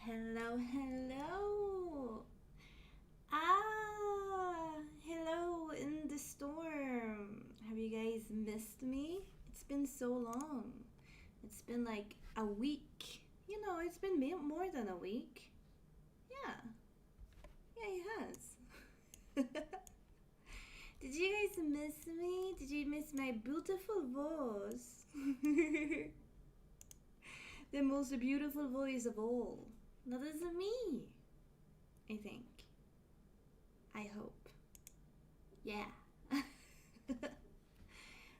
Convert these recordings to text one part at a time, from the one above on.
Hello, hello. Hello in the storm. Have you guys missed me? It's been so long. It's been like a week. You know, it's been more than a week. Yeah. Yeah, it has. Did you guys miss me? Did you miss my beautiful voice? The most beautiful voice of all. That is me, I think. I hope. Yeah.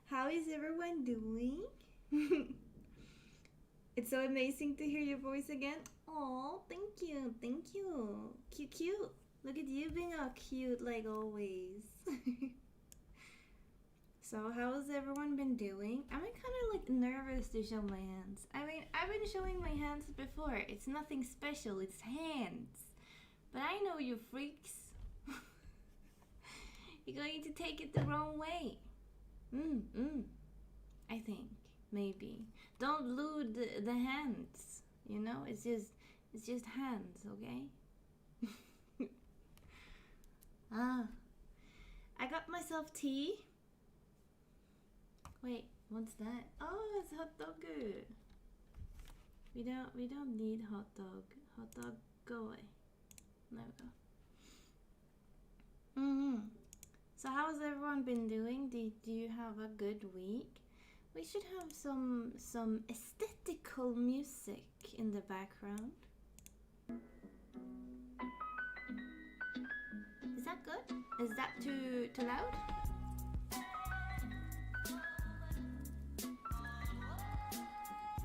How is everyone doing? It's so amazing to hear your voice again. Oh, thank you, thank you. Cute, cute. Look at you being all cute like always. So how's everyone been doing? I'm kind of like nervous to show my hands. I mean, I've been showing my hands before. It's nothing special, it's hands. But I know you freaks. You're going to take it the wrong way. I think, maybe. Don't lewd the hands, you know? It's just hands, okay? I got myself tea. Wait, what's that? Oh, it's hot dog. We don't need hot dog. Hot dog, go away. There we go. So how's everyone been doing? Do you have a good week? We should have some aesthetical music in the background. Is that good? Is that too loud?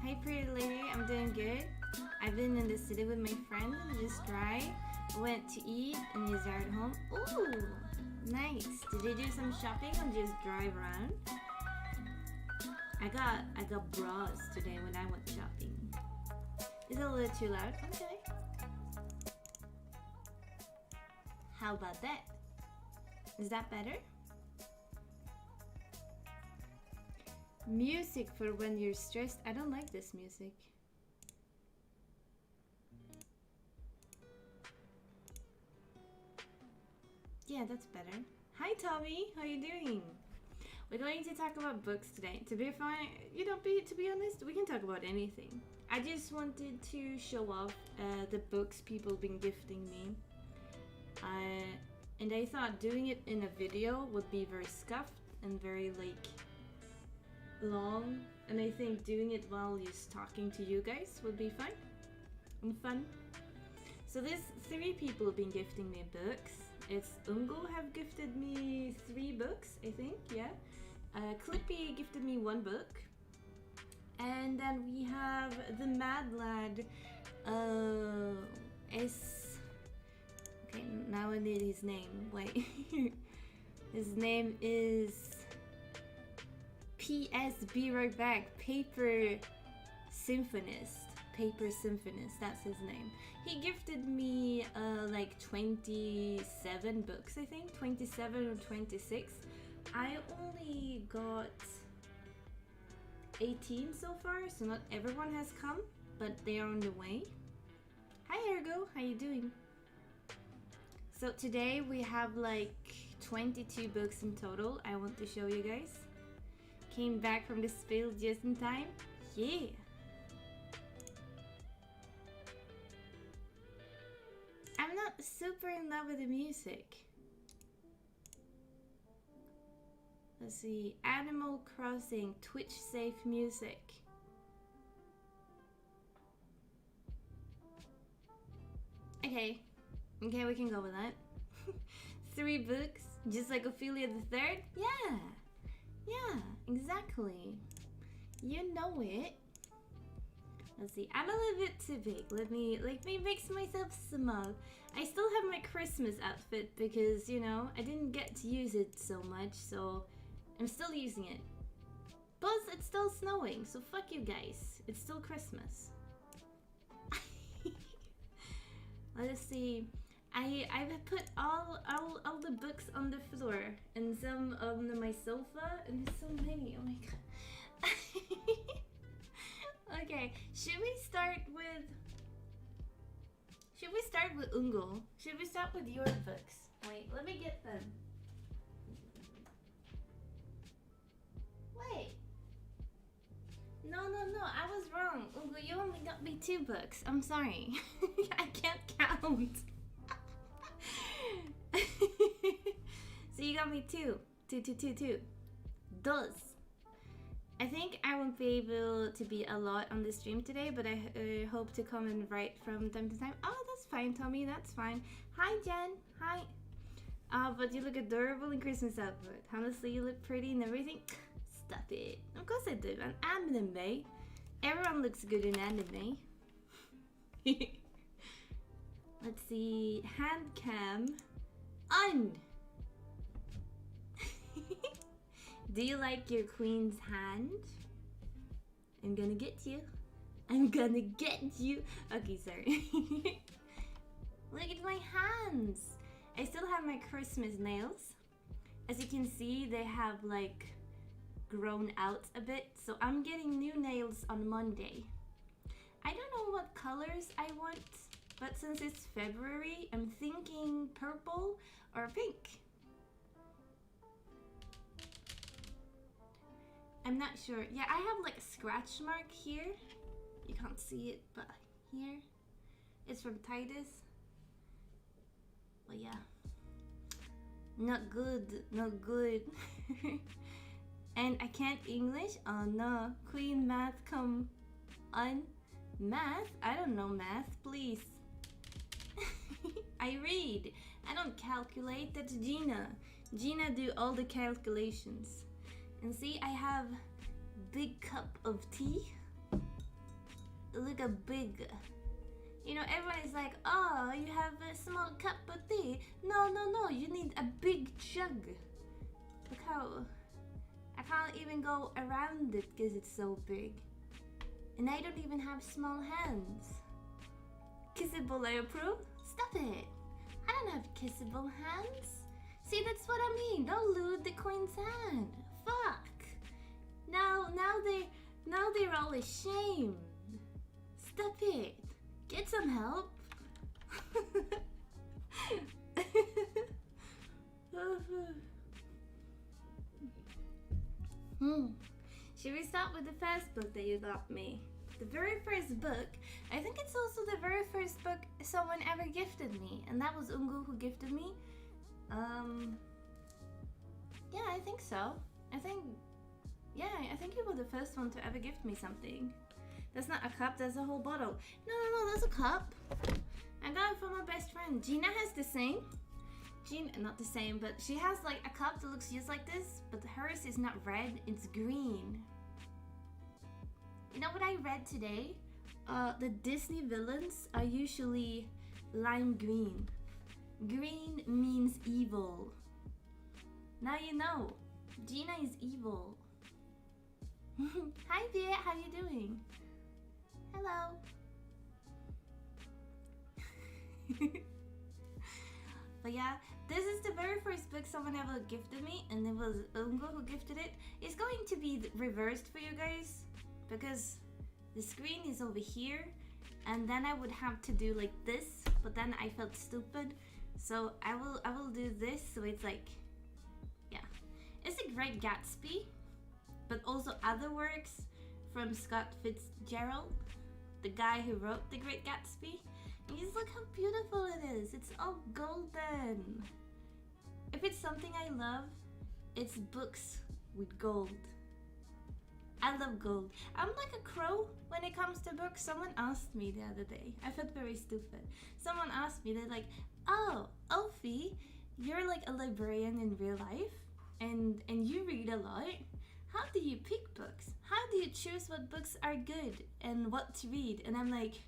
Hey pretty lady, I'm doing good. I've been in the city with my friend and just drive. Went to eat and just arrived home. Ooh, nice. Did you do some shopping or just drive around? I got bras today when I went shopping. Is it a little too loud? Okay. How about that? Is that better? Music for when you're stressed. I don't like this music. Yeah, that's better. Hi Tommy, how you doing? We're going to talk about books today. To be fine, to be honest, we can talk about anything. I just wanted to show off the books people been gifting me. And I thought doing it in a video would be very scuffed and very like long, and I think doing it while just talking to you guys would be fun and fun. So there's 3 people been gifting me books. It's Ungo have gifted me 3 books, I think, yeah. Clippy gifted me 1 book. And then we have the Mad Lad, okay, now I need his name, wait. His name is P.S. Be right back. Paper Symphonist, that's his name. He gifted me like 27 books, I think, 27 or 26. I only got 18 so far, so not everyone has come, but they are on the way. Hi Ergo, how you doing? So today we have like 22 books in total I want to show you guys. Came back from the spill just in time. Yeah! I'm not super in love with the music. Let's see. Animal Crossing Twitch safe music. Okay. Okay, we can go with that. 3 books, just like Ophilia the Third? Yeah. Yeah, exactly. You know it. Let's see. I'm a little bit too big. Let me make myself small. I still have my Christmas outfit because, you know, I didn't get to use it so much, so I'm still using it. Plus, it's still snowing, so fuck you guys. It's still Christmas. Let's see. I've put all the books on the floor and some on my sofa, and there's so many. Oh my god. Okay, should we start with Ungo? Should we start with your books? Wait, let me get them. Wait. No, I was wrong. Ungo, you only got me 2 books. I'm sorry. I can't count. So you got me 2. 2. Dos. I think I won't be able to be a lot on the stream today, but I hope to come and write from time to time. Oh, that's fine, Tommy. That's fine. Hi, Jen. Hi. But you look adorable in Christmas outfit. Honestly, you look pretty and everything. Stop it. Of course I do. An anime. Everyone looks good in anime. Let's see. Hand cam. Do you like your queen's hand? I'm gonna get you. I'm gonna get you. Okay, sorry. Look at my hands. I still have my Christmas nails. As you can see, they have like grown out a bit. So I'm getting new nails on Monday. I don't know what colors I want, but since it's February, I'm thinking purple or pink. I'm not sure. Yeah, I have like a scratch mark here. You can't see it, but here. It's from Titus. But yeah. Not good. Not good. And I can't English? Oh no. Queen math come on. Math? I don't know math, please. I read. I don't calculate. That's Gina. Gina do all the calculations. And see, I have big cup of tea. Look a big. You know, everyone is like, oh, you have a small cup of tea. No, you need a big jug. Look how I can't even go around it because it's so big. And I don't even have small hands. Kissable, I approve? Stop it. I don't have kissable hands. See, that's what I mean. Don't lose the queen's hand. Fuck. Now they're all ashamed. Stop it. Get some help. Should we start with the first book that you got me? The very first book. I think it's also the very first book someone ever gifted me, and that was Ungu who gifted me. Yeah, I think so. I think you were the first one to ever gift me something. That's not a cup, that's a whole bottle. No, that's a cup. I got it from my best friend. Gina has the same. Gina, not the same, but she has like a cup that looks just like this, but hers is not red, it's green. You know what I read today? The Disney villains are usually lime green. Green means evil. Now you know. Gina is evil. Hi Viet, how you doing? Hello. But yeah, this is the very first book someone ever gifted me, and it was Ungo who gifted it. It's going to be reversed for you guys because the screen is over here, and then I would have to do like this, but then I felt stupid, so I will do this so it's like, yeah. It's a Great Gatsby, but also other works from Scott Fitzgerald, the guy who wrote The Great Gatsby. And just look how beautiful it is. It's all golden. If it's something I love, it's books with gold. I love gold. I'm like a crow when it comes to books. Someone asked me the other day. I felt very stupid. Someone asked me, they're like, oh, Ophi, you're like a librarian in real life and you read a lot. How do you pick books? How do you choose what books are good and what to read? And I'm like,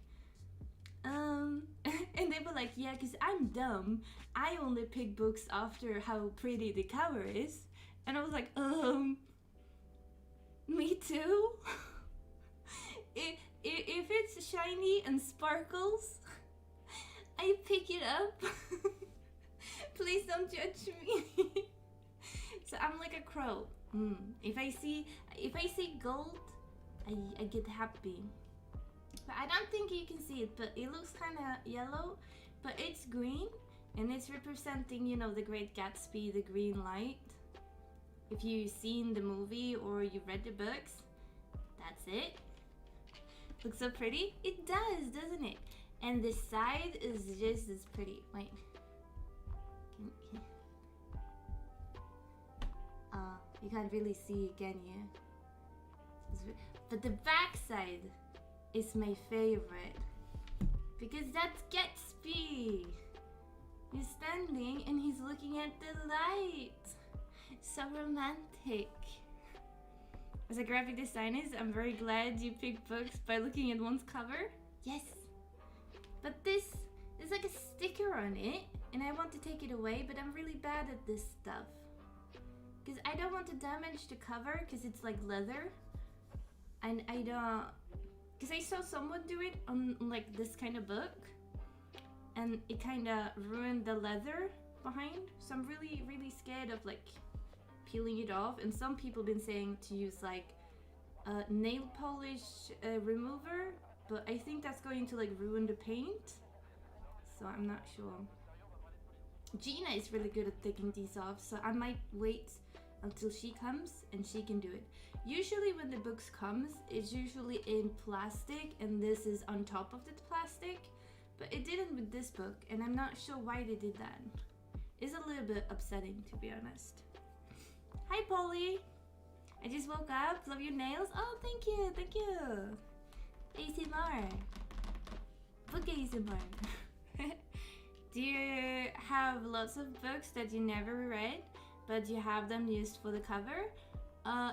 and they were like, yeah, because I'm dumb. I only pick books after how pretty the cover is. And I was like, me too. If it's shiny and sparkles, I pick it up. Please don't judge me. So I'm like a crow. If I see gold, I get happy. But I don't think you can see it, but it looks kind of yellow, but it's green and it's representing, you know, the Great Gatsby, the green light. If you've seen the movie or you read the books, that's it. Looks so pretty. It does, doesn't it? And the side is just as pretty. Wait. You can't really see, can you? But the back side is my favorite. Because that's Gatsby. He's standing and he's looking at the light. So romantic. As a graphic designer, I'm very glad you picked books by looking at one's cover. Yes. But this is like a sticker on it, and I want to take it away, but I'm really bad at this stuff. Because I don't want to damage the cover, because it's like leather. And I don't... Because I saw someone do it on like this kind of book, and it kind of ruined the leather behind. So I'm really, really scared of like peeling it off. And some people have been saying to use like nail polish remover, but I think that's going to like ruin the paint. So I'm not sure. Gina is really good at taking these off, so I might wait until she comes and she can do it. Usually when the books comes, it's usually in plastic and this is on top of the plastic, but it didn't with this book and I'm not sure why they did that. It's a little bit upsetting, to be honest. Hi Polly! I just woke up, love your nails. Oh, thank you, thank you. ASMR. Book ASMR. Do you have lots of books that you never read, but you have them used for the cover?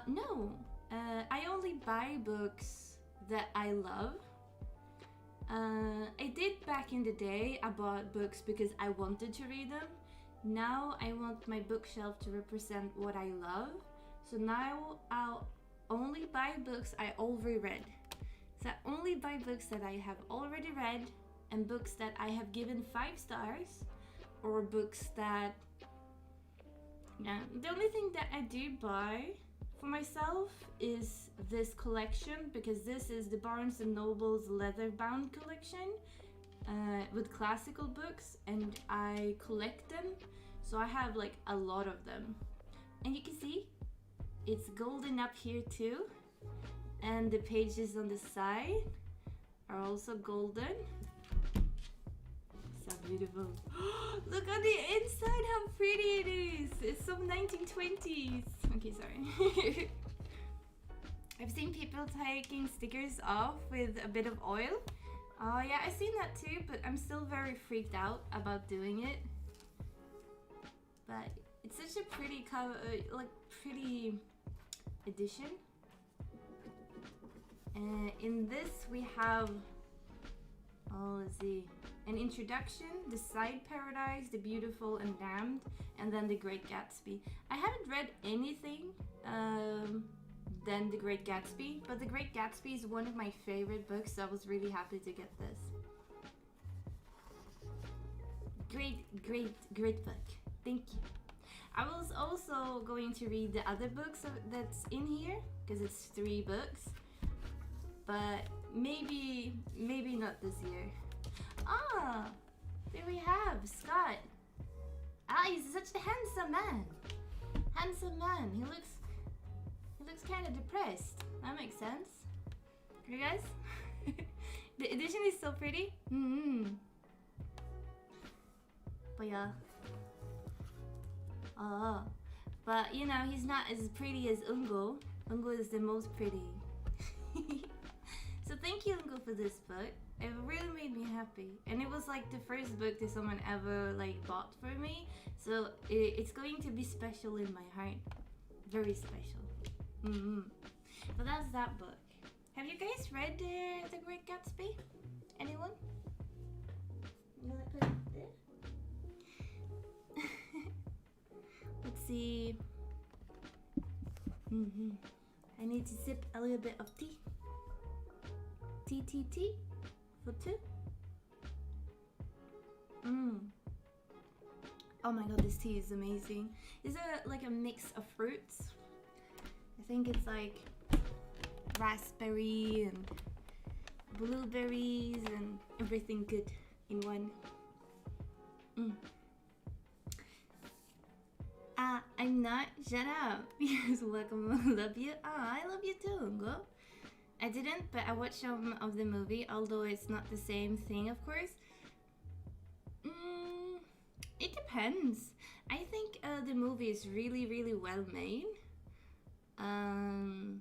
No. I only buy books that I love. I did back in the day. I bought books because I wanted to read them. Now I want my bookshelf to represent what I love. So now I'll only buy books I already read. So I only buy books that I have already read, and books that I have given 5 stars, or books that... Yeah, the only thing that I do buy for myself is this collection, because this is the Barnes & Noble's leather-bound collection with classical books, and I collect them, so I have like a lot of them. And you can see it's golden up here too, and the pages on the side are also golden. So beautiful. Look on the inside how pretty it is. It's some 1920s. Okay, sorry. I've seen people taking stickers off with a bit of oil. Oh yeah, I've seen that too, but I'm still very freaked out about doing it. But it's such a pretty cover, like pretty edition. In this we have, oh, let's see, an introduction, The Side Paradise, The Beautiful and Damned, and then The Great Gatsby. I haven't read anything than The Great Gatsby, but The Great Gatsby is one of my favorite books, so I was really happy to get this. Great book. Thank you. I was also going to read the other books that's in here, because it's 3 books, but maybe not this year. Ah, there we have Scott. Ah, he's such a handsome man. Handsome man. He looks kind of depressed. That makes sense. You guys? The edition is so pretty. But yeah. Oh, but you know, he's not as pretty as Ungo. Ungo is the most pretty. So thank you, Uncle, for this book. It really made me happy, and it was like the first book that someone ever like bought for me. So it's going to be special in my heart, very special. But that's that book. Have you guys read The Great Gatsby? Anyone? I'm gonna put it there. Let's see. I need to sip a little bit of tea. Tea for two. Oh my god, this tea is amazing. Is it like a mix of fruits? I think it's like raspberry and blueberries and everything good in one. I'm not. Shut up. Yes, welcome. Love you. I love you too, Ungo. I didn't, but I watched some of the movie, although it's not the same thing, of course. It depends. I think the movie is really, really well made. I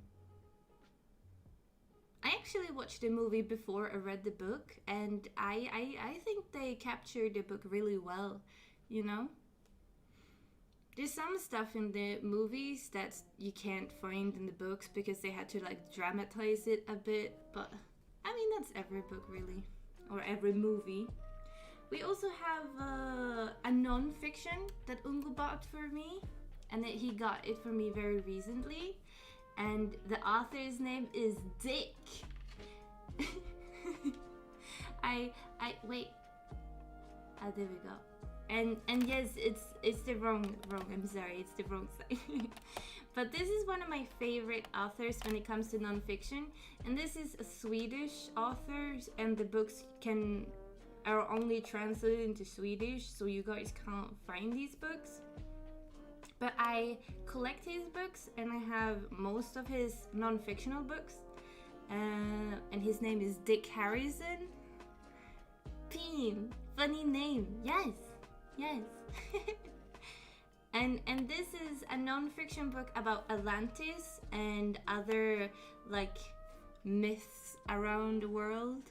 actually watched the movie before I read the book, and I think they captured the book really well, you know? There's some stuff in the movies that you can't find in the books because they had to like dramatize it a bit, but I mean that's every book really, or every movie. We also have a non-fiction that Ungo bought for me, and he got it for me very recently, and the author's name is Dick. Wait. There we go. And yes, it's the wrong. I'm sorry, it's the wrong side. But this is one of my favorite authors when it comes to non-fiction, and this is a Swedish author, and the books are only translated into Swedish, so you guys can't find these books. But I collect his books, and I have most of his non-fictional books. And his name is Dick Harrison. Peen, funny name, yes. And this is a non-fiction book about Atlantis and other like myths around the world,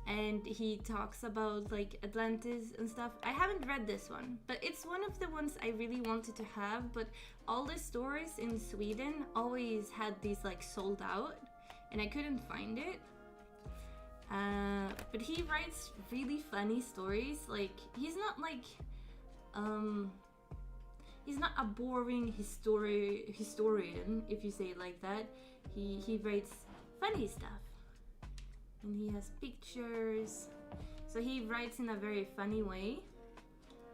and he talks about like Atlantis and stuff. I haven't read this one, but it's one of the ones I really wanted to have, but all the stores in Sweden always had these like sold out, and I couldn't find it. But he writes really funny stories. Like he's not a boring historian, if you say it like that. He writes funny stuff, and he has pictures, so he writes in a very funny way,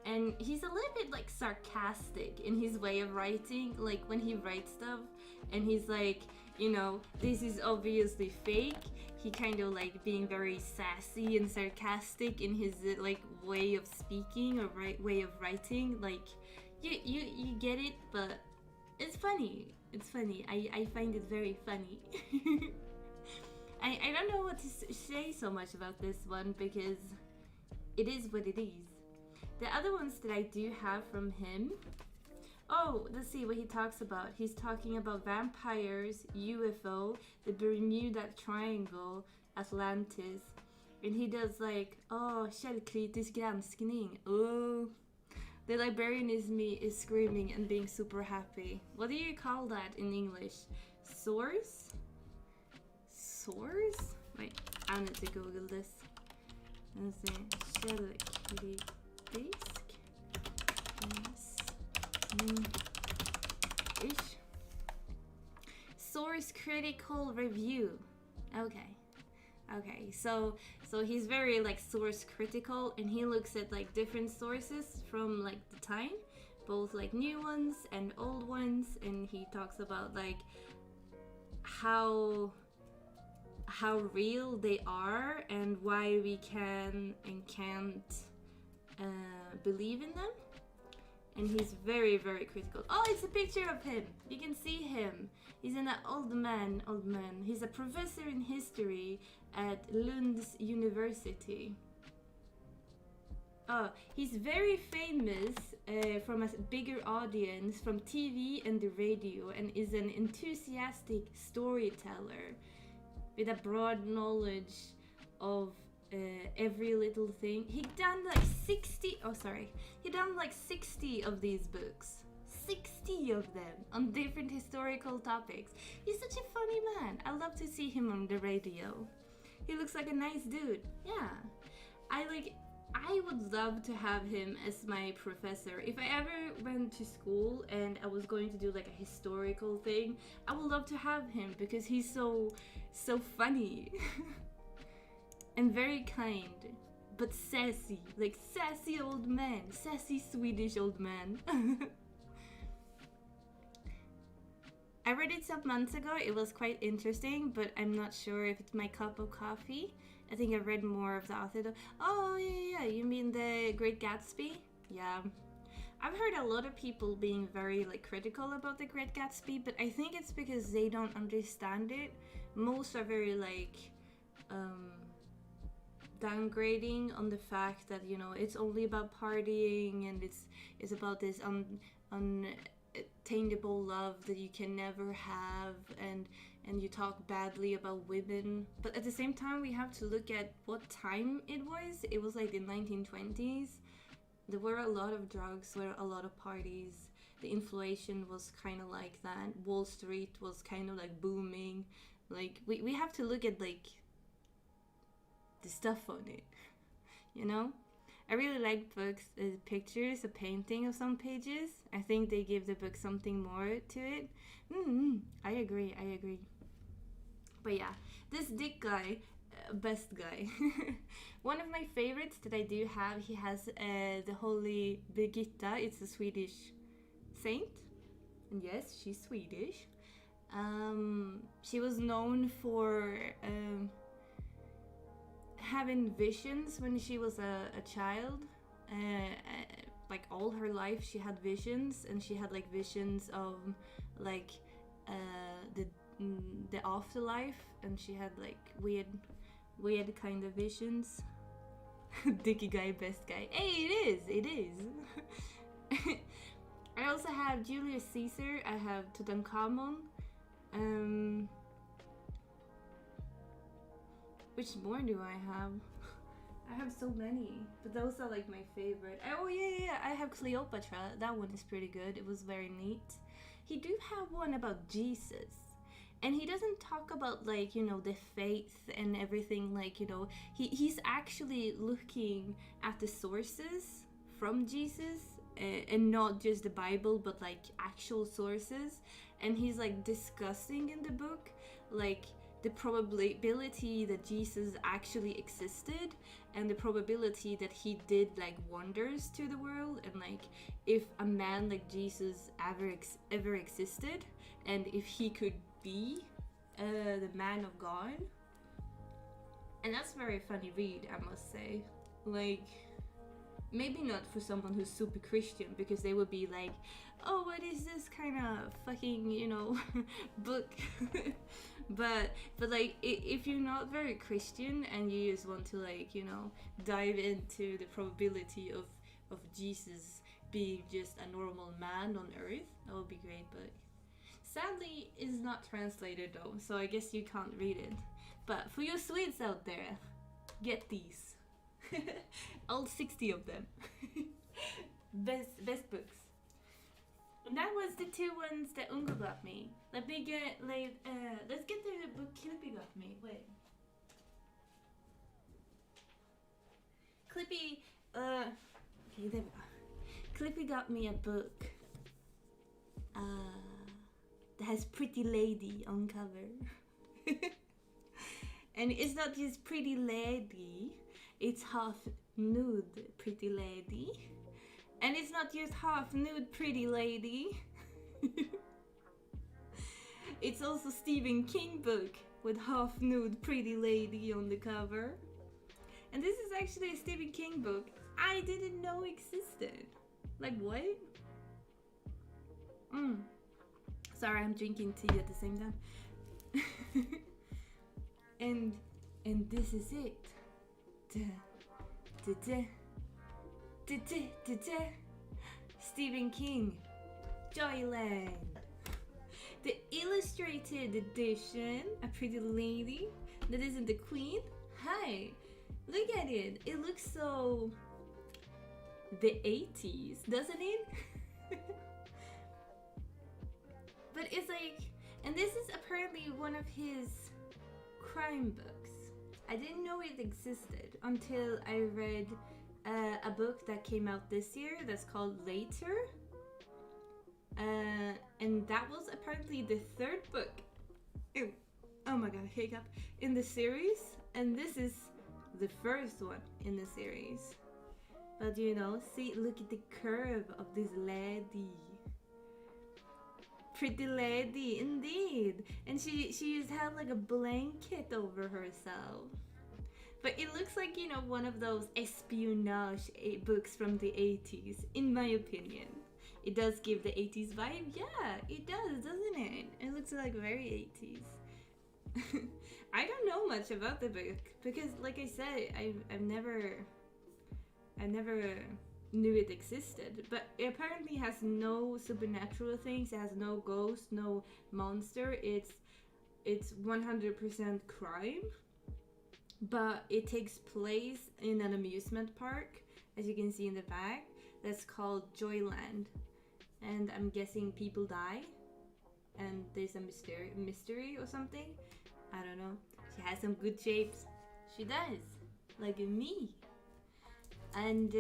and he's a little bit like sarcastic in his way of writing, like when he writes stuff and he's like, you know, this is obviously fake. He kind of like being very sassy and sarcastic in his like way of speaking or way of writing. Like you get it, but it's funny. I find it very funny. I don't know what to say so much about this one because it is what it is. The other ones that I do have from him. Oh, let's see what he talks about. He's talking about vampires, UFO, the Bermuda Triangle, Atlantis. And he does like, källkritisk granskning. Oh, the librarian is screaming and being super happy. What do you call that in English? Source? Wait, I need to Google this. Let's see. Källkritisk. Ish. Source critical review. Okay, so he's very like source critical, and he looks at like different sources from like the time, both like new ones and old ones, and he talks about like how real they are and why we can and can't believe in them. And he's very, very critical. Oh, it's a picture of him. You can see him. He's an old man. He's a professor in history at Lund's University. Oh, he's very famous from a bigger audience from TV and the radio, and is an enthusiastic storyteller. with a broad knowledge of every little thing. He done like 60. Oh, sorry. He done like 60 of these books. 60 of them on different historical topics. He's such a funny man. I love to see him on the radio. He looks like a nice dude. Yeah. I would love to have him as my professor. If I ever went to school and I was going to do like a historical thing, I would love to have him because he's so funny and very kind, but sassy, like sassy old man, sassy Swedish old man. I read it some months ago. It was quite interesting, but I'm not sure if it's my cup of coffee. I think I read more of the author though. Oh yeah, you mean the Great Gatsby? Yeah. I've heard a lot of people being very like critical about the Great Gatsby, but I think it's because they don't understand it. Most are very like downgrading on the fact that, you know, it's only about partying and it's about this unattainable love that you can never have, and you talk badly about women. But at the same time, we have to look at what time it was. It was like the 1920s. There were a lot of drugs, there were a lot of parties. The inflation was kind of like that. Wall Street was kind of like booming. Like we have to look at like the stuff on it, you know? I really like books, pictures, a painting of some pages. I think they give the book something more to it. I agree. But yeah, this Dick guy, best guy. One of my favorites that I do have, he has the Holy Birgitta. It's a Swedish saint. And yes, she's Swedish. She was known for having visions when she was a child. Like all her life she had visions, and she had like visions of like the afterlife, and she had like weird kind of visions. Dicky guy, best guy. Hey, it is. I also have Julius Caesar. I have Tutankhamun. Which more do I have? I have so many, but those are like my favorite. Oh yeah, I have Cleopatra. That one is pretty good. It was very neat. He do have one about Jesus, and he doesn't talk about like, you know, the faith and everything. Like, you know, he's actually looking at the sources from Jesus, and not just the Bible, but like actual sources. And he's like discussing in the book like the probability that Jesus actually existed, and the probability that he did like wonders to the world, and like if a man like Jesus ever existed, and if he could be the man of God. And that's a very funny read, I must say. Like, maybe not for someone who's super Christian, because they would be like, oh, what is this kind of fucking, you know, book? but like, if you're not very Christian and you just want to like, you know, dive into the probability of Jesus being just a normal man on earth, that would be great. But sadly it's not translated though, so I guess you can't read it. But for you Swedes out there, get these. All 60 of them. best books. And that was the two ones that Ungo got me. Let's get the book Clippy got me. Wait. Clippy, okay, there we go. Clippy got me a book that has Pretty Lady on cover. And it's not just Pretty Lady, it's half nude Pretty Lady. And it's not just half nude Pretty Lady. It's also Stephen King book with half nude Pretty Lady on the cover. And this is actually a Stephen King book I didn't know existed. Like, what? Sorry, I'm drinking tea at the same time. and this is it. Stephen King, Joyland. The illustrated edition, A Pretty Lady, that isn't the queen? Hi, look at it. It looks so the 80s, doesn't it? But it's like, and this is apparently one of his crime books. I didn't know it existed until I read a book that came out this year that's called Later. And that was apparently the third book. Ew. Oh my god, hiccup. In the series. And this is the first one in the series. But you know, see, look at the curve of this lady. Pretty lady, indeed. And she's had like a blanket over herself. But it looks like, you know, one of those espionage books from the 80s, in my opinion. It does give the 80s vibe. Yeah, it does, doesn't it? It looks like very 80s. I don't know much about the book because, like I said, I never knew it existed. But it apparently has no supernatural things. It has no ghost, no monster. It's 100% crime. But it takes place in an amusement park, as you can see in the back. That's called Joyland. And I'm guessing people die. And there's a mystery or something. I don't know. She has some good shapes. She does. Like me. And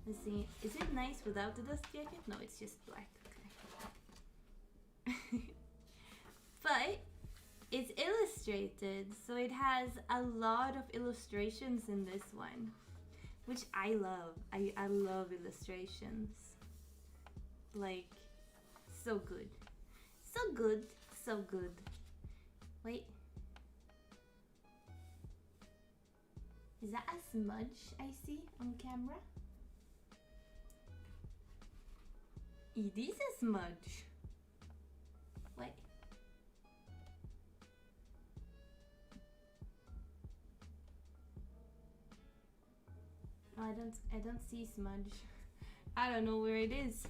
let's see. Is it nice without the dust jacket? No, it's just black. Okay. But it's illustrated, so it has a lot of illustrations in this one, which I love. I love illustrations. Like, so good. So good, so good. Wait. Is that a smudge I see on camera? It is a smudge. Wait. I don't see smudge. I don't know where it is.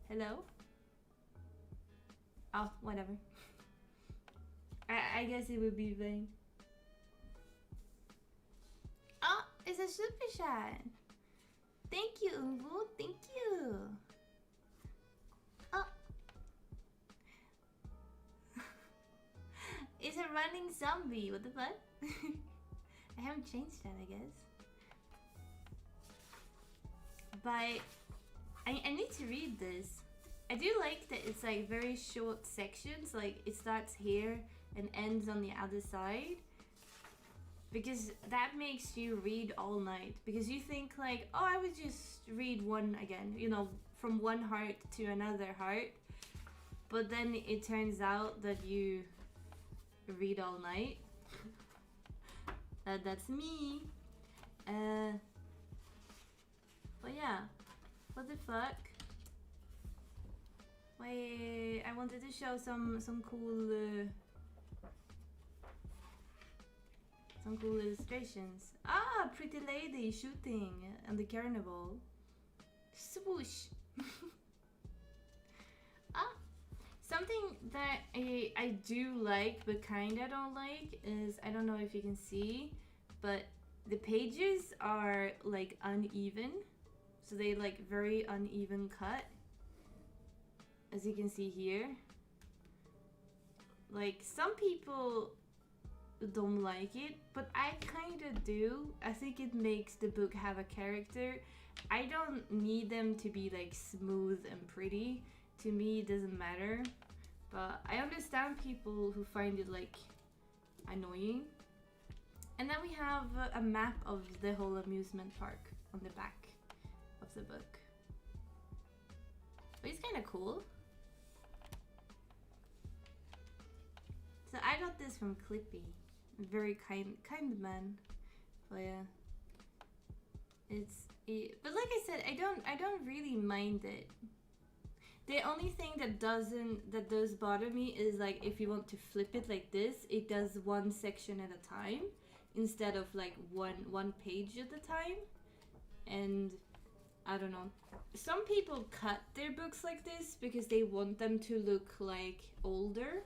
Hello? Oh, whatever. I guess it would be vain. Oh, it's a super shot. Thank you, Ungu. Thank you. Oh. It's a running zombie. What the fuck? I haven't changed that, I guess. But I need to read this. I do like that it's like very short sections, like it starts here and ends on the other side, because that makes you read all night, because you think like, oh, I would just read one again, you know, from one heart to another heart, but then it turns out that you read all night. That's me. But yeah, what the fuck? Wait, I wanted to show some cool illustrations. Ah, pretty lady shooting on the carnival. Swoosh. Ah, something that I do like but kinda don't like is, I don't know if you can see, but the pages are like uneven. So they like very uneven cut, as you can see here. Like, some people don't like it, but I kind of do. I think it makes the book have a character. I don't need them to be like smooth and pretty. To me, it doesn't matter. But I understand people who find it like annoying. And then we have a map of the whole amusement park on the back of the book. But it's kind of cool. So I got this from Clippy, a very kind man. But yeah, but like I said, I don't really mind it. The only thing that does bother me is like if you want to flip it like this, it does one section at a time instead of like one page at a time. And I don't know. Some people cut their books like this because they want them to look like older.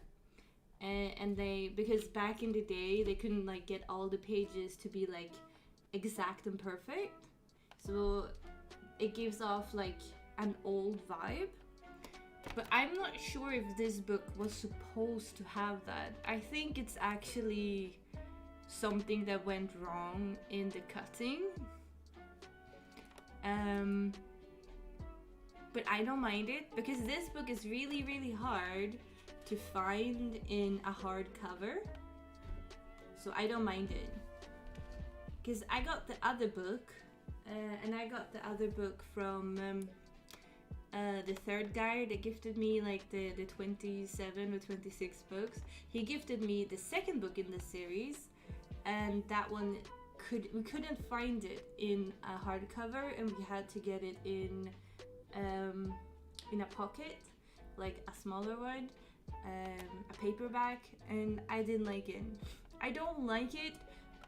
and they, because back in the day they couldn't like get all the pages to be like exact and perfect, so it gives off like an old vibe. But I'm not sure if this book was supposed to have that. I think it's actually something that went wrong in the cutting. But I don't mind it because this book is really, really hard to find in a hardcover. So I don't mind it. Because I got the other book, and I got the other book from the third guy that gifted me like the 27 or 26 books. He gifted me the second book in the series, and that one we couldn't find it in a hardcover, and we had to get it in a pocket, like a smaller one, a paperback, and I didn't like it. I don't like it.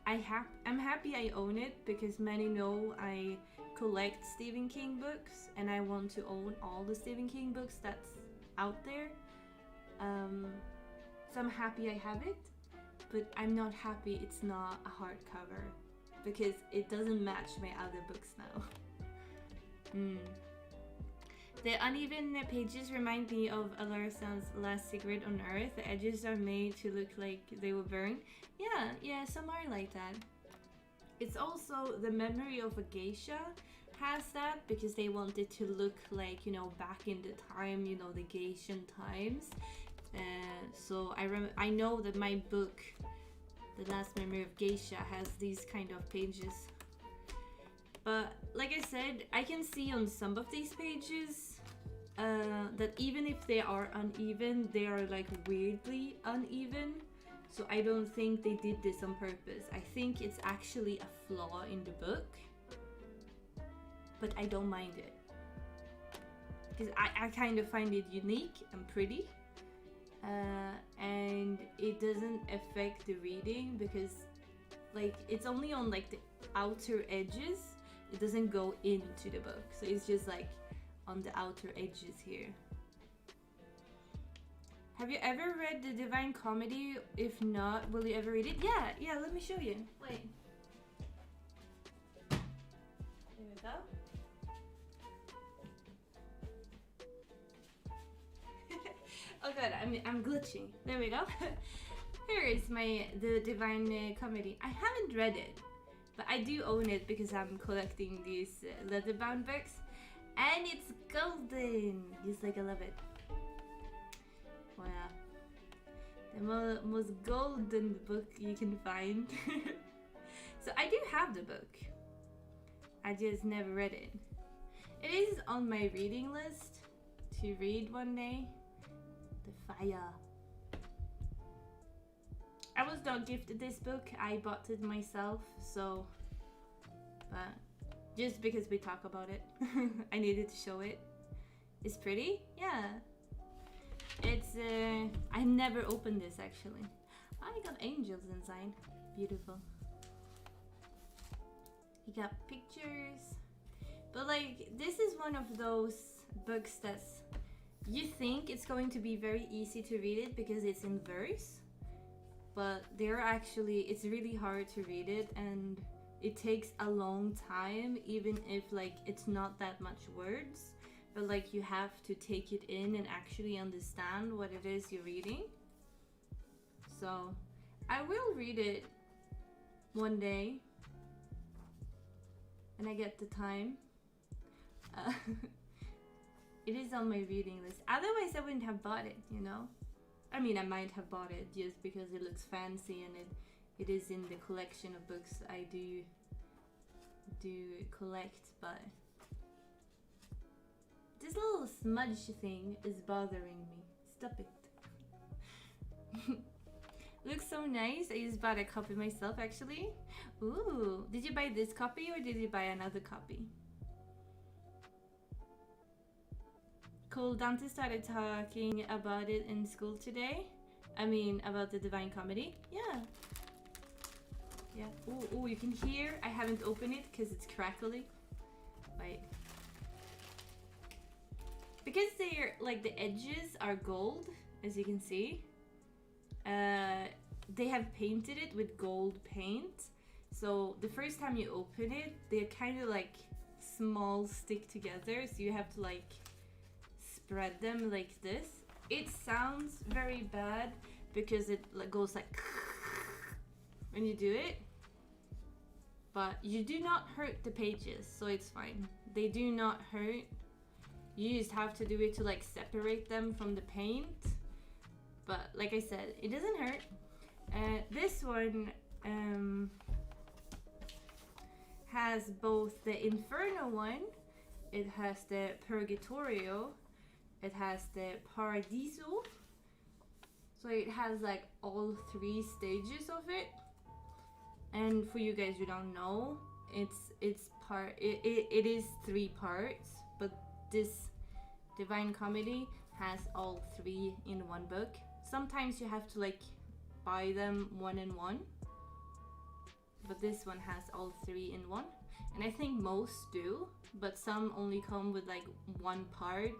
I'm happy I own it because many know I collect Stephen King books and I want to own all the Stephen King books that's out there. So I'm happy I have it, but I'm not happy it's not a hardcover because it doesn't match my other books now. The uneven pages remind me of Alarsan's Last Cigarette on Earth. The edges are made to look like they were burned. Yeah, some are like that. It's also the Memory of a Geisha has that because they wanted to look like, you know, back in the time, you know, the Geishan times. So I know that my book, The Last Memory of Geisha, has these kind of pages. But like I said, I can see on some of these pages that even if they are uneven, they are like weirdly uneven. So I don't think they did this on purpose. I think it's actually a flaw in the book. But I don't mind it. Because I kind of find it unique and pretty. And it doesn't affect the reading because like it's only on like the outer edges. It doesn't go into the book, so it's just like on the outer edges here. Have you ever read The Divine Comedy? If not, will you ever read it? Yeah, let me show you. Wait. There we go. Oh god, I'm glitching. There we go. Here is The Divine Comedy. I haven't read it, but I do own it because I'm collecting these leather-bound books. And it's golden! Just like I love it. Wow. The most golden book you can find. So I do have the book. I just never read it. It is on my reading list to read one day. The Fire. I was not gifted this book, I bought it myself, so, but just because we talk about it, I needed to show it. It's pretty, yeah. It's, I never opened this actually. I got angels inside, beautiful. You got pictures, but like, this is one of those books that's, you think it's going to be very easy to read it because it's in verse. But it's really hard to read it and it takes a long time, even if like it's not that much words, but like you have to take it in and actually understand what it is you're reading. So I will read it one day when I get the time. It is on my reading list. Otherwise I wouldn't have bought it, you know? I mean, I might have bought it just because it looks fancy and it is in the collection of books I do collect, but this little smudge thing is bothering me. Stop it. Looks so nice. I just bought a copy myself actually. Ooh, did you buy this copy or did you buy another copy? Cool, Dante started talking about it in school today. I mean, about the Divine Comedy. Yeah. Ooh, you can hear. I haven't opened it because it's crackly. Wait. Because they're, like, the edges are gold, as you can see. they have painted it with gold paint. So the first time you open it, they're kind of like small stick together. So you have to like spread them like this. It sounds very bad because it goes like when you do it. But you do not hurt the pages, so it's fine. They do not hurt. You just have to do it to like separate them from the paint. But like I said, it doesn't hurt. This one has both the Inferno one, it has the Purgatorio, it has the Paradiso. So it has like all 3 stages of it. And for you guys who don't know, it is 3 parts, but this Divine Comedy has all 3 in one book. Sometimes you have to like buy them one in one, but this one has all 3 in one. And I think most do, but some only come with like 1 part,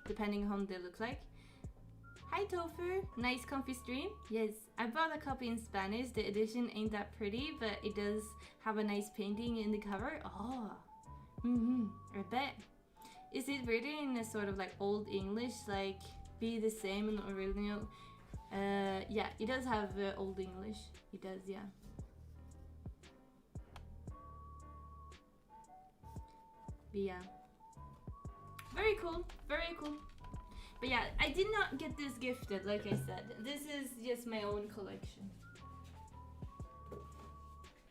depending on how they look like. Hi Tofu, nice comfy stream. Yes, I bought a copy in Spanish. The edition ain't that pretty, but it does have a nice painting in the cover. Oh, I bet. Is it written in a sort of like old English, like be the same in original? Yeah, it does have old English. It does, yeah. But yeah, very cool, very cool. But yeah, I did not get this gifted, like I said. This is just my own collection.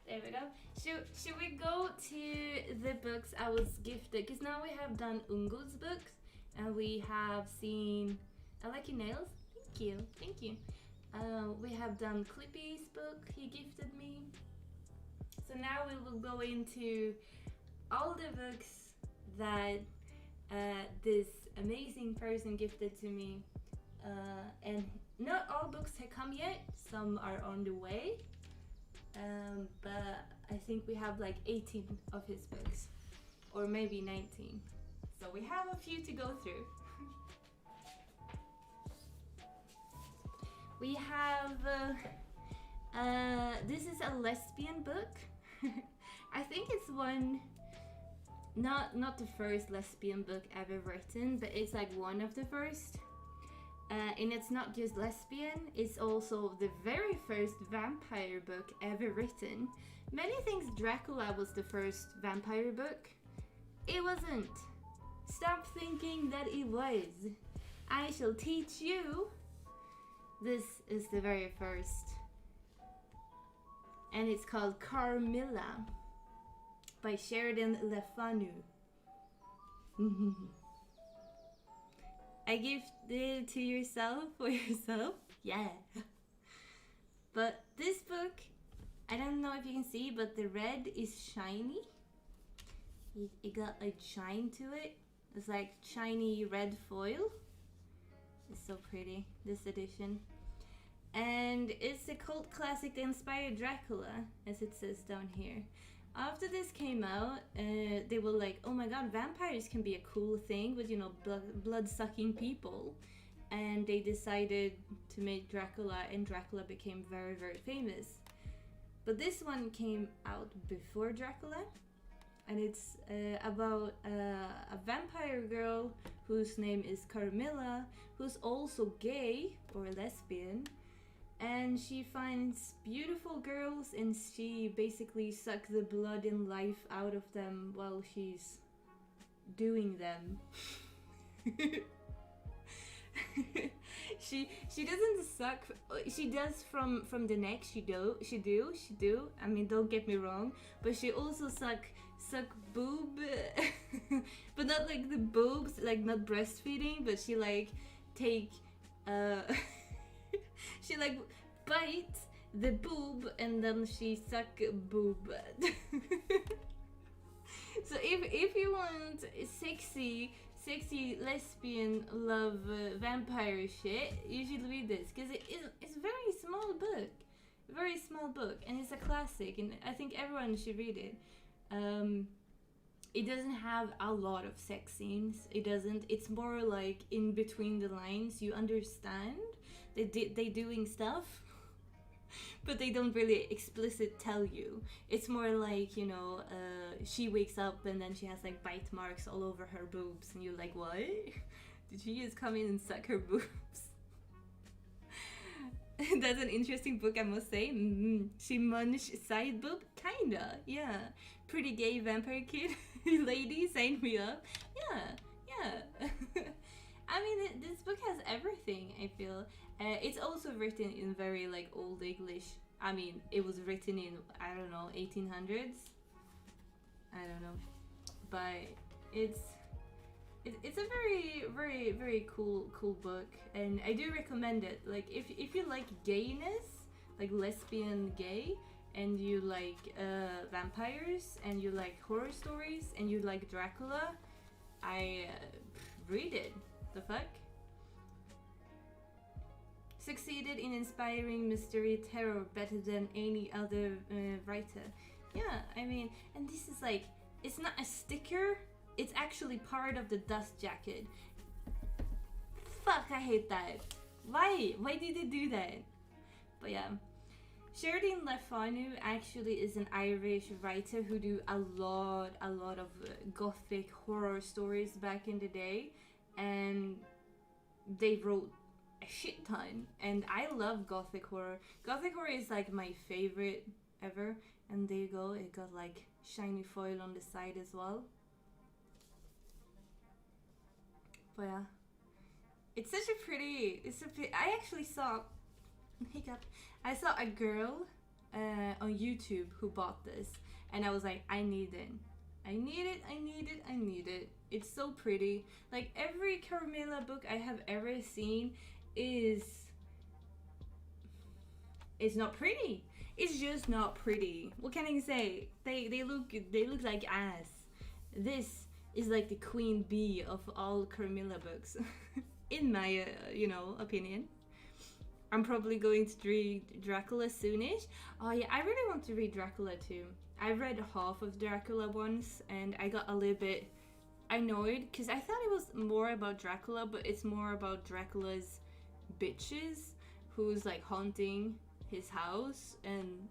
There we go. Should we go to the books I was gifted? Because now we have done Ungo's books, and we have seen... I like your nails. Thank you, thank you. We have done Clippy's book he gifted me. So now we will go into all the books that this amazing person gifted to me, and not all books have come yet, some are on the way, but I think we have like 18 of his books, or maybe 19, so we have a few to go through. We have this is a lesbian book. I think it's one, not the first lesbian book ever written, but it's like one of the first. And it's not just lesbian, it's also the very first vampire book ever written. Many thinks Dracula was the first vampire book. It wasn't. Stop thinking that it was. I shall teach you. This is the very first. And it's called Carmilla by Sheridan Lefanu. I gifted it to yourself for yourself? Yeah. But this book, I don't know if you can see, but the red is shiny. It got like shine to it. It's like shiny red foil. It's so pretty, this edition. And it's a cult classic that inspired Dracula, as it says down here. After this came out, they were like, oh my god, vampires can be a cool thing with, you know, blood-sucking people. And they decided to make Dracula, and Dracula became very, very famous. But this one came out before Dracula, and it's about a vampire girl whose name is Carmilla, who's also gay or lesbian. And she finds beautiful girls and she basically sucks the blood and life out of them while she's doing them. she doesn't suck. She does from the neck. She do. I mean, don't get me wrong, but she also suck boob, but not like the boobs, like not breastfeeding, but she like take she like bite the boob and then she suck boob. So if you want sexy lesbian love vampire shit, you should read this, because it's a very small book, and it's a classic, and I think everyone should read it. It doesn't have a lot of sex scenes. It doesn't. It's more like in between the lines. You understand they doing stuff, but they don't really explicit tell you. It's more like, you know, she wakes up and then she has like bite marks all over her boobs, and you're like, what? Did she just come in and suck her boobs? That's an interesting book, I must say. She munched side boob? Kinda, yeah. Pretty gay vampire kid lady, sign me up. Yeah. I mean, this book has everything, I feel. It's also written in very, like, old English. I mean, it was written in, I don't know, 1800s? I don't know. But it's a very, very, very cool book, and I do recommend it. Like, if you like gayness, like lesbian gay, and you like vampires, and you like horror stories, and you like Dracula, I read it. The fuck? Succeeded in inspiring mystery terror better than any other writer. Yeah, I mean, and this is like, it's not a sticker. It's actually part of the dust jacket. Fuck, I hate that. Why? Why did they do that? But yeah. Sheridan Lefanu actually is an Irish writer who do a lot of Gothic horror stories back in the day. And they wrote a shit ton. And I love Gothic horror. Gothic horror is like my favorite ever. And there you go. It got like shiny foil on the side as well. But yeah, it's such a pretty. I actually saw I saw a girl on YouTube who bought this, and I was like, I need it. It's so pretty. Like every Carmilla book I have ever seen is not pretty. It's just not pretty. What can I say? They look like ass. This is like the queen bee of all Carmilla books, in my opinion. I'm probably going to read Dracula soonish. Oh yeah, I really want to read Dracula too. I read half of Dracula once, and I got a little bit annoyed because I thought it was more about Dracula, but it's more about Dracula's bitches who's like haunting his house and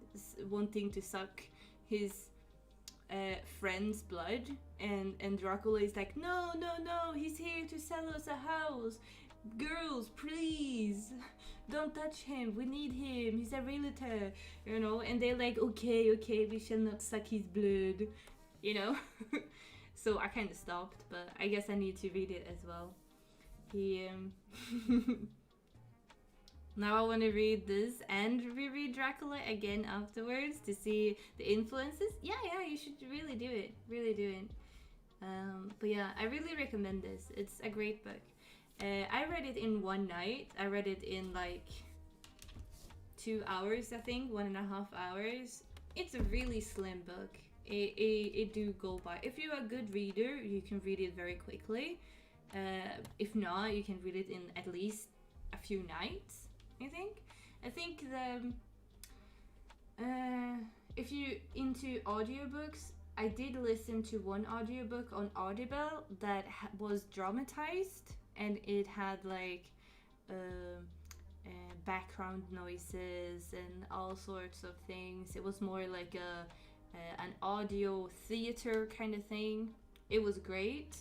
wanting to suck his friend's blood, and Dracula is like, no, he's here to sell us a house. Girls, please, don't touch him. We need him. He's a realtor, and they're like, okay, we shall not suck his blood, So I kind of stopped, but I guess I need to read it as well. Now I want to read this and reread Dracula again afterwards to see the influences. Yeah, you should really do it. But yeah, I really recommend this. It's a great book. I read it in one night. I read it in like 2 hours, I think, 1.5 hours. It's a really slim book. It do go by. If you're a good reader, you can read it very quickly. If not, you can read it in at least a few nights, I think if you're into audiobooks, I did listen to one audiobook on Audible that was dramatized, and it had like background noises and all sorts of things. It was more like an audio theater kind of thing. It was great.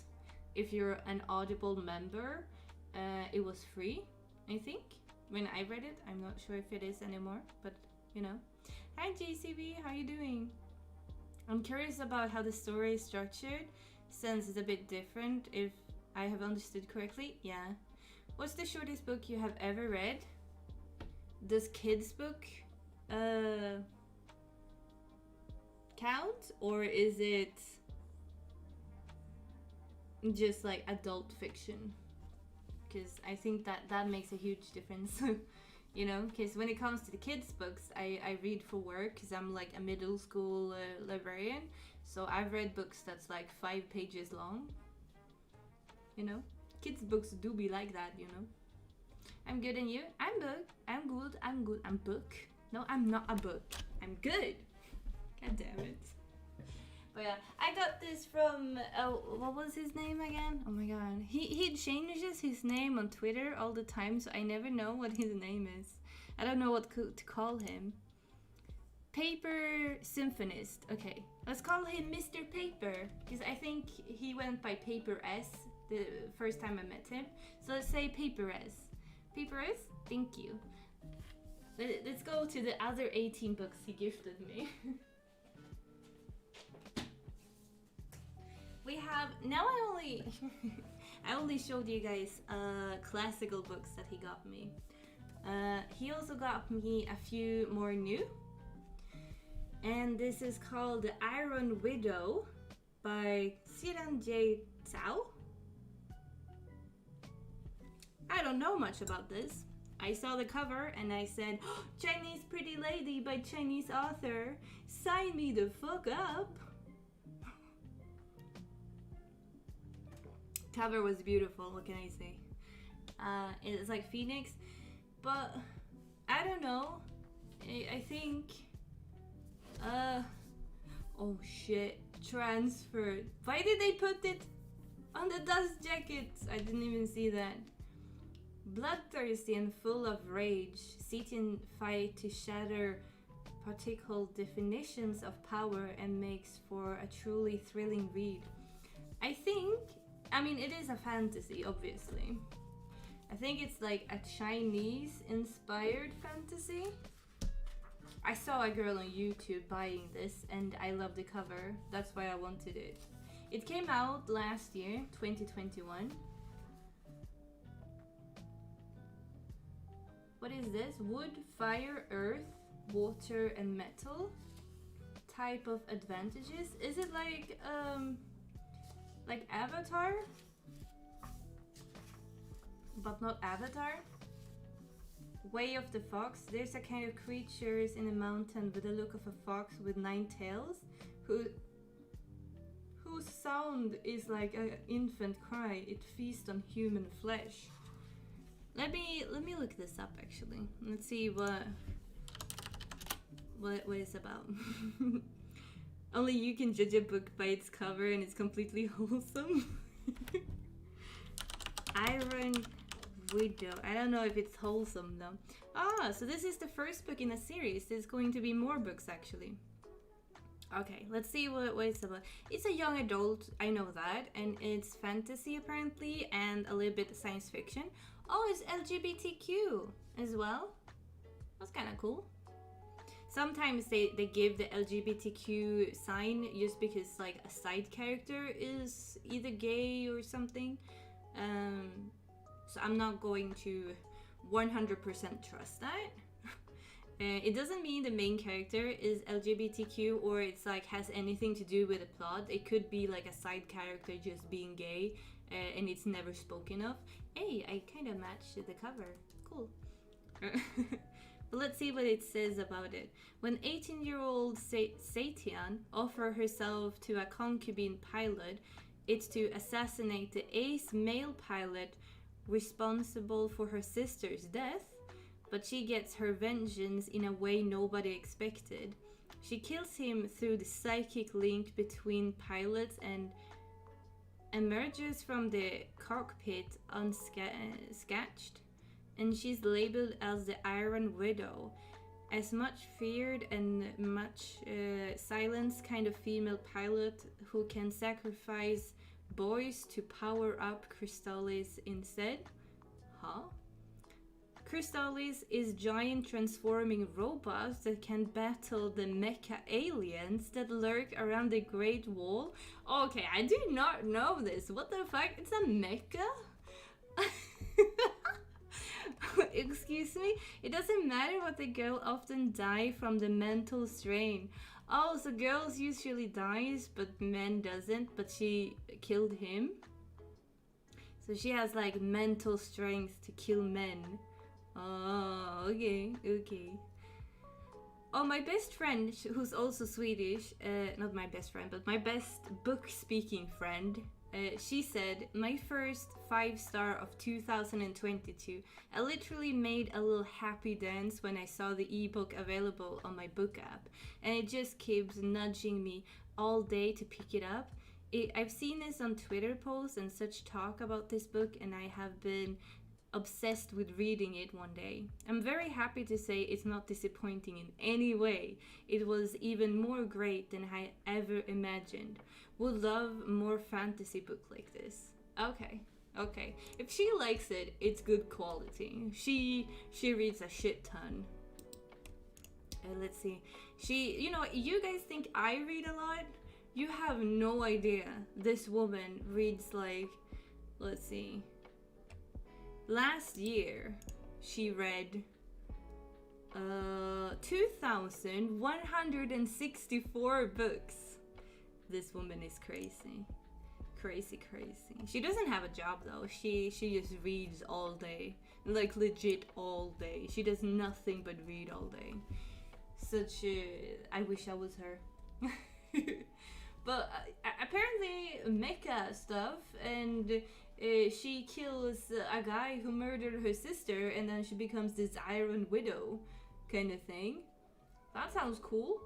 If you're an Audible member, it was free, I think. When I read it, I'm not sure if it is anymore, but Hi JCB, how you doing? I'm curious about how the story is structured, since it's a bit different, if I have understood correctly. Yeah. What's the shortest book you have ever read? Does kids book count, or is it just like adult fiction? Because I think that makes a huge difference. Because when it comes to the kids books, I read for work because I'm like a middle school librarian, so I've read books that's like 5 pages long. Kids books do be like that. I'm good, and you? I'm good. I'm book. No, I'm not a book. I'm good. God damn it. But yeah, I got this from, what was his name again? Oh my god. He changes his name on Twitter all the time, so I never know what his name is. I don't know what to call him. Paper Symphonist. Okay, let's call him Mr. Paper, because I think he went by Paper S the first time I met him. So let's say Paper S. Paper S, thank you. Let's go to the other 18 books he gifted me. We have, now I only showed you guys classical books that he got me. He also got me a few more new. And this is called The Iron Widow by Siranje. I don't know much about this. I saw the cover and I said, oh, Chinese Pretty Lady by Chinese author. Sign me the fuck up. Cover was beautiful, what can I say? It's like Phoenix, but I don't know. I think, oh shit, transferred. Why did they put it on the dust jackets? I didn't even see that. Bloodthirsty and full of rage, Satan fight to shatter particle definitions of power and makes for a truly thrilling read. I mean, it is a fantasy, obviously. I think it's like a Chinese-inspired fantasy. I saw a girl on YouTube buying this and I love the cover. That's why I wanted it. It came out last year, 2021. What is this? Wood, fire, earth, water, and metal. Type of advantages. Is it like Avatar? But not Avatar? Way of the Fox. There's a kind of creatures in a mountain with the look of a fox with 9 tails, whose sound is like an infant cry. It feasts on human flesh. Let me look this up actually. Let's see what it's about. Only you can judge a book by its cover and it's completely wholesome. Iron Widow. I don't know if it's wholesome though. Ah, so this is the first book in a series. There's going to be more books actually. Okay, let's see what it's about. It's a young adult, I know that, and it's fantasy apparently, and a little bit science fiction. Oh, it's LGBTQ as well. That's kind of cool. Sometimes they give the LGBTQ sign just because like a side character is either gay or something. So I'm not going to 100% trust that. It doesn't mean the main character is LGBTQ or it's like has anything to do with the plot. It could be like a side character just being gay and it's never spoken of. Hey, I kind of matched the cover. Cool. But let's see what it says about it. When 18-year-old Satian offers herself to a concubine pilot, it's to assassinate the ace male pilot responsible for her sister's death, but she gets her vengeance in a way nobody expected. She kills him through the psychic link between pilots and emerges from the cockpit unscathed, and she's labeled as the Iron Widow, as much feared and much silenced kind of female pilot who can sacrifice boys to power up Crystallis instead. Huh? Crystallis is giant transforming robots that can battle the mecha aliens that lurk around the Great Wall. Okay, I do not know this. What the fuck? It's a mecha? Excuse me? It doesn't matter what the girl often die from the mental strain. Oh, so girls usually dies, but men doesn't, but she killed him. So she has like mental strength to kill men. Oh, okay. Oh, my best friend, who's also Swedish, not my best friend, but my best book-speaking friend, she said, my first 5-star of 2022. I literally made a little happy dance when I saw the ebook available on my book app, and it just keeps nudging me all day to pick it up. I've seen this on Twitter posts and such talk about this book, and I have been obsessed with reading it one day. I'm very happy to say it's not disappointing in any way. It was even more great than I ever imagined. Would love more fantasy book like this. Okay. If she likes it, it's good quality. She reads a shit ton. Let's see. You guys think I read a lot? You have no idea. This woman reads like, let's see. Last year, she read 2,164 books. This woman is crazy. Crazy. She doesn't have a job though. She just reads all day. Like legit all day. She does nothing but read all day. I wish I was her. But apparently mecha stuff, and she kills a guy who murdered her sister, and then she becomes this Iron Widow kind of thing. That sounds cool.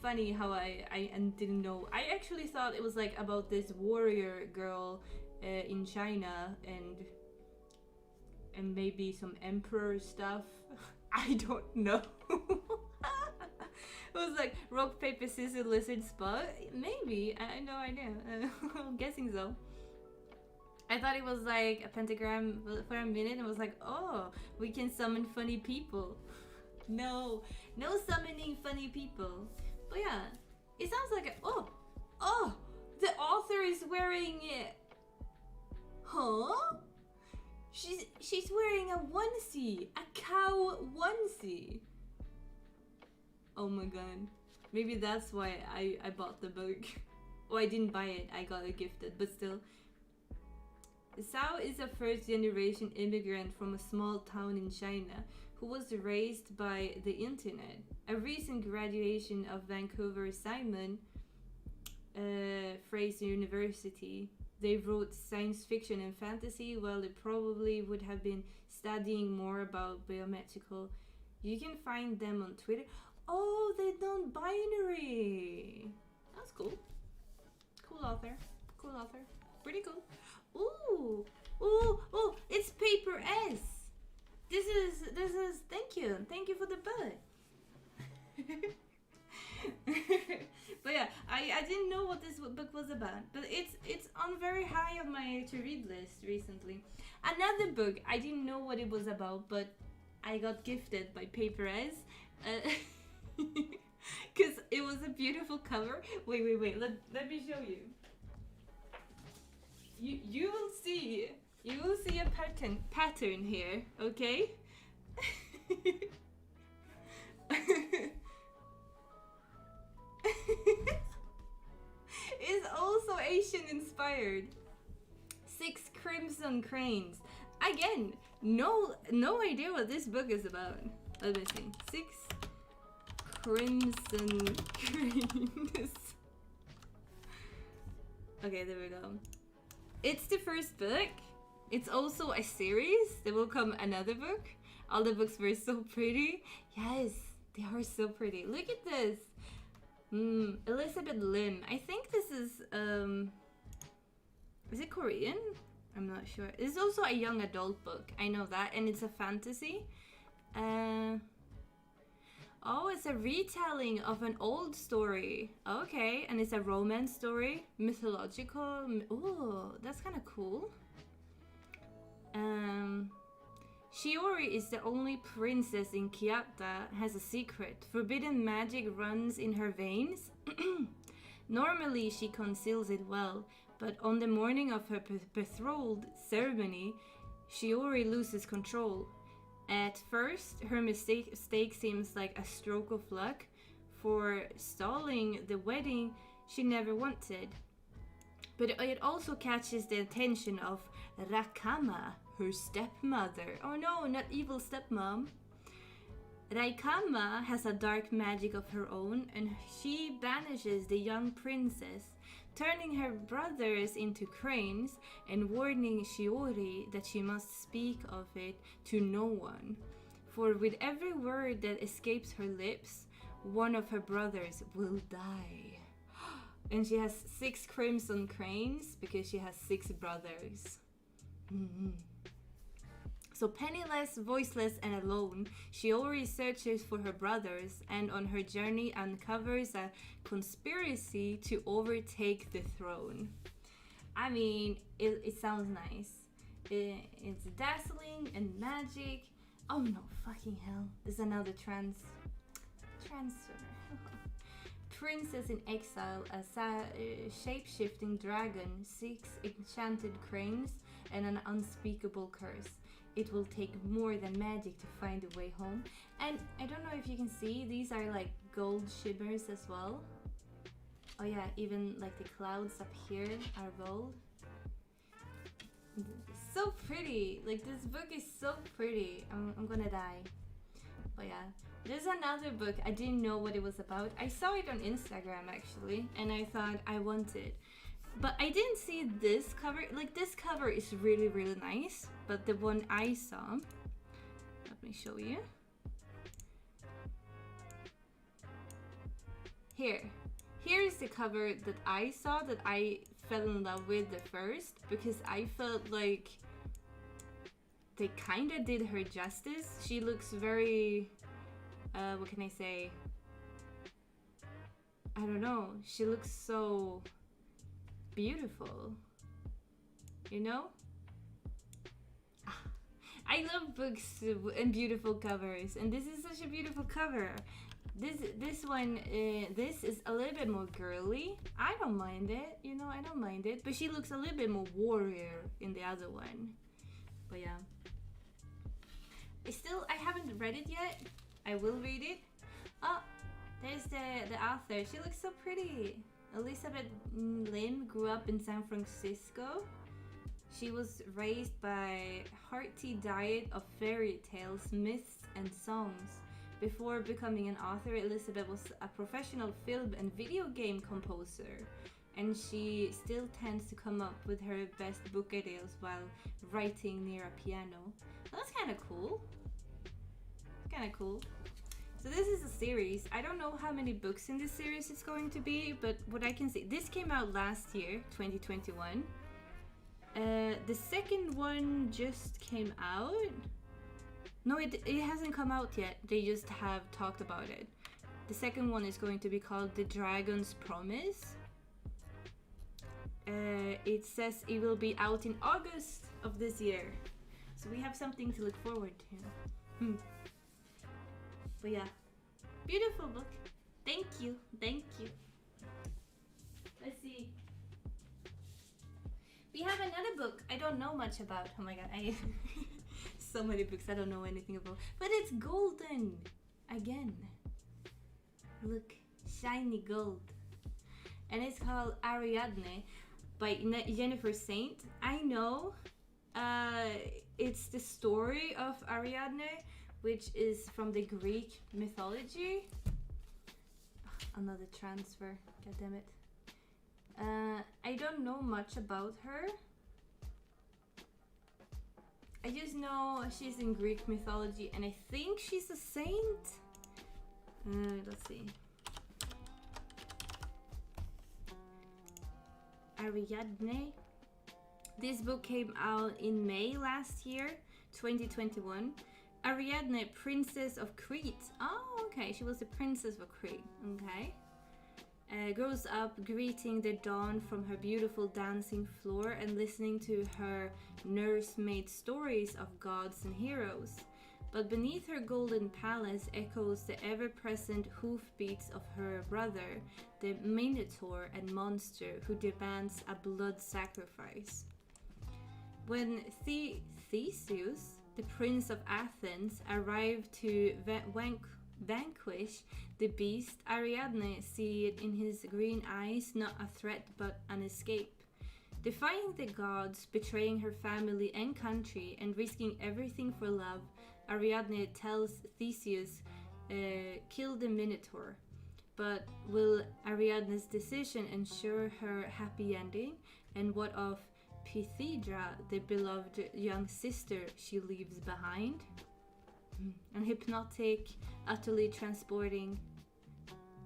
Funny how I didn't know. I actually thought it was like about this warrior girl in China and maybe some emperor stuff. I don't know. It was like rock, paper, scissors, lizard, spot. Maybe. I had no idea. I'm guessing so. I thought it was like a pentagram for a minute and was like, oh, we can summon funny people. No summoning funny people. But yeah, it sounds like the author is wearing it. Huh? She's wearing a onesie, a cow onesie. Oh my god. Maybe that's why I bought the book. Oh, I didn't buy it, I got it gifted, but still. Sao is a first-generation immigrant from a small town in China who was raised by the internet. A recent graduation of Vancouver Simon Fraser University. They wrote science fiction and fantasy while they probably would have been studying more about biometrical. You can find them on Twitter. Oh, they're non-binary. That's cool. Cool author. Pretty cool. Ooh, it's Paper S. This is, thank you for the bud. But yeah, I didn't know what this book was about, but it's on very high on my to-read list recently. Another book, I didn't know what it was about, but I got gifted by Paper S. Because it was a beautiful cover. Wait, let me show you. You will see a pattern here, okay? It's also Asian inspired. 6 Crimson Cranes. Again, no idea what this book is about. Let me see. 6 Crimson Cranes. Okay, there we go. It's the first book. It's also a series. There will come another book. All the books were so pretty. Yes, they are so pretty. Look at this. Elizabeth Lim. I think this is it Korean? I'm not sure. It's also a young adult book. I know that, and it's a fantasy. Oh, it's a retelling of an old story. Okay, and it's a romance story, mythological. Oh, that's kind of cool. Shiori is the only princess in Kyoto, has a secret. Forbidden magic runs in her veins. Normally she conceals it well, but on the morning of her betrothal ceremony, Shiori loses control. At first, her mistake seems like a stroke of luck for stalling the wedding she never wanted. But it also catches the attention of Rakama, her stepmother. Oh no, not evil stepmom. Raikama has a dark magic of her own, and she banishes the young princess, turning her brothers into cranes and warning Shiori that she must speak of it to no one. For with every word that escapes her lips, one of her brothers will die. And she has 6 crimson cranes because she has 6 brothers. So penniless, voiceless, and alone, she always searches for her brothers, and on her journey uncovers a conspiracy to overtake the throne. I mean, it sounds nice. It's dazzling and magic. Oh no, fucking hell. There's another transfer. Princess in exile, a shape-shifting dragon, 6 enchanted cranes, and an unspeakable curse. It will take more than magic to find a way home. And I don't know if you can see, these are like gold shimmers as well. Oh yeah, even like the clouds up here are gold. So pretty. Like, this book is so pretty. I'm gonna die. But yeah, there's another book. I didn't know what it was about. I saw it on Instagram actually, and I thought I want it. But I didn't see this cover. Like, this cover is really, really nice. But the one I saw, let me show you. Here's the cover that I saw, that I fell in love with the first, because I felt like they kind of did her justice. She looks very, what can I say? I don't know. She looks so beautiful, you know? I love books and beautiful covers, and this is such a beautiful cover. This one, this is a little bit more girly. I don't mind it, you know, I don't mind it. But she looks a little bit more warrior in the other one. But yeah. I haven't read it yet. I will read it. Oh, there's the author. She looks so pretty. Elizabeth Lim grew up in San Francisco. She was raised by a hearty diet of fairy tales, myths, and songs. Before becoming an author, Elizabeth was a professional film and video game composer, and she still tends to come up with her best book ideas while writing near a piano. That's kind of cool. Kind of cool. So this is a series. I don't know how many books in this series it's going to be, but what I can see, this came out last year, 2021. The second one just came out. No, it hasn't come out yet. They just have talked about it. The second one is going to be called The Dragon's Promise. It says it will be out in August of this year. So we have something to look forward to. But yeah, beautiful book. Thank you, thank you. Let's see. We have another book I don't know much about. Oh my god, so many books I don't know anything about. But it's golden again. Look, shiny gold. And it's called Ariadne by Jennifer Saint. I know it's the story of Ariadne, which is from the Greek mythology. Another transfer, god damn it. I don't know much about her. I just know she's in Greek mythology, and I think she's a saint. Let's see. Ariadne. This book came out in May last year, 2021. Ariadne, Princess of Crete. Oh, okay. She was the Princess of Crete. Okay. Grows up greeting the dawn from her beautiful dancing floor and listening to her nursemaid stories of gods and heroes. But beneath her golden palace echoes the ever-present hoofbeats of her brother, the Minotaur and monster who demands a blood sacrifice. When Theseus, the prince of Athens, arrived to vanquish the beast, Ariadne sees in his green eyes not a threat but an escape. Defying the gods, betraying her family and country, and risking everything for love, Ariadne tells Theseus, kill the Minotaur. But will Ariadne's decision ensure her happy ending? And what of Pythedra, the beloved young sister she leaves behind? An hypnotic, utterly transporting,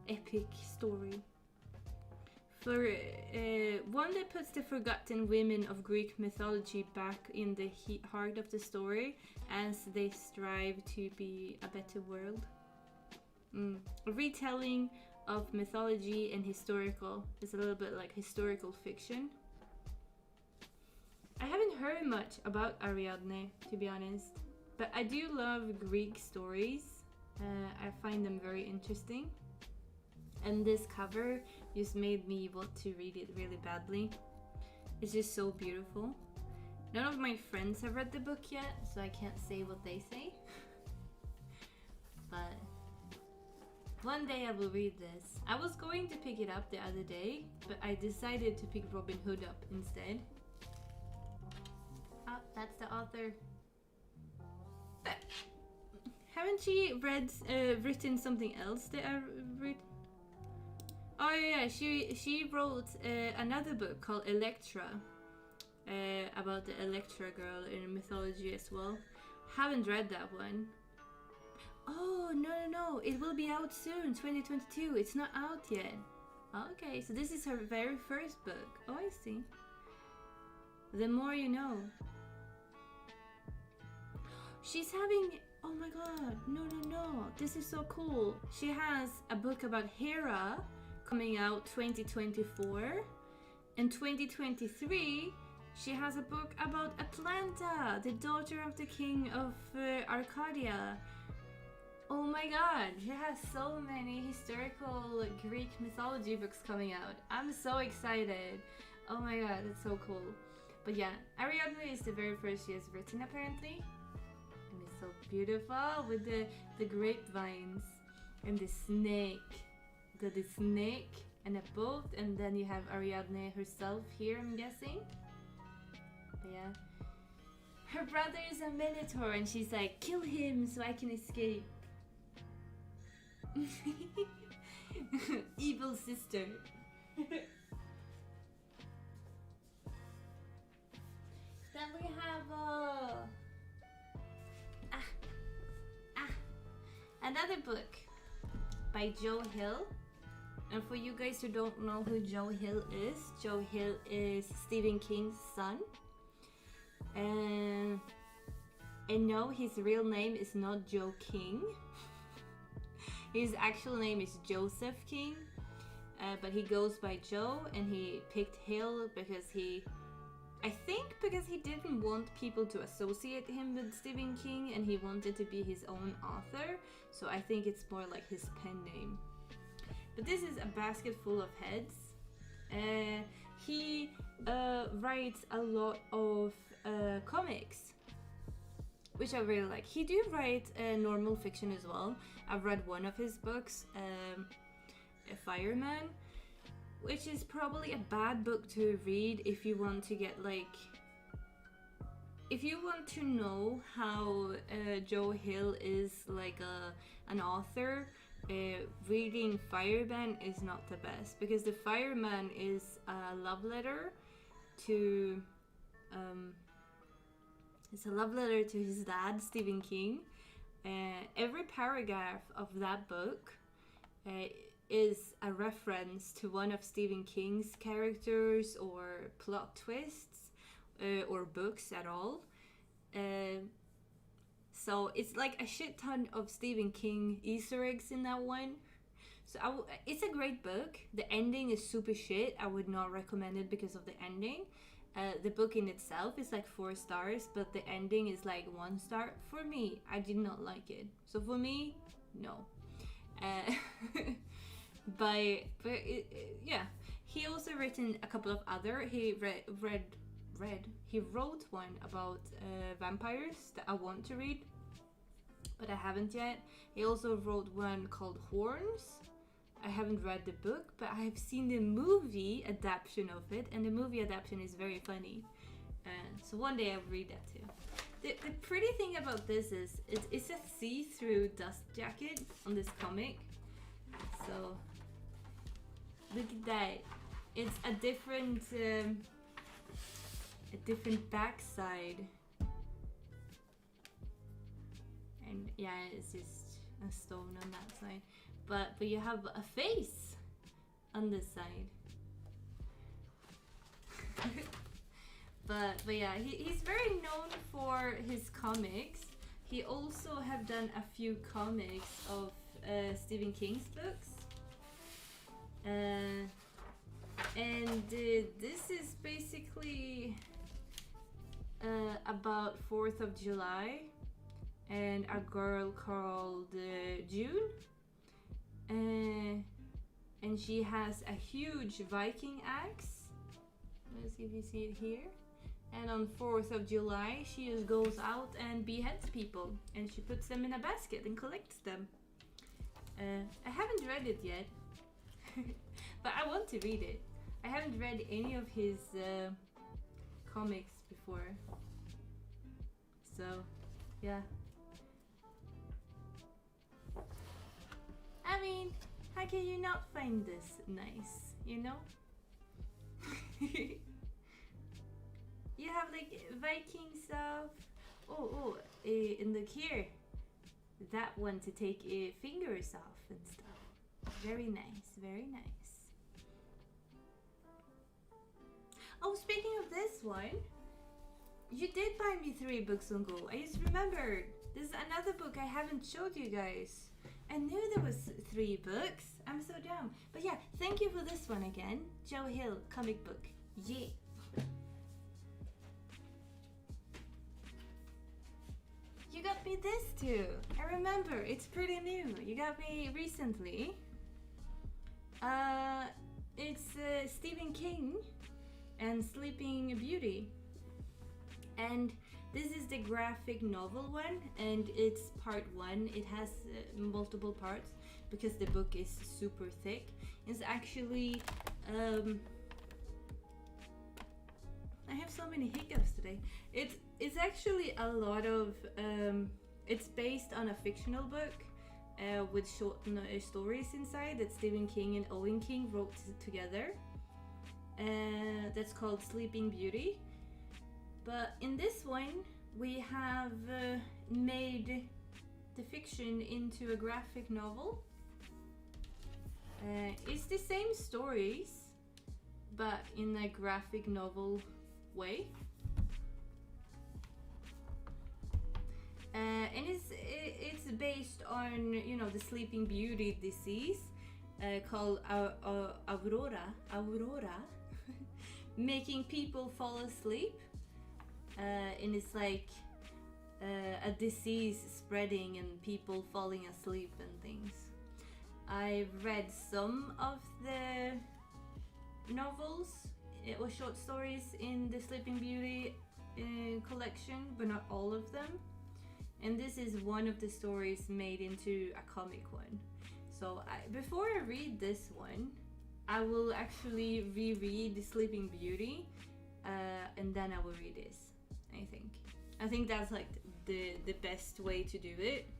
epic story. for one that puts the forgotten women of Greek mythology back in the heart of the story as they strive to be a better world. A retelling of mythology and historical. It's a little bit like historical fiction. I haven't heard much about Ariadne, to be honest, but I do love Greek stories. I find them very interesting. And this cover just made me want to read it really badly. It's just so beautiful. None of my friends have read the book yet, so I can't say what they say. But one day I will read this. I was going to pick it up the other day, but I decided to pick Robin Hood up instead. Oh, that's the author. Haven't she written something else that I read? Oh yeah, she wrote another book called Electra, about the Electra girl in mythology as well. Haven't read that one. Oh no, it will be out soon, 2022. It's not out yet. Okay, so this is her very first book. Oh, I see. The more you know. She's having, oh my god, no, this is so cool. She has a book about Hera coming out 2024. In 2023, she has a book about Atlanta, the daughter of the king of Arcadia. Oh my god, she has so many historical Greek mythology books coming out. I'm so excited. Oh my god, that's so cool. But yeah, Ariadne is the very first she has written apparently. And it's so beautiful with the grapevines and the snake. Got the snake and a boat, and then you have Ariadne herself here, I'm guessing. But yeah. Her brother is a minotaur and she's like, kill him so I can escape. Evil sister. Then we have another book by Joe Hill. And for you guys who don't know who Joe Hill is Stephen King's son. And no, his real name is not Joe King. His actual name is Joseph King, but he goes by Joe, and he picked Hill because I think because he didn't want people to associate him with Stephen King, and he wanted to be his own author, so I think it's more like his pen name. But this is a basket full of heads. He writes a lot of comics, which I really like. He do write normal fiction as well. I've read one of his books, A Fireman, which is probably a bad book to read if you want to get if you want to know how Joe Hill is like an author. Reading Fireman is not the best, because the Fireman is a love letter to it's a love letter to his dad, Stephen King. Every paragraph of that book is a reference to one of Stephen King's characters or plot twists or books at all. So it's like a shit ton of Stephen King Easter eggs in that one. So it's a great book. The ending is super shit. I would not recommend it because of the ending. The book in itself is like 4 stars, but the ending is like 1 star. For me, I did not like it. So for me, no. Yeah. He also written a couple of other. He he wrote one about vampires that I want to read, but I haven't yet. He also wrote one called Horns. I haven't read the book, but I have seen the movie adaptation of it, and the movie adaptation is very funny. So one day I'll read that too. The pretty thing about this is it's a see-through dust jacket on this comic. So look at that. It's a different backside. And yeah, it's just a stone on that side. But you have a face on this side. but yeah, he's very known for his comics. He also have done a few comics of Stephen King's books. And this is basically about 4th of July and a girl called June. And she has a huge Viking axe. Let's see if you see it here. And on 4th of July, she just goes out and beheads people. And she puts them in a basket and collects them. I haven't read it yet. But I want to read it. I haven't read any of his comics before. So, yeah. I mean, how can you not find this nice, you know? You have like Viking stuff. Oh, and look here. That one to take fingers off and stuff. Very nice, very nice. Oh, speaking of this one, you did buy me 3 books on Go. I just remembered. This is another book I haven't showed you guys. I knew there was 3 books. I'm so dumb. But yeah, thank you for this one again. Joe Hill comic book. Yeah. You got me this too. I remember. It's pretty new. You got me recently. It's Stephen King and Sleeping Beauty. And this is the graphic novel one, and it's part 1. It has multiple parts because the book is super thick. It's actually I have so many hiccups today. It's actually a lot of it's based on a fictional book with short stories inside that Stephen King and Owen King wrote together. That's called Sleeping Beauty. But in this one, we have made the fiction into a graphic novel. It's the same stories, but in a graphic novel way. And it's based on, you know, the Sleeping Beauty disease called Aurora, making people fall asleep. And it's like a disease spreading and people falling asleep and things. I've read some of the novels or short stories in the Sleeping Beauty collection, but not all of them. And this is one of the stories made into a comic one. So before I read this one, I will actually reread the Sleeping Beauty, and then I will read this. I think that's like the best way to do it.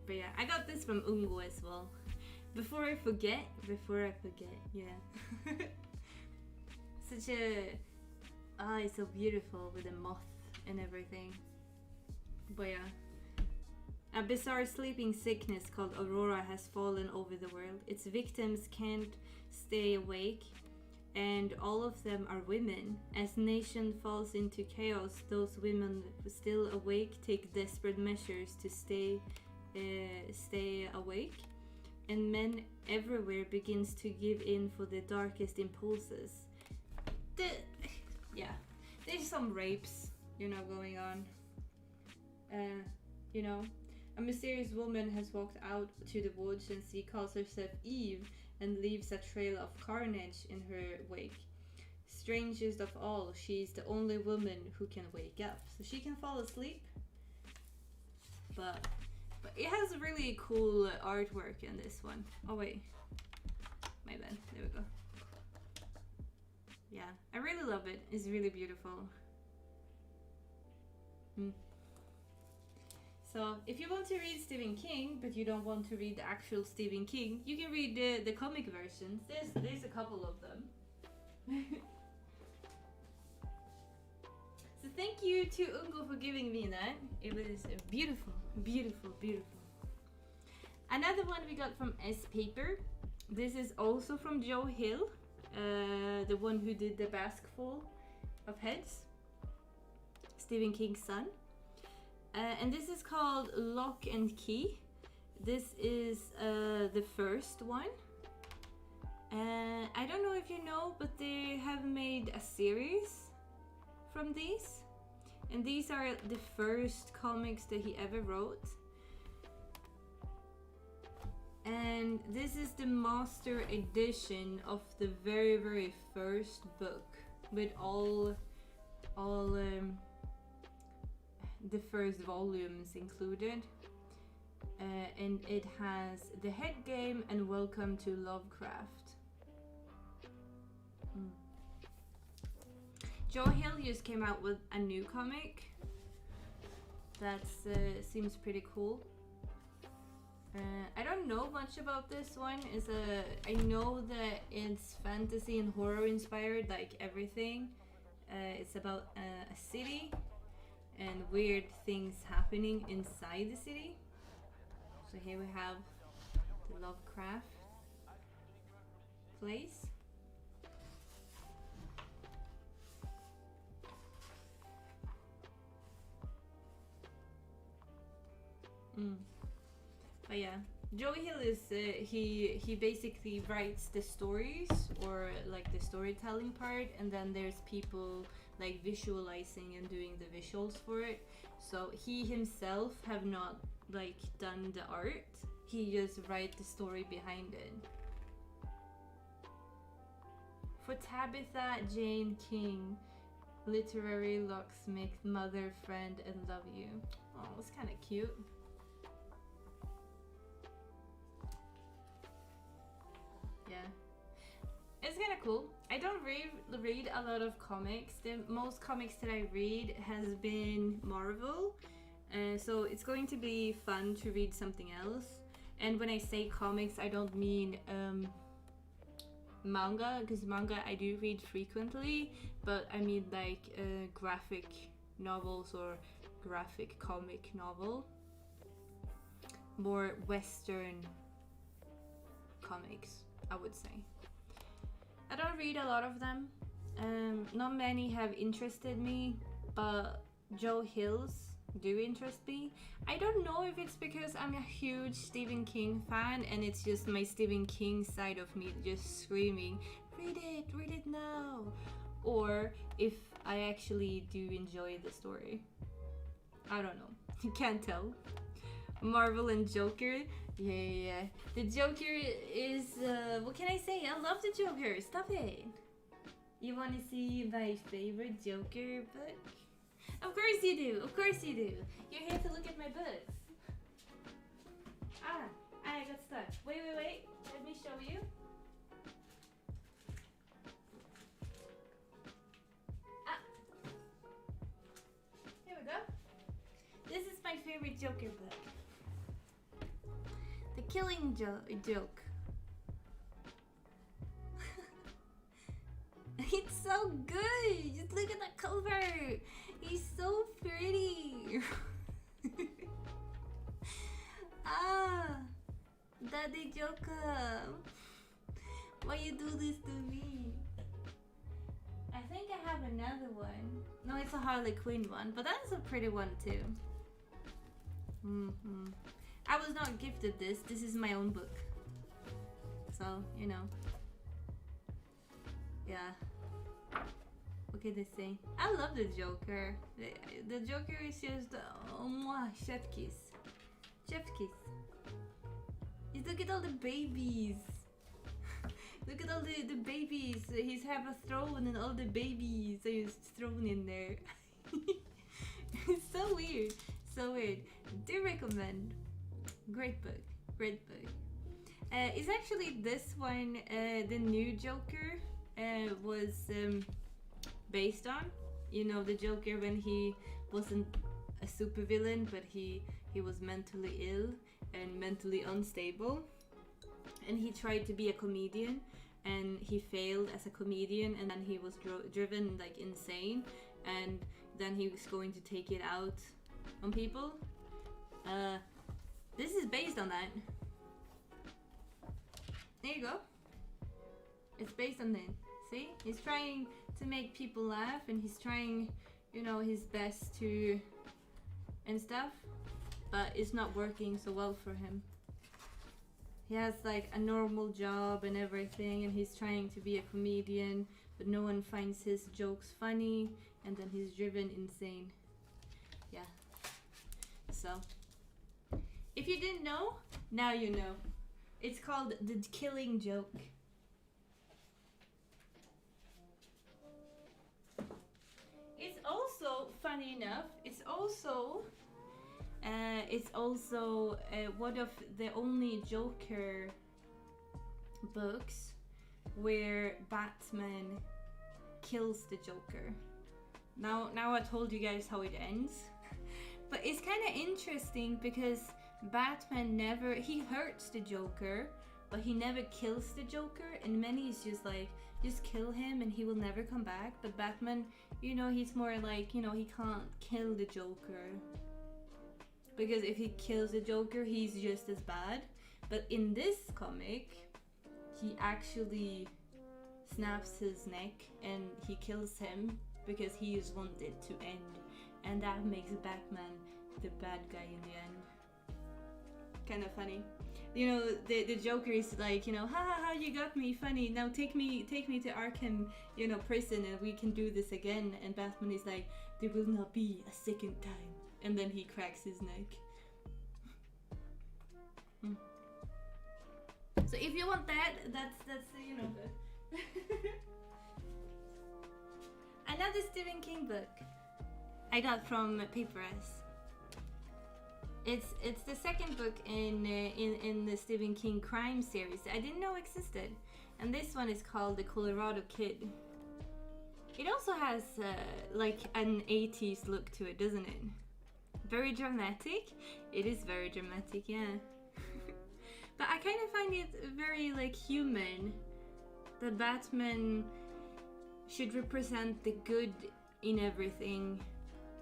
But yeah, I got this from Ungo as well. Before I forget, yeah. Such a it's so beautiful with the moth and everything. But yeah, a bizarre sleeping sickness called Aurora has fallen over the world. Its victims can't stay awake, and all of them are women. As nation falls into chaos, those women still awake take desperate measures to stay awake, and men everywhere begins to give in for the darkest impulses. Yeah, there's some rapes, you know, going on. You know, a mysterious woman has walked out to the woods and she calls herself Eve and leaves a trail of carnage in her wake. Strangest of all, she's the only woman who can wake up. So she can fall asleep, but it has really cool artwork in this one. Oh wait, my bad, there we go. Yeah, I really love it. It's really beautiful. So if you want to read Stephen King, but you don't want to read the actual Stephen King, you can read the comic versions. There's a couple of them. So thank you to Ungo for giving me that. It was beautiful, beautiful, beautiful. Another one we got from S Paper. This is also from Joe Hill. the one who did The Basketful of Heads, Stephen King's son. And this is called Lock and Key. This is the first one. I don't know if you know, but they have made a series from these. And these are the first comics that he ever wrote. And this is the master edition of the very, very first book, with all the first volumes included. And it has The Head Game and Welcome to Lovecraft. Joe Hill just came out with a new comic that seems pretty cool. I don't know much about this one. I know that it's fantasy and horror inspired, like everything. It's about a city and weird things happening inside the city. So here we have the Lovecraft Place. But yeah, Joey Hill is he basically writes the stories, or like the storytelling part, and then there's people like visualizing and doing the visuals for it. So he himself have not like done the art, he just write the story behind it. For Tabitha Jane King, literary locksmith, mother, friend, and love you. Oh, it's kind of cute. Yeah, it's kind of cool. I don't read a lot of comics. The most comics that I read has been Marvel, so it's going to be fun to read something else. And when I say comics, I don't mean manga, because manga I do read frequently, but I mean like graphic novels or graphic comic novel, more Western comics, I would say. I don't read a lot of them. Not many have interested me, but Joe Hill's do interest me. I don't know if it's because I'm a huge Stephen King fan and it's just my Stephen King side of me just screaming, read it now, or if I actually do enjoy the story. I don't know. You can't tell. Marvel and Joker. Yeah. The Joker is, what can I say? I love the Joker. Stop it. You want to see my favorite Joker book? Of course you do. Of course you do. You're here to look at my books. I got stuck. Wait. Let me show you. Here we go. This is my favorite Joker book. The Killing Joke. It's so good. Just look at that cover. He's so pretty. Daddy Joker, why you do this to me? I think I have another one. No, it's a Harley Quinn one, but that's a pretty one too. I was not gifted this. This is my own book. So, you know. Yeah. What can they say? I love the Joker. The Joker is just chef kiss. Chef kiss. Just look at all the babies. Look at all the babies. He's have a throne and all the babies are just thrown in there. It's so weird. So weird. Do recommend. Great book. Great book. It's actually this one, the new Joker was based on. You know, the Joker when he wasn't a supervillain, but he was mentally ill and mentally unstable, and he tried to be a comedian and he failed as a comedian, and then he was driven like insane, and then he was going to take it out on people. This is based on that. There you go. It's based on it. See? He's trying to make people laugh, and he's trying, you know, his best to and stuff, but it's not working so well for him. He has like a normal job and everything, and he's trying to be a comedian, but no one finds his jokes funny, and then he's driven insane. Yeah. So, if you didn't know, now you know. It's called The Killing Joke. It's also, funny enough, it's also one of the only Joker books where Batman kills the Joker. Now I told you guys how it ends, but it's kind of interesting because Batman he hurts the Joker, but he never kills the Joker, and many is just like, just kill him and he will never come back. But Batman, you know, he's more like, you know, he can't kill the Joker, because if he kills the Joker, he's just as bad. But in this comic, he actually snaps his neck and he kills him because he is wanted to end, and that makes Batman the bad guy in the end. Kind of funny. You know, the Joker is like, you know, ha ha ha, you got me, funny, now take me to Arkham, you know, prison, and we can do this again. And Batman is like, there will not be a second time. And then he cracks his neck. So if you want that's you know, good. Another Stephen King book I got from Papers. It's the second book in the Stephen King crime series I didn't know existed, and this one is called The Colorado Kid. It also has like an 80s look to it, doesn't it? Very dramatic. It is very dramatic, yeah. But I kind of find it very like human that Batman should represent the good in everything,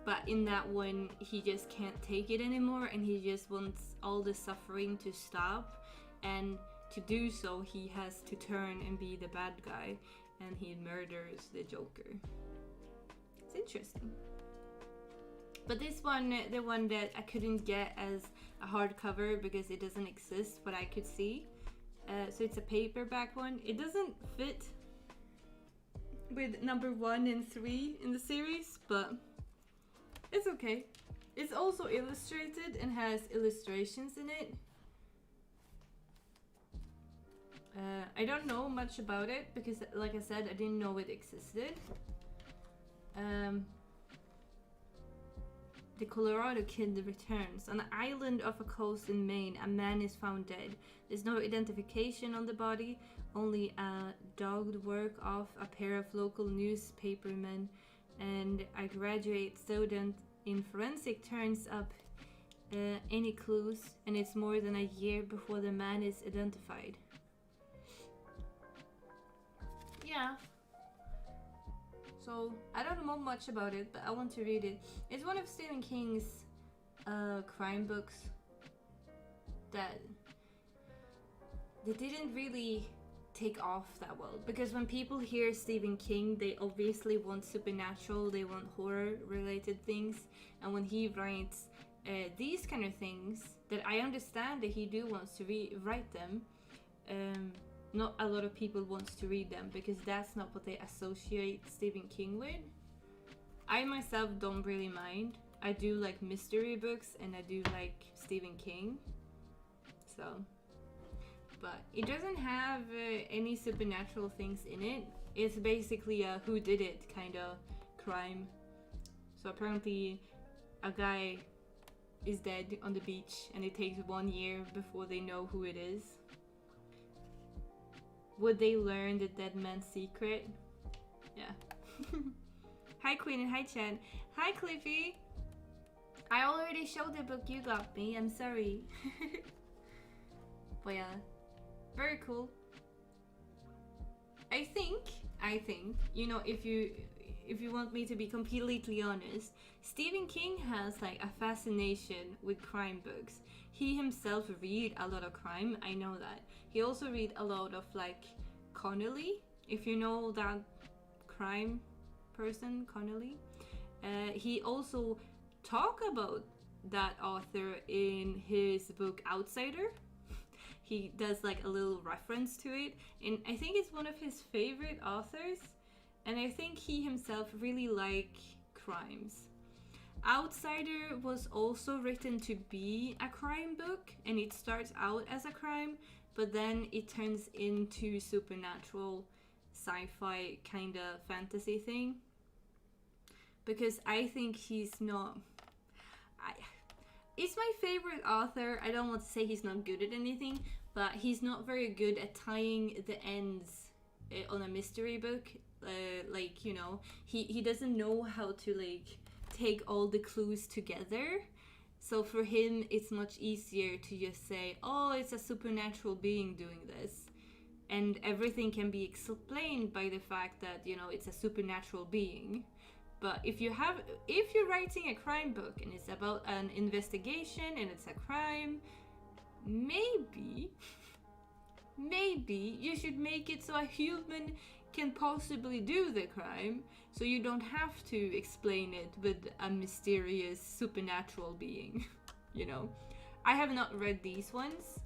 but in that one he just can't take it anymore, and he just wants all the suffering to stop, and to do so he has to turn and be the bad guy, and he murders the Joker. It's interesting. But this one, the one that I couldn't get as a hardcover because it doesn't exist, but I could see. So it's a paperback one. It doesn't fit with number 1 and 3 in the series, but it's okay. It's also illustrated and has illustrations in it. I don't know much about it because, like I said, I didn't know it existed. The Colorado Kid returns. On the island off a coast in Maine, a man is found dead. There's no identification on the body, only a dogged work of a pair of local newspapermen, and a graduate student in forensic turns up any clues, and it's more than a year before the man is identified. Yeah. So, I don't know much about it, but I want to read it. It's one of Stephen King's crime books that didn't really take off that well. Because when people hear Stephen King, they obviously want supernatural, they want horror-related things. And when he writes these kind of things, that I understand that he wants to write them, not a lot of people wants to read them because that's not what they associate Stephen King with. I myself don't really mind. I do like mystery books and I do like Stephen King. So, but it doesn't have any supernatural things in it. It's basically a whodunit kind of crime. So apparently a guy is dead on the beach and it takes 1 year before they know who it is. Would they learn the dead man's secret? Yeah. Hi Queen and hi Chad. Hi Cliffy. I already showed the book you got me. I'm sorry. But yeah, very cool. I think, you know, if you want me to be completely honest, Stephen King has like a fascination with crime books. He himself read a lot of crime, I know that. He also read a lot of like Connolly. If you know that crime person, Connolly, he also talk about that author in his book Outsider. He does like a little reference to it, and I think it's one of his favorite authors, and I think he himself really like crimes. Outsider was also written to be a crime book, and it starts out as a crime, but then it turns into supernatural sci-fi kind of fantasy thing. Because I think he's not... He's my favorite author. I don't want to say he's not good at anything, but he's not very good at tying the ends on a mystery book. Like, you know, he doesn't know how to like take all the clues together. So for him, it's much easier to just say, oh, it's a supernatural being doing this. And everything can be explained by the fact that, you know, it's a supernatural being. But if you're writing a crime book and it's about an investigation and it's a crime, maybe you should make it so a human can possibly do the crime, so you don't have to explain it with a mysterious supernatural being. You know, I have not read these ones,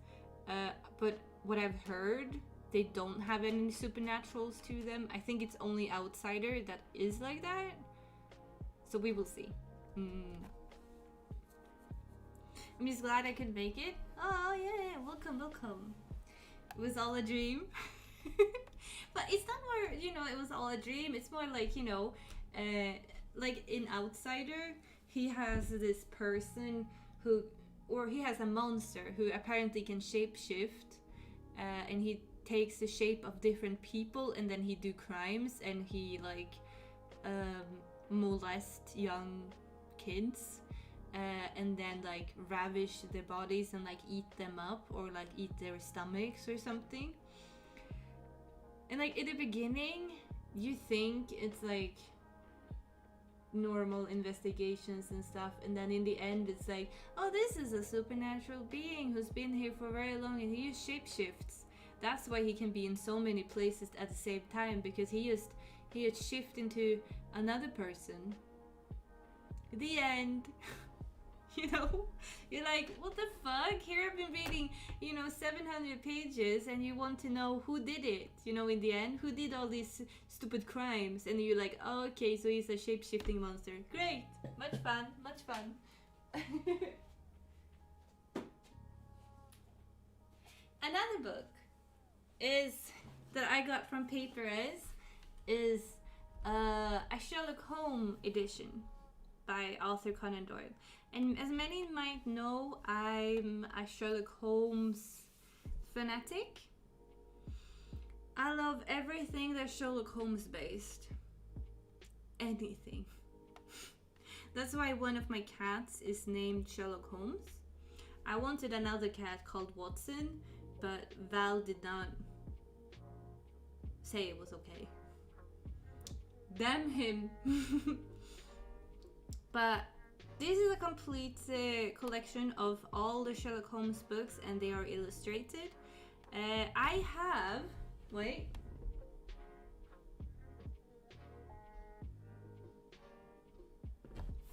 but what I've heard, they don't have any supernaturals to them. I think it's only Outsider that is like that. So we will see. I'm just glad I could make it. Oh yeah, welcome. It was all a dream. But it's not more, you know, it was all a dream. It's more like, you know, like in Outsider, he has this person who, or he has a monster who apparently can shapeshift, and he takes the shape of different people, and then he do crimes, and he like molest young kids, and then like ravish their bodies and like eat them up, or like eat their stomachs or something. And like in the beginning you think it's like normal investigations and stuff, and then in the end it's like, oh, this is a supernatural being who's been here for very long, and he just shapeshifts. That's why he can be in so many places at the same time, because he just shift into another person. The end. You know, you're like, what the fuck? Here I've been reading, you know, 700 pages, and you want to know who did it, you know, in the end, who did all these stupid crimes, and you're like, oh, okay, so he's a shape-shifting monster. Great, much fun. Another book that I got from Paper is a Sherlock Holmes edition by Arthur Conan Doyle. And as many might know, I'm a Sherlock Holmes fanatic. I love everything that's Sherlock Holmes based. Anything. That's why one of my cats is named Sherlock Holmes. I wanted another cat called Watson, but Val did not say it was okay. Damn him. But this is a complete collection of all the Sherlock Holmes books, and they are illustrated. I have,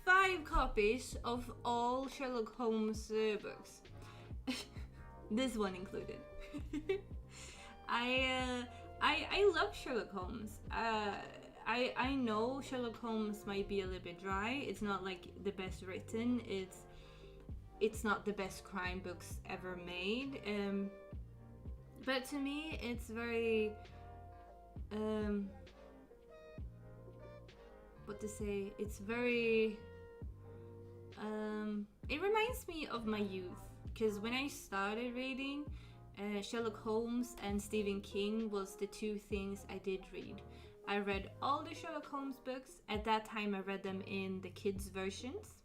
5 copies of all Sherlock Holmes books. This one included. I love Sherlock Holmes. I know Sherlock Holmes might be a little bit dry. It's not like the best written. It's not the best crime books ever made. But to me, it's very what to say? It's very it reminds me of my youth, because when I started reading, Sherlock Holmes and Stephen King was the 2 things I did read. I read all the Sherlock Holmes books. At that time I read them in the kids versions.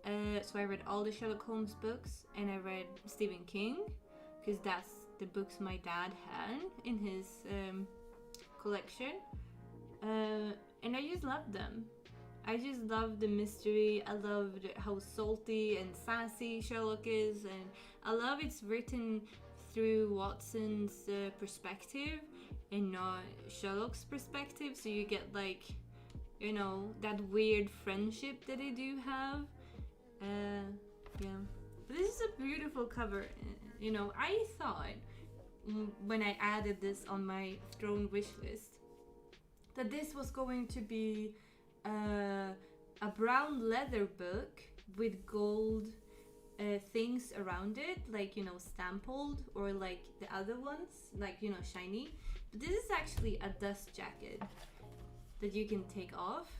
So I read all the Sherlock Holmes books, and I read Stephen King, because that's the books my dad had in his collection. And I just loved them. I just loved the mystery. I loved how salty and sassy Sherlock is, and I love it's written through Watson's perspective, in Sherlock's perspective, so you get like, you know, that weird friendship that they do have. Yeah, but this is a beautiful cover. You know, I thought when I added this on my throne wish list that this was going to be a brown leather book with gold things around it, like, you know, stampled, or like the other ones, like, you know, shiny. But this is actually a dust jacket that you can take off,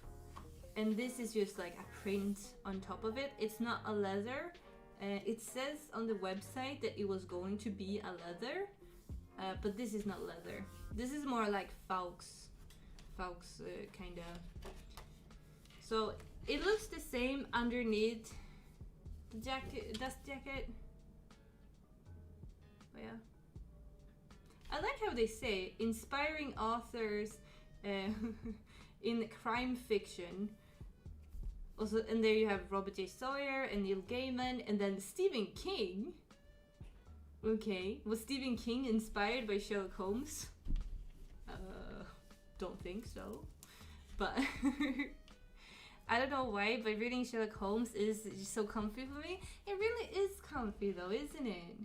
and this is just like a print on top of it. It's not a leather. It says on the website that it was going to be a leather, but this is not leather. This is more like Faux kind of. So it looks the same underneath the jacket, dust jacket. But yeah, I like how they say inspiring authors in crime fiction. Also, and there you have Robert J. Sawyer and Neil Gaiman, and then Stephen King. Okay, was Stephen King inspired by Sherlock Holmes? Don't think so, but I don't know why, but reading Sherlock Holmes is just so comfy for me. It really is comfy though, isn't it?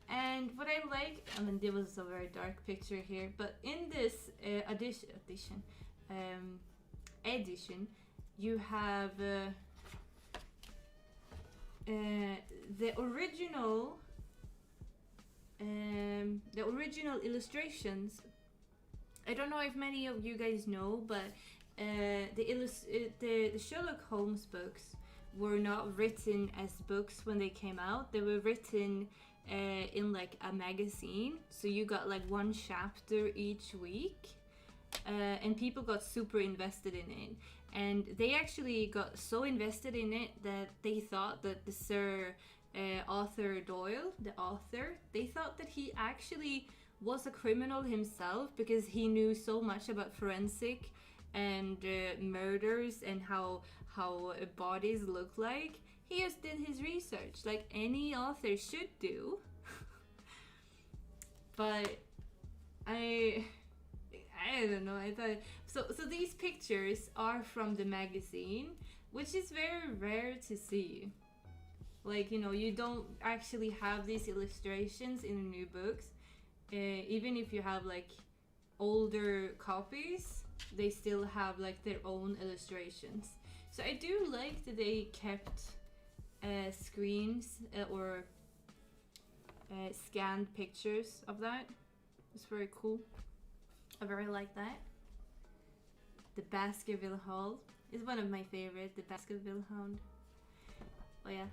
And what I like, I mean, there was a very dark picture here, but in this edition, you have the original illustrations. I don't know if many of you guys know, but the Sherlock Holmes books were not written as books when they came out. They were written in like a magazine, so you got like one chapter each week, and people got super invested in it. And they actually got so invested in it that they thought that the Sir Arthur Doyle, the author, they thought that he actually was a criminal himself, because he knew so much about forensic and murders and how bodies look like. He just did his research like any author should do. But I don't know, I thought so these pictures are from the magazine, which is very rare to see. Like, you know, you don't actually have these illustrations in the new books. Even if you have like older copies, they still have like their own illustrations. So I do like that they kept screens or scanned pictures of that. It's very cool. I very like that. The Baskerville Hall is one of my favorite, the Baskerville Hound. Oh yeah.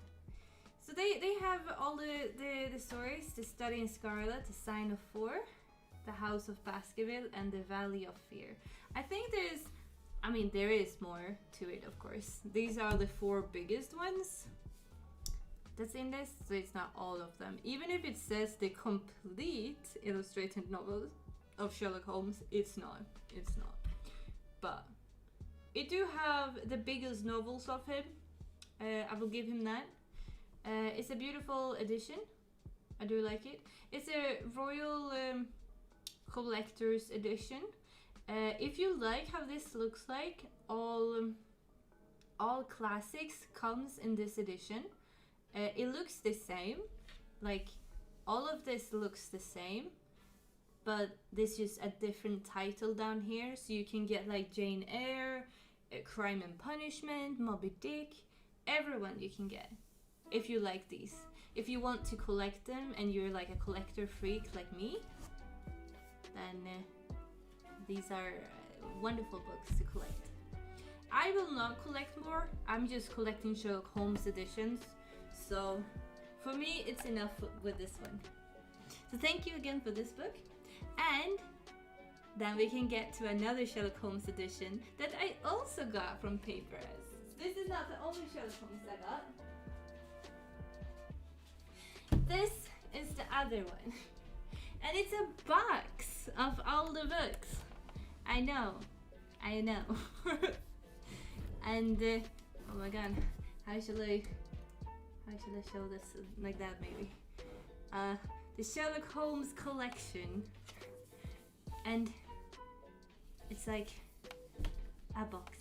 So they have all the stories: The Study in Scarlet, The Sign of Four, The House of Baskerville, and The Valley of Fear. I think there is more to it, of course. These are the 4 biggest ones that's in this, so it's not all of them. Even if it says the complete illustrated novel of Sherlock Holmes, it's not. But it do have the biggest novels of him. I will give him that. It's a beautiful edition. I do like it. It's a royal collector's edition. If you like how this looks like, all classics comes in this edition. It looks the same. Like, all of this looks the same, but this is a different title down here. So you can get like Jane Eyre, Crime and Punishment, Moby Dick, everyone you can get. If you like these, if you want to collect them and you're like a collector freak like me, then these are wonderful books to collect. I will not collect more. I'm just collecting Sherlock Holmes editions, so for me it's enough with this one. So thank you again for this book, and then we can get to another Sherlock Holmes edition that I also got from Papers. This is not the only Sherlock Holmes I got. This is the other one, and it's a box of all the books. I know. And oh my god, how should I show this like that? Maybe the Sherlock Holmes collection, And it's like a box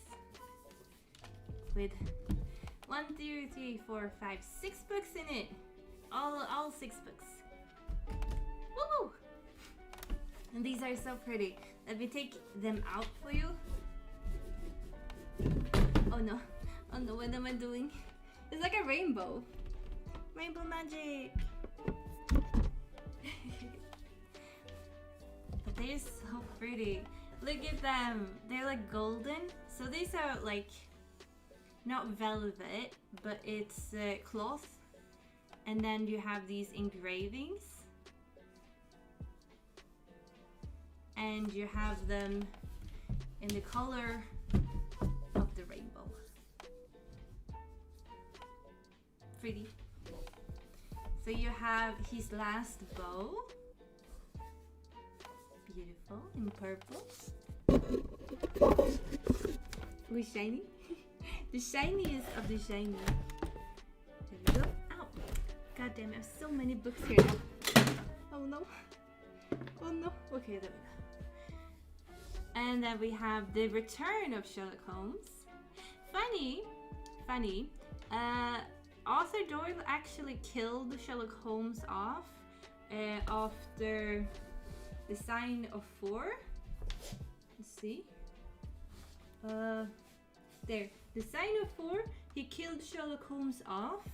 with 1, 2, 3, 4, 5, 6 books in it. All 6 books. Woo! And these are so pretty. Let me take them out for you. Oh no, what am I doing? It's like a rainbow. Rainbow magic. But they're so pretty. Look at them. They're like golden. So these are like not velvet, but it's cloth. And then you have these engravings. And you have them in the color of the rainbow. Pretty. So you have his last bow. Beautiful in purple. With shiny. The shiniest of the shiny. There we go. Ow! God damn, I have so many books here now. Oh no. Oh no. Okay, there we go. And then we have the return of Sherlock Holmes. Funny. Arthur Doyle actually killed Sherlock Holmes off after the Sign of 4. Let's see. There. The Sign of 4. He killed Sherlock Holmes off.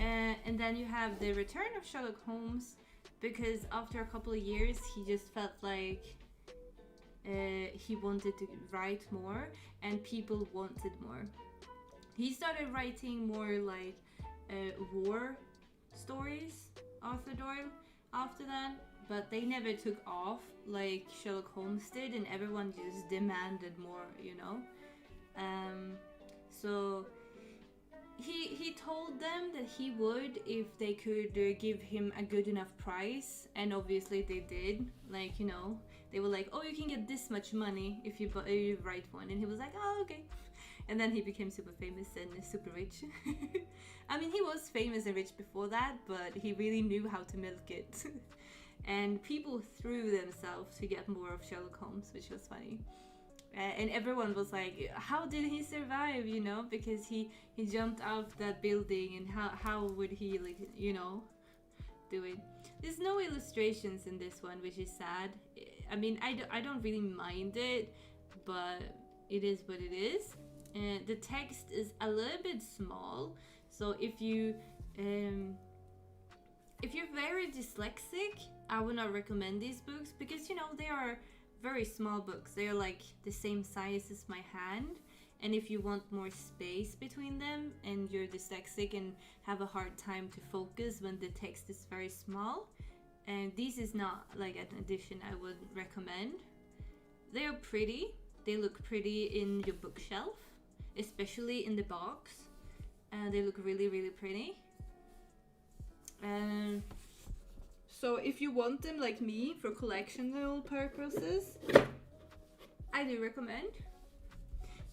And then you have the return of Sherlock Holmes, because after a couple of years he just felt like he wanted to write more and people wanted more. He started writing more like war stories, Arthur Doyle, after that, but they never took off like Sherlock Holmes did, and everyone just demanded more, you know. So he told them that he would if they could give him a good enough price, and obviously they did. Like, you know, they were like, oh, you can get this much money if you write one, and he was like, oh, okay. And then he became super famous and super rich. I mean, he was famous and rich before that, but he really knew how to milk it. And people threw themselves to get more of Sherlock Holmes, which was funny. And everyone was like, how did he survive, you know? Because he jumped out of that building, and how would he, like, you know, do it? There's no illustrations in this one, which is sad. I mean, I don't really mind it, but it is what it is. The text is a little bit small, so if you're very dyslexic, I would not recommend these books, because, you know, they are very small books. They are like the same size as my hand, and if you want more space between them and you're dyslexic and have a hard time to focus when the text is very small, and this is not like an edition I would recommend. They are pretty. They look pretty in your bookshelf, especially in the box. They look really, really pretty. So if you want them like me for collectional purposes, I do recommend.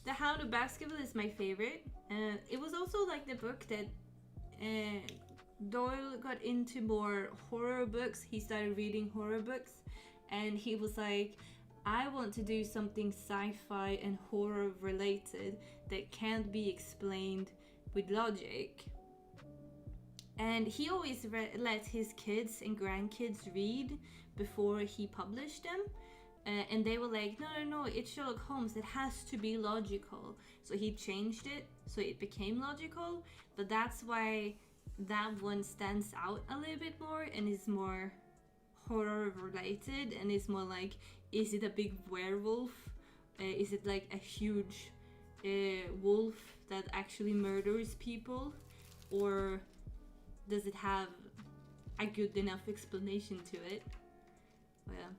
The Hound of Baskerville is my favorite. It was also like the book that Doyle got into more horror books. He started reading horror books, and he was like, I want to do something sci-fi and horror related that can't be explained with logic. And he always let his kids and grandkids read before he published them. And they were like, no, it's Sherlock Holmes, it has to be logical. So he changed it so it became logical. But that's why that one stands out a little bit more and is more horror related, and is more like, is it a big werewolf? Is it like a huge wolf that actually murders people? Or does it have a good enough explanation to it? Well,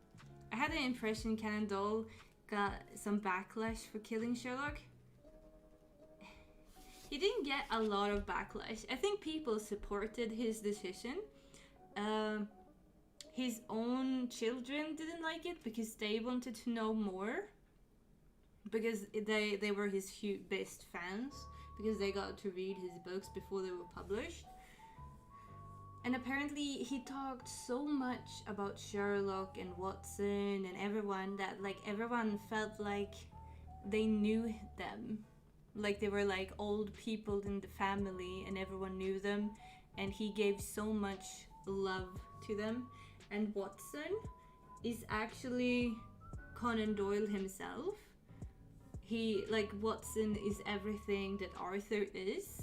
I had the impression Conan Doyle got some backlash for killing Sherlock. He didn't get a lot of backlash. I think people supported his decision. His own children didn't like it because they wanted to know more. Because they were his best fans. Because they got to read his books before they were published. And apparently he talked so much about Sherlock and Watson and everyone that like everyone felt like they knew them. Like they were like old people in the family and everyone knew them, and he gave so much love to them. And Watson is actually Conan Doyle himself. He, like, Watson is everything that Arthur is.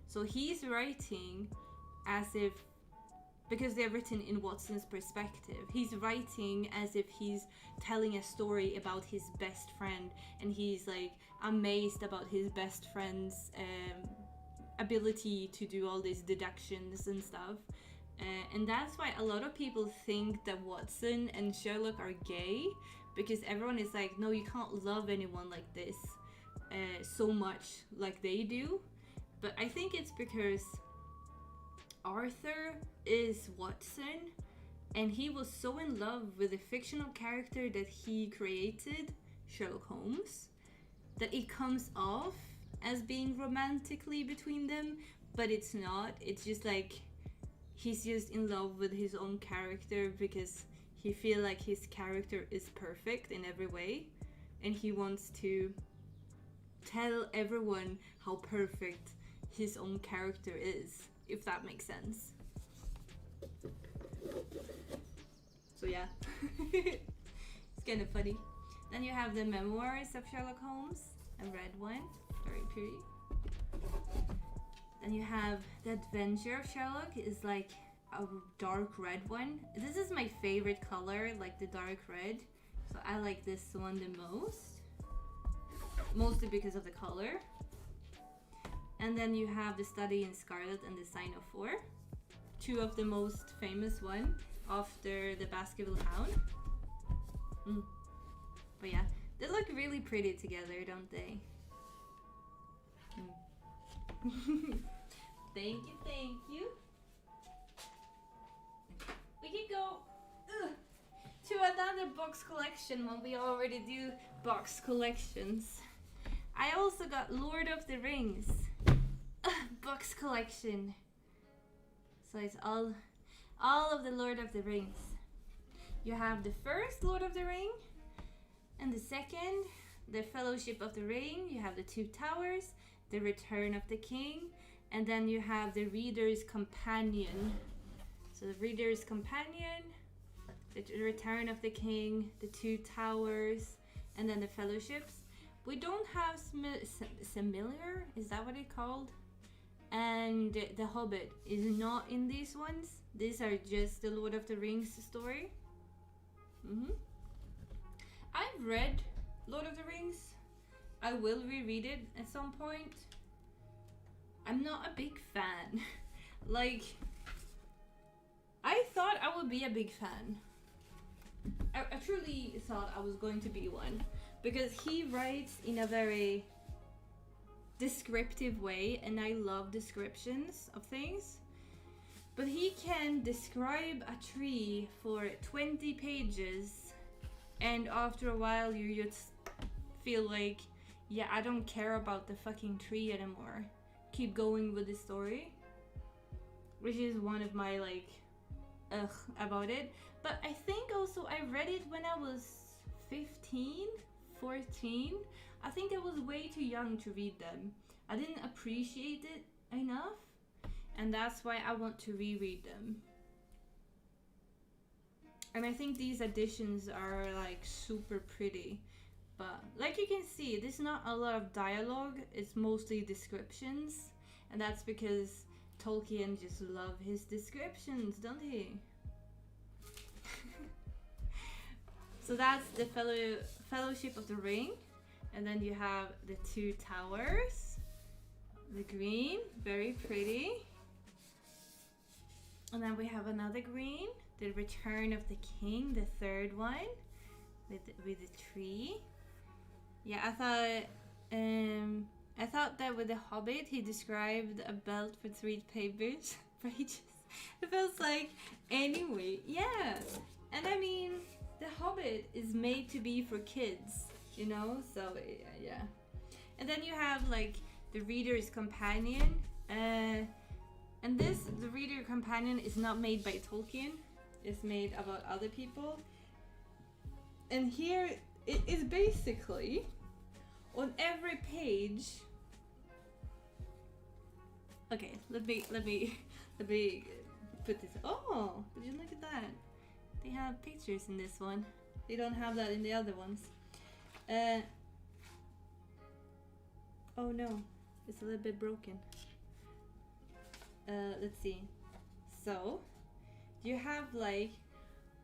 So he's writing as if, because they're written in Watson's perspective, he's writing as if he's telling a story about his best friend, and he's like amazed about his best friend's ability to do all these deductions and stuff. And that's why a lot of people think that Watson and Sherlock are gay, because everyone is like, no, you can't love anyone like this so much like they do. But I think it's because Arthur is Watson, and he was so in love with the fictional character that he created, Sherlock Holmes, that it comes off as being romantically between them, but it's not. It's just like he's just in love with his own character because he feels like his character is perfect in every way, and he wants to tell everyone how perfect his own character is, if that makes sense. So yeah, it's kind of funny. Then you have the Memoirs of Sherlock Holmes, a red one, very pretty. Then you have The Adventure of Sherlock, is like a dark red one. This is my favorite color, like the dark red. So I like this one the most. Mostly because of the color. And then you have The Study in Scarlet and The Sign of Four. Two of the most famous one after The Baskerville Hound. But yeah, they look really pretty together, don't they? Thank you, thank you. We can go to another box collection when we already do box collections. I also got Lord of the Rings box collection. So it's all of the Lord of the Rings. You have the first Lord of the Ring, and the second, the Fellowship of the Ring. You have the Two Towers, the Return of the King, and then you have the Reader's Companion. So the Reader's Companion, the Return of the King, the Two Towers, and then the Fellowships. We don't have Similar, is that what it's called? And The Hobbit is not in these ones. These are just the Lord of the Rings story. I've read Lord of the Rings. I will reread it at some point. I'm not a big fan. Like, I thought I would be a big fan. I truly thought I was going to be one, because he writes in a very descriptive way, and I love descriptions of things. But he can describe a tree for 20 pages, and after a while you just feel like, yeah, I don't care about the fucking tree anymore. Keep going with the story. Which is one of my like about it. But I think also I read it when I was 15, 14. I think I was way too young to read them. I didn't appreciate it enough, and that's why I want to reread them. And I think these editions are like super pretty. But like you can see, there's not a lot of dialogue, it's mostly descriptions. And that's because Tolkien just loves his descriptions, don't he? So that's the Fellowship of the Ring. And then you have the Two Towers. The green, very pretty. And then we have another green, the Return of the King, the third one, with the tree. Yeah, I thought that with the Hobbit he described a belt for 3 pages. It feels like, anyway, yeah. And I mean, the Hobbit is made to be for kids, you know. So yeah. And then you have like the Reader's Companion, and And this, the reader companion, is not made by Tolkien. It's made about other people. And here it is basically on every page. Okay, let me put this. Oh, did you look at that? They have pictures in this one. They don't have that in the other ones. Oh no, it's a little bit broken. Let's see. So, you have like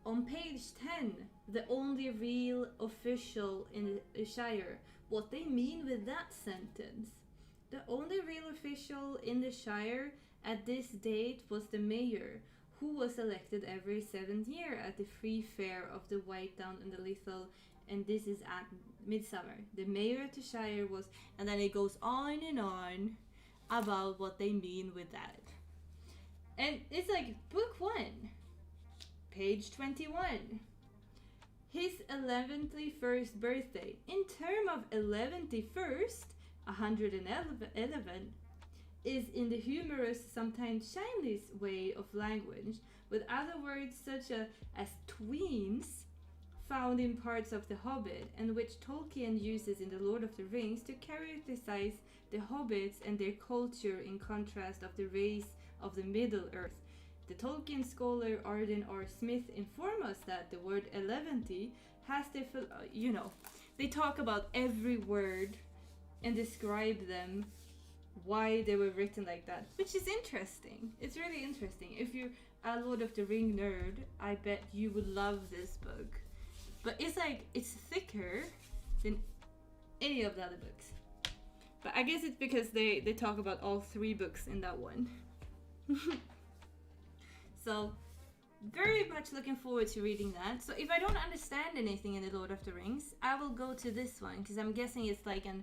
on page 10, the only real official in the Shire. What they mean with that sentence? The only real official in the Shire at this date was the mayor, who was elected every 7th year at the free fair of the White Down and the Lethal, and this is at midsummer. The mayor of the Shire was, and then it goes on and on about what they mean with that. And it's like book 1, page 21. His 111st birthday. In term of 111st, 111 is in the humorous, sometimes Chinese way of language, with other words such as tweens found in parts of The Hobbit, and which Tolkien uses in The Lord of the Rings to characterize the hobbits and their culture in contrast of the race of the Middle Earth. The Tolkien scholar Arden R. Smith informs us that the word 11 has the, they talk about every word and describe them, why they were written like that, which is interesting. It's really interesting. If you're a Lord of the Ring nerd, I bet you would love this book. But it's like, it's thicker than any of the other books. But I guess it's because they talk about all 3 books in that one. So, very much looking forward to reading that. So if I don't understand anything in The Lord of the Rings, I will go to this one, because I'm guessing it's like an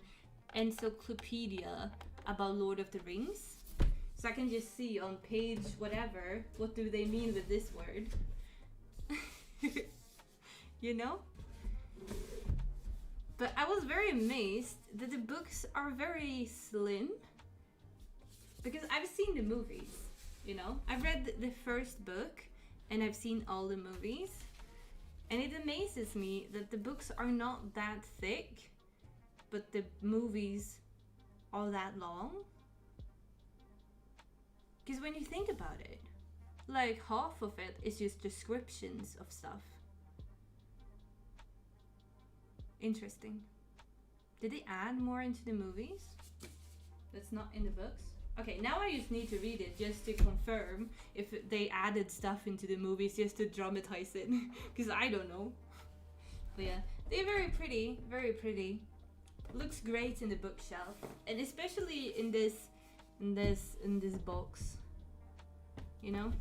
encyclopedia about Lord of the Rings. So I can just see on page whatever, what do they mean with this word? You know? But I was very amazed that the books are very slim, because I've seen the movies, you know? I've read the first book and I've seen all the movies, and it amazes me that the books are not that thick, but the movies are that long. Because when you think about it, like half of it is just descriptions of stuff. Interesting. Did they add more into the movies that's not in the books? Okay, now I just need to read it just to confirm if they added stuff into the movies just to dramatize it, because I don't know. But yeah, they're very pretty, very pretty. Looks great in the bookshelf, and especially in this box, you know.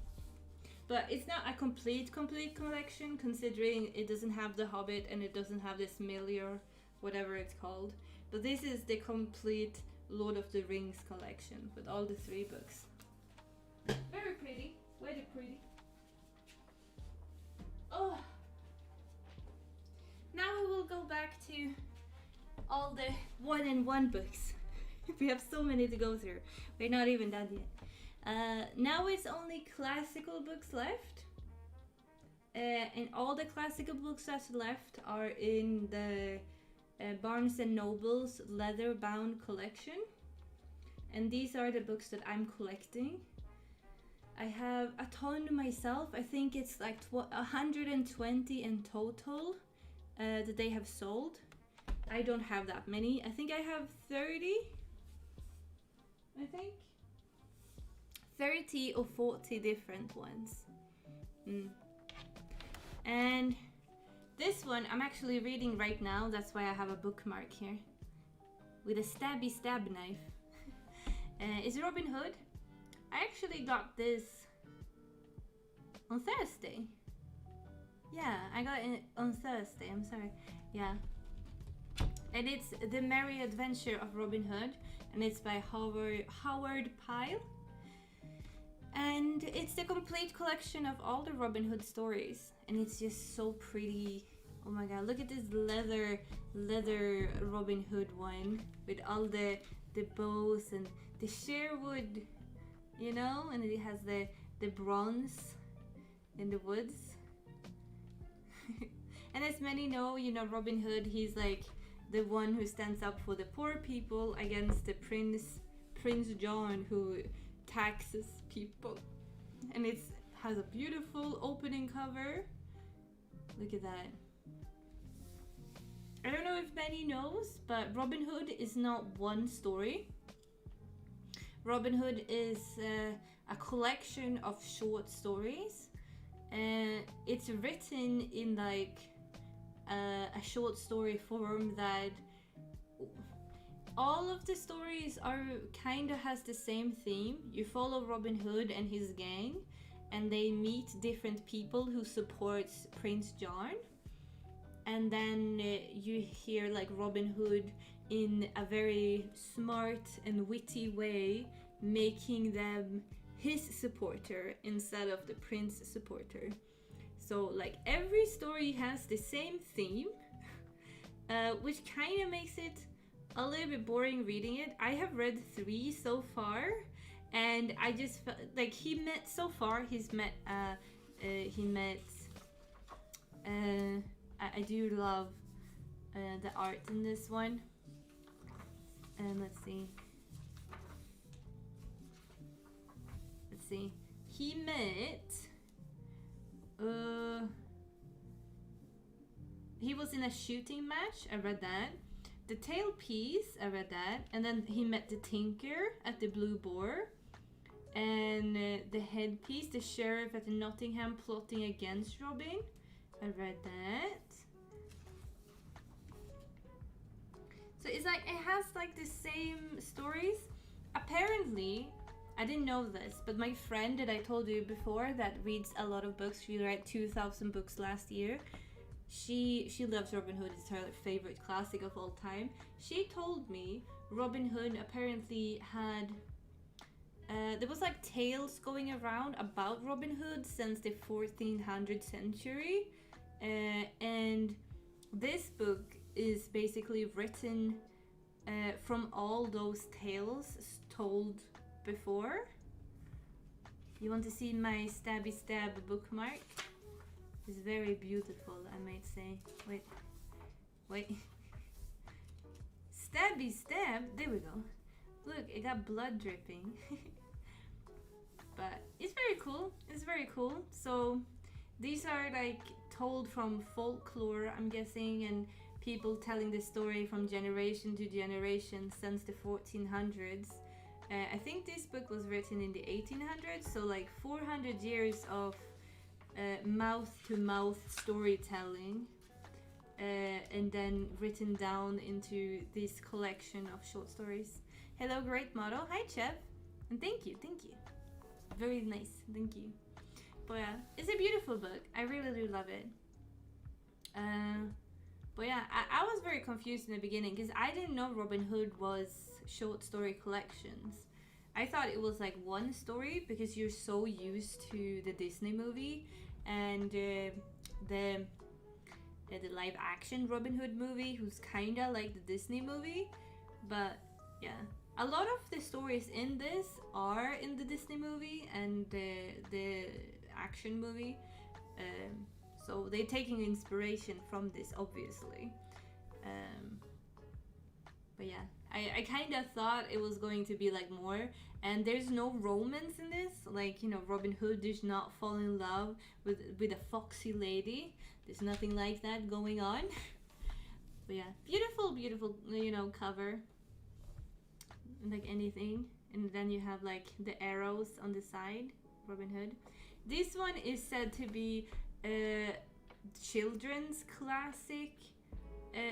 But it's not a complete collection, considering it doesn't have The Hobbit and it doesn't have this Million, whatever it's called. But this is the complete Lord of the Rings collection with all the 3 books. Very pretty, very pretty. Oh, now we will go back to all the 1-in-1 books. We have so many to go through. We're not even done yet. Now it's only classical books left, and all the classical books that's left are in the Barnes & Noble's leather-bound collection, and these are the books that I'm collecting. I have a ton myself. I think it's like 120 in total that they have sold. I don't have that many. I think I have 30. I think 30 or 40 different ones. And this one I'm actually reading right now. That's why I have a bookmark here with a stabby stab knife. It's Robin Hood. I actually got this on Thursday. Yeah, I got it on Thursday. I'm sorry. Yeah. And it's The Merry Adventure of Robin Hood, and it's by Howard Pyle. And it's the complete collection of all the Robin Hood stories, and it's just so pretty. Oh my god, look at this leather Robin Hood one with all the bows and the Sherwood you know, and it has the bronze in the woods. And as many know, you know, Robin Hood, he's like the one who stands up for the poor people against the Prince John, who taxes people. And it has a beautiful opening cover. Look at that. I don't know if many knows, but Robin Hood is not one story. Robin Hood is a collection of short stories. It's written in like a short story form that all of the stories are kind of has the same theme. You follow Robin Hood and his gang, and they meet different people who support Prince John. And then you hear like Robin Hood in a very smart and witty way making them his supporter instead of the prince supporter. So like every story has the same theme, which kind of makes it a little bit boring reading it. I have read 3 so far, and I just felt like he met I do love the art in this one. And let's see. He met he was in a shooting match, I read that. The tailpiece, I read that. And then he met the tinker at the Blue Boar. And the headpiece, the sheriff at Nottingham plotting against Robin. I read that. So it's like, it has like the same stories. Apparently, I didn't know this, but my friend that I told you before that reads a lot of books, she read 2,000 books last year. She loves Robin Hood, it's her favorite classic of all time. She told me Robin Hood apparently had there was like tales going around about Robin Hood since the 1400th century, and this book is basically written from all those tales told before. You want to see my stabby stab bookmark? It's very beautiful, I might say. Wait. Stabby stab, there we go. Look, it got blood dripping. But it's very cool. So these are like told from folklore, I'm guessing, and people telling the story from generation to generation since the 1400s. I think this book was written in the 1800s, so like 400 years of mouth-to-mouth storytelling, and then written down into this collection of short stories. Hello, great model. Hi, Chev. And thank you. Very nice, thank you. But yeah, it's a beautiful book. I really do love it. But yeah, I was very confused in the beginning because I didn't know Robin Hood was short story collections. I thought it was like one story because you're so used to the Disney movie and the live action Robin Hood movie, who's kinda like the Disney movie. But yeah, a lot of the stories in this are in the Disney movie and the action movie. So they're taking inspiration from this, obviously. But yeah, I kind of thought it was going to be like more. And there's no romance in this. Like, you know, Robin Hood does not fall in love with a foxy lady. There's nothing like that going on. But yeah, beautiful, you know, cover. Like anything. And then you have like the arrows on the side. Robin Hood. This one is said to be a children's classic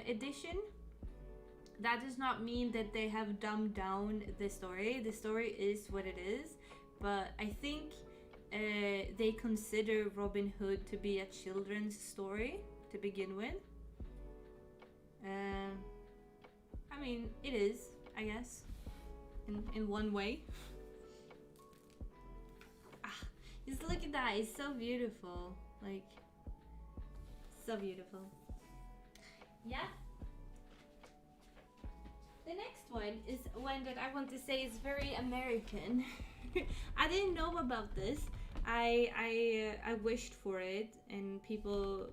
edition. That does not mean that they have dumbed down the story. The story is what it is. But I think they consider Robin Hood to be a children's story to begin with. I mean, it is, I guess, in one way. Just look at that, it's so beautiful. Like, so beautiful. Yeah. The next one is one that I want to say is very American. I didn't know about this. I wished for it, and Paper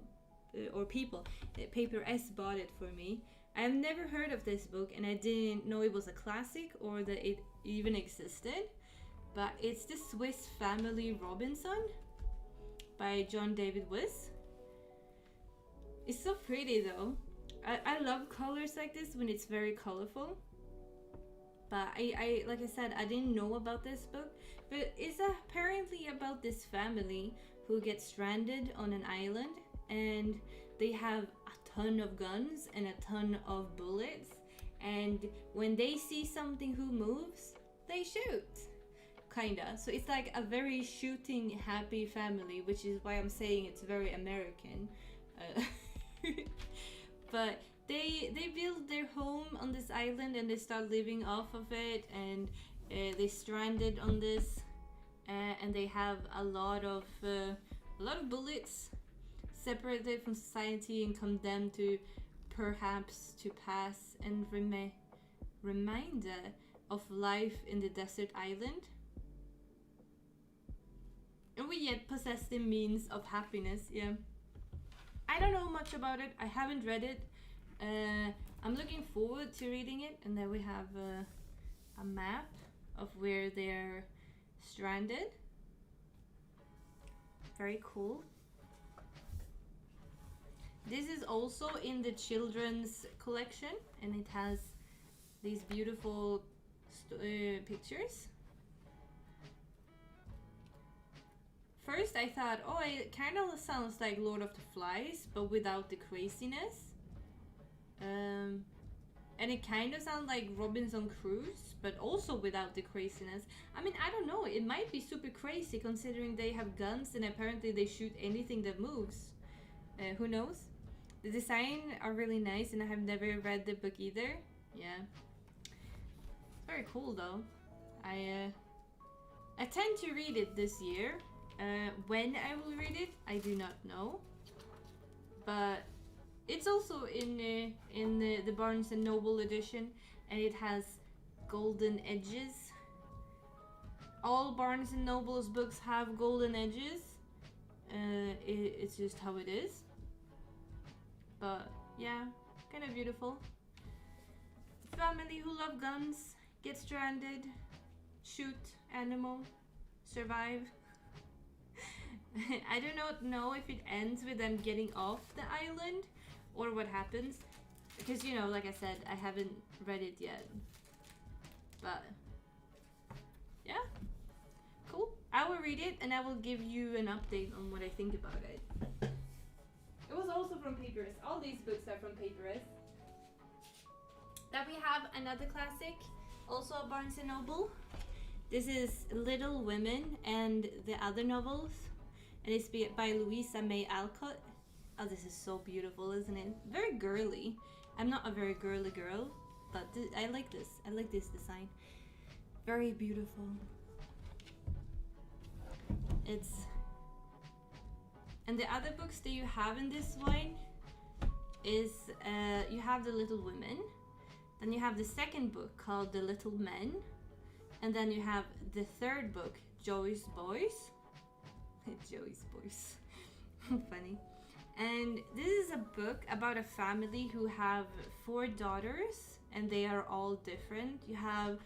S bought it for me. I have never heard of this book, and I didn't know it was a classic or that it even existed. But it's The Swiss Family Robinson by John David Wyss. It's so pretty though. I love colors like this when it's very colorful. But I like I said, I didn't know about this book. But it's apparently about this family who gets stranded on an island, and they have a ton of guns and a ton of bullets. And when they see something who moves, they shoot. Kinda. So it's like a very shooting happy family, which is why I'm saying it's very American. But they build their home on this island, and they start living off of it, and they stranded on this, and they have a lot of bullets, separated from society and condemned to perhaps to pass and reminder of life in the desert island. And we yet possess the means of happiness. Yeah, I don't know much about it. I haven't read it. I'm looking forward to reading it. And then we have a map of where they're stranded. Very cool. This is also in the children's collection, and it has these beautiful pictures. First I thought, oh, it kind of sounds like Lord of the Flies, but without the craziness. And it kind of sounds like Robinson Crusoe, but also without the craziness. I mean, I don't know, it might be super crazy considering they have guns and apparently they shoot anything that moves. Who knows? The design are really nice, and I have never read the book either. Yeah. Very cool though. I tend to read it this year. When I will read it, I do not know. But it's also in the Barnes and Noble edition, and it has golden edges. All Barnes and Noble's books have golden edges. It's just how it is. But yeah, kind of beautiful. Family who love guns, get stranded, shoot animal, survive. I do not know if it ends with them getting off the island or what happens, because, you know, like I said, I haven't read it yet. But yeah, cool. I will read it and I will give you an update on what I think about it. It was also from Papers. All these books are from Papers. Then we have another classic, also a Barnes & Noble. This is Little Women and the Other Novels. And it's by Louisa May Alcott. Oh, this is so beautiful, isn't it? Very girly. I'm not a very girly girl, but I like this. I like this design. Very beautiful. And the other books that you have in this one is you have The Little Women. Then you have the second book called The Little Men. And then you have the third book, Joey's Boys. Joey's Boys. Funny. And this is a book about a family who have 4 daughters, and they are all different. You have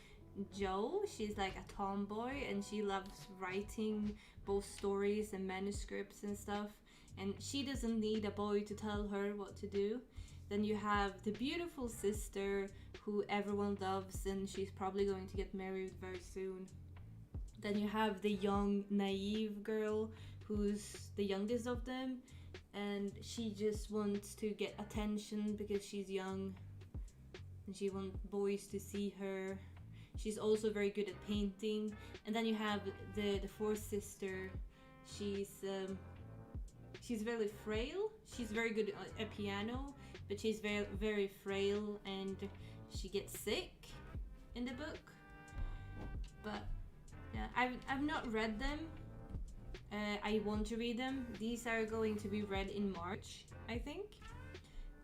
Jo, she's like a tomboy, and she loves writing both stories and manuscripts and stuff, and she doesn't need a boy to tell her what to do. Then you have the beautiful sister who everyone loves, and she's probably going to get married very soon. Then you have the young, naive girl who's the youngest of them, and she just wants to get attention because she's young and she wants boys to see her. She's also very good at painting. And then you have the fourth sister. She's very frail. She's very good at piano, but she's very, very frail, and she gets sick in the book. But yeah, I've not read them. I want to read them. These are going to be read in March, I think.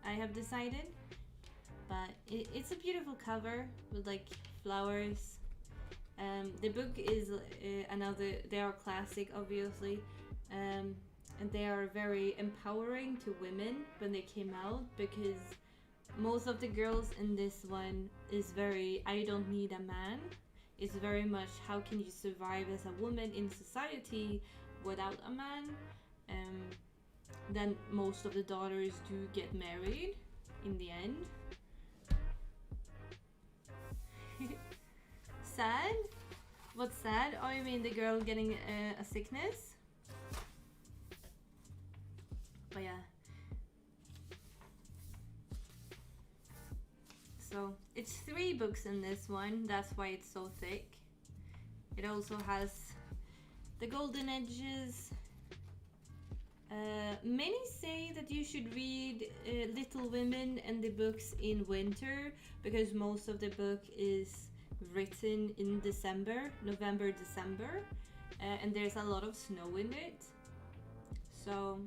I have decided. But it's a beautiful cover with like flowers The book is another. They are classic, obviously, and they are very empowering to women when they came out, because most of the girls in this one is very I don't need a man. It's very much how can you survive as a woman in society without a man. Then most of the daughters do get married in the end. Sad? What's sad? Oh, you mean the girl getting a sickness? But yeah. So it's 3 books in this one. That's why it's so thick. It also has the golden edges. Many say that you should read Little Women and the books in winter, because most of the book is written in December, November, December, and there's a lot of snow in it. So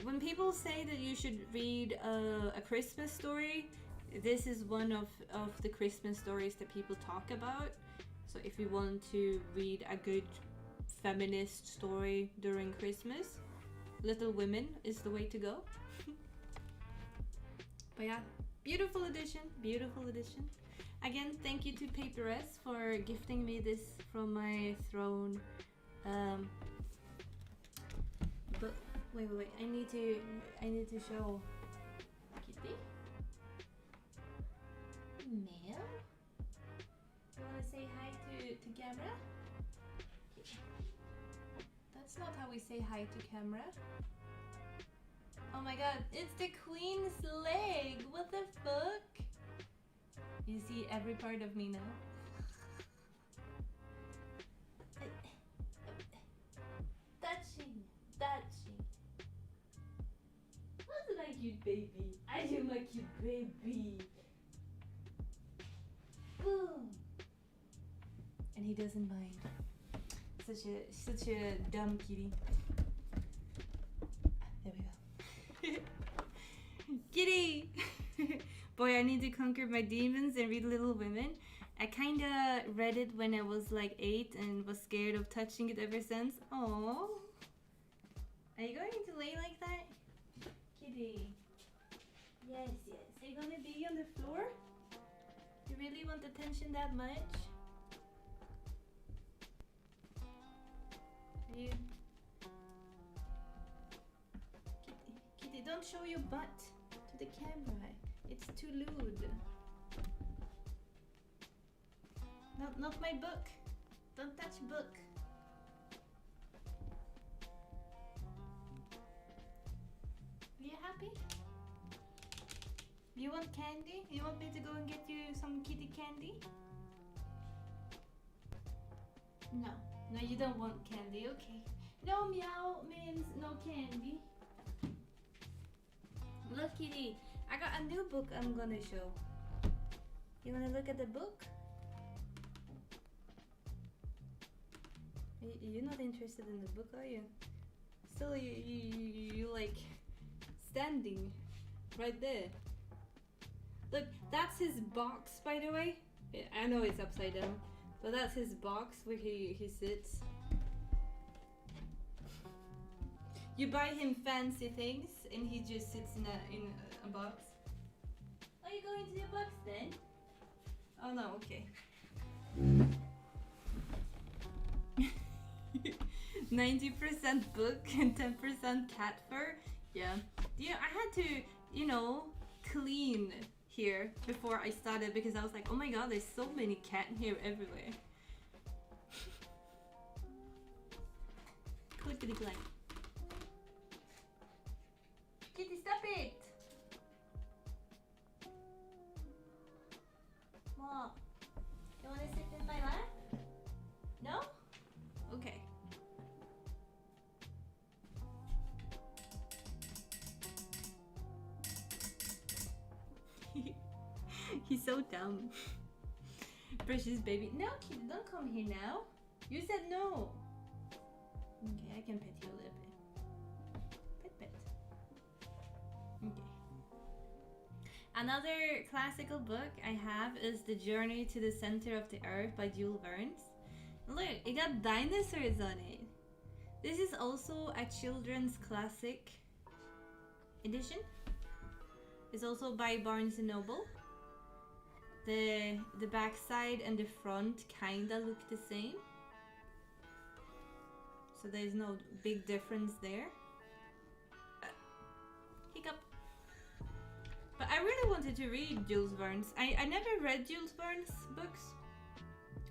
when people say that you should read a Christmas story, this is one of the Christmas stories that people talk about. So if you want to read a good feminist story during Christmas, Little Women is the way to go. But yeah, beautiful edition, beautiful edition. Again, thank you to Paperess for gifting me this from my throne. But wait, I need to show Kitty. Mel, you wanna say hi to camera? That's not how we say hi to camera. Oh my god, it's the Queen's leg! What the fuck? You see every part of me now. Touching. Wasn't I cute baby? I am a cute baby. Boom. And he doesn't mind. Such a dumb kitty. There we go. Kitty! Boy, I need to conquer my demons and read Little Women. I kinda read it when I was like 8 and was scared of touching it ever since. Aww. Are you going to lay like that? Kitty. Yes. Are you gonna be on the floor? You really want attention that much? You... Kitty, don't show your butt to the camera. It's too lewd. Not my book. Don't touch book. Are you happy? You want candy? You want me to go and get you some kitty candy? No, you don't want candy. Okay. No meow means no candy. Look, kitty. I got a new book I'm gonna show. You wanna look at the book? You're not interested in the book, are you? Still, you like standing right there. Look, that's his box, by the way. I know it's upside down, but that's his box where he sits. You buy him fancy things, and he just sits in a box. Are you going to the box then? Oh no, okay. 90% book and 10% cat fur. Yeah. I had to, clean here before I started, because I was like, oh my god, there's so many cat hair everywhere. Clickety clack. Kitty, stop it! Mom, you wanna sit in my lap? No? Okay. He's so dumb. Precious baby. No, kitty, don't come here now. You said no. Okay, I can pet you a little bit. Pet. Okay. Another classical book I have is The Journey to the Center of the Earth by Jules Verne. Look, it got dinosaurs on it. This is also a children's classic edition. It's also by Barnes & Noble. The backside and the front kinda look the same. So there's no big difference there. Hiccup. But I really wanted to read Jules Verne's. I never read Jules Verne's books.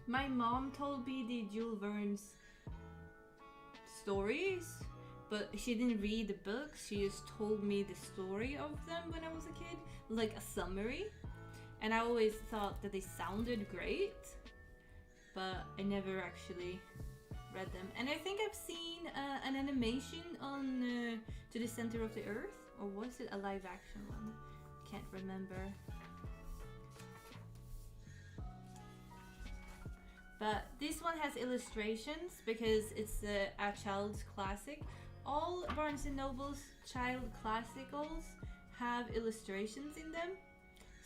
My mom told me the Jules Verne's stories, but she didn't read the books. She just told me the story of them when I was a kid, like a summary. And I always thought that they sounded great, but I never actually read them. And I think I've seen an animation on To the Center of the Earth, or was it a live action one? Can't remember. But this one has illustrations because it's a child's classic. All Barnes & Noble's child classicals have illustrations in them.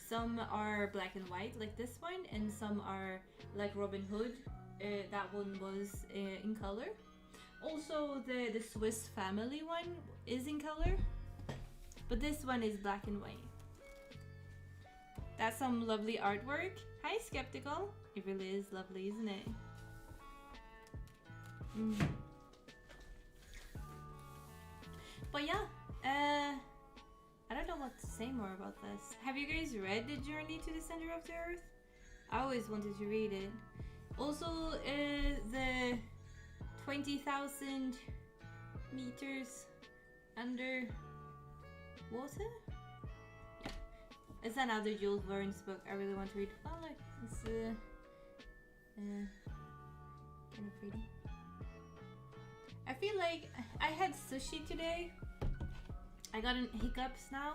Some are black and white like this one, and some are like Robin Hood. That one was in color. Also the Swiss Family one is in color, but this one is black and white. That's some lovely artwork. Hi Skeptical. It really is lovely, isn't it? But yeah, I don't know what to say more about this. Have you guys read The Journey to the Center of the Earth? I always wanted to read it. Also, the 20,000 meters under water? Yeah. It's another Jules Verne's book I really want to read. Oh look, it's kind of pretty. I feel like I had sushi today. I got hiccups now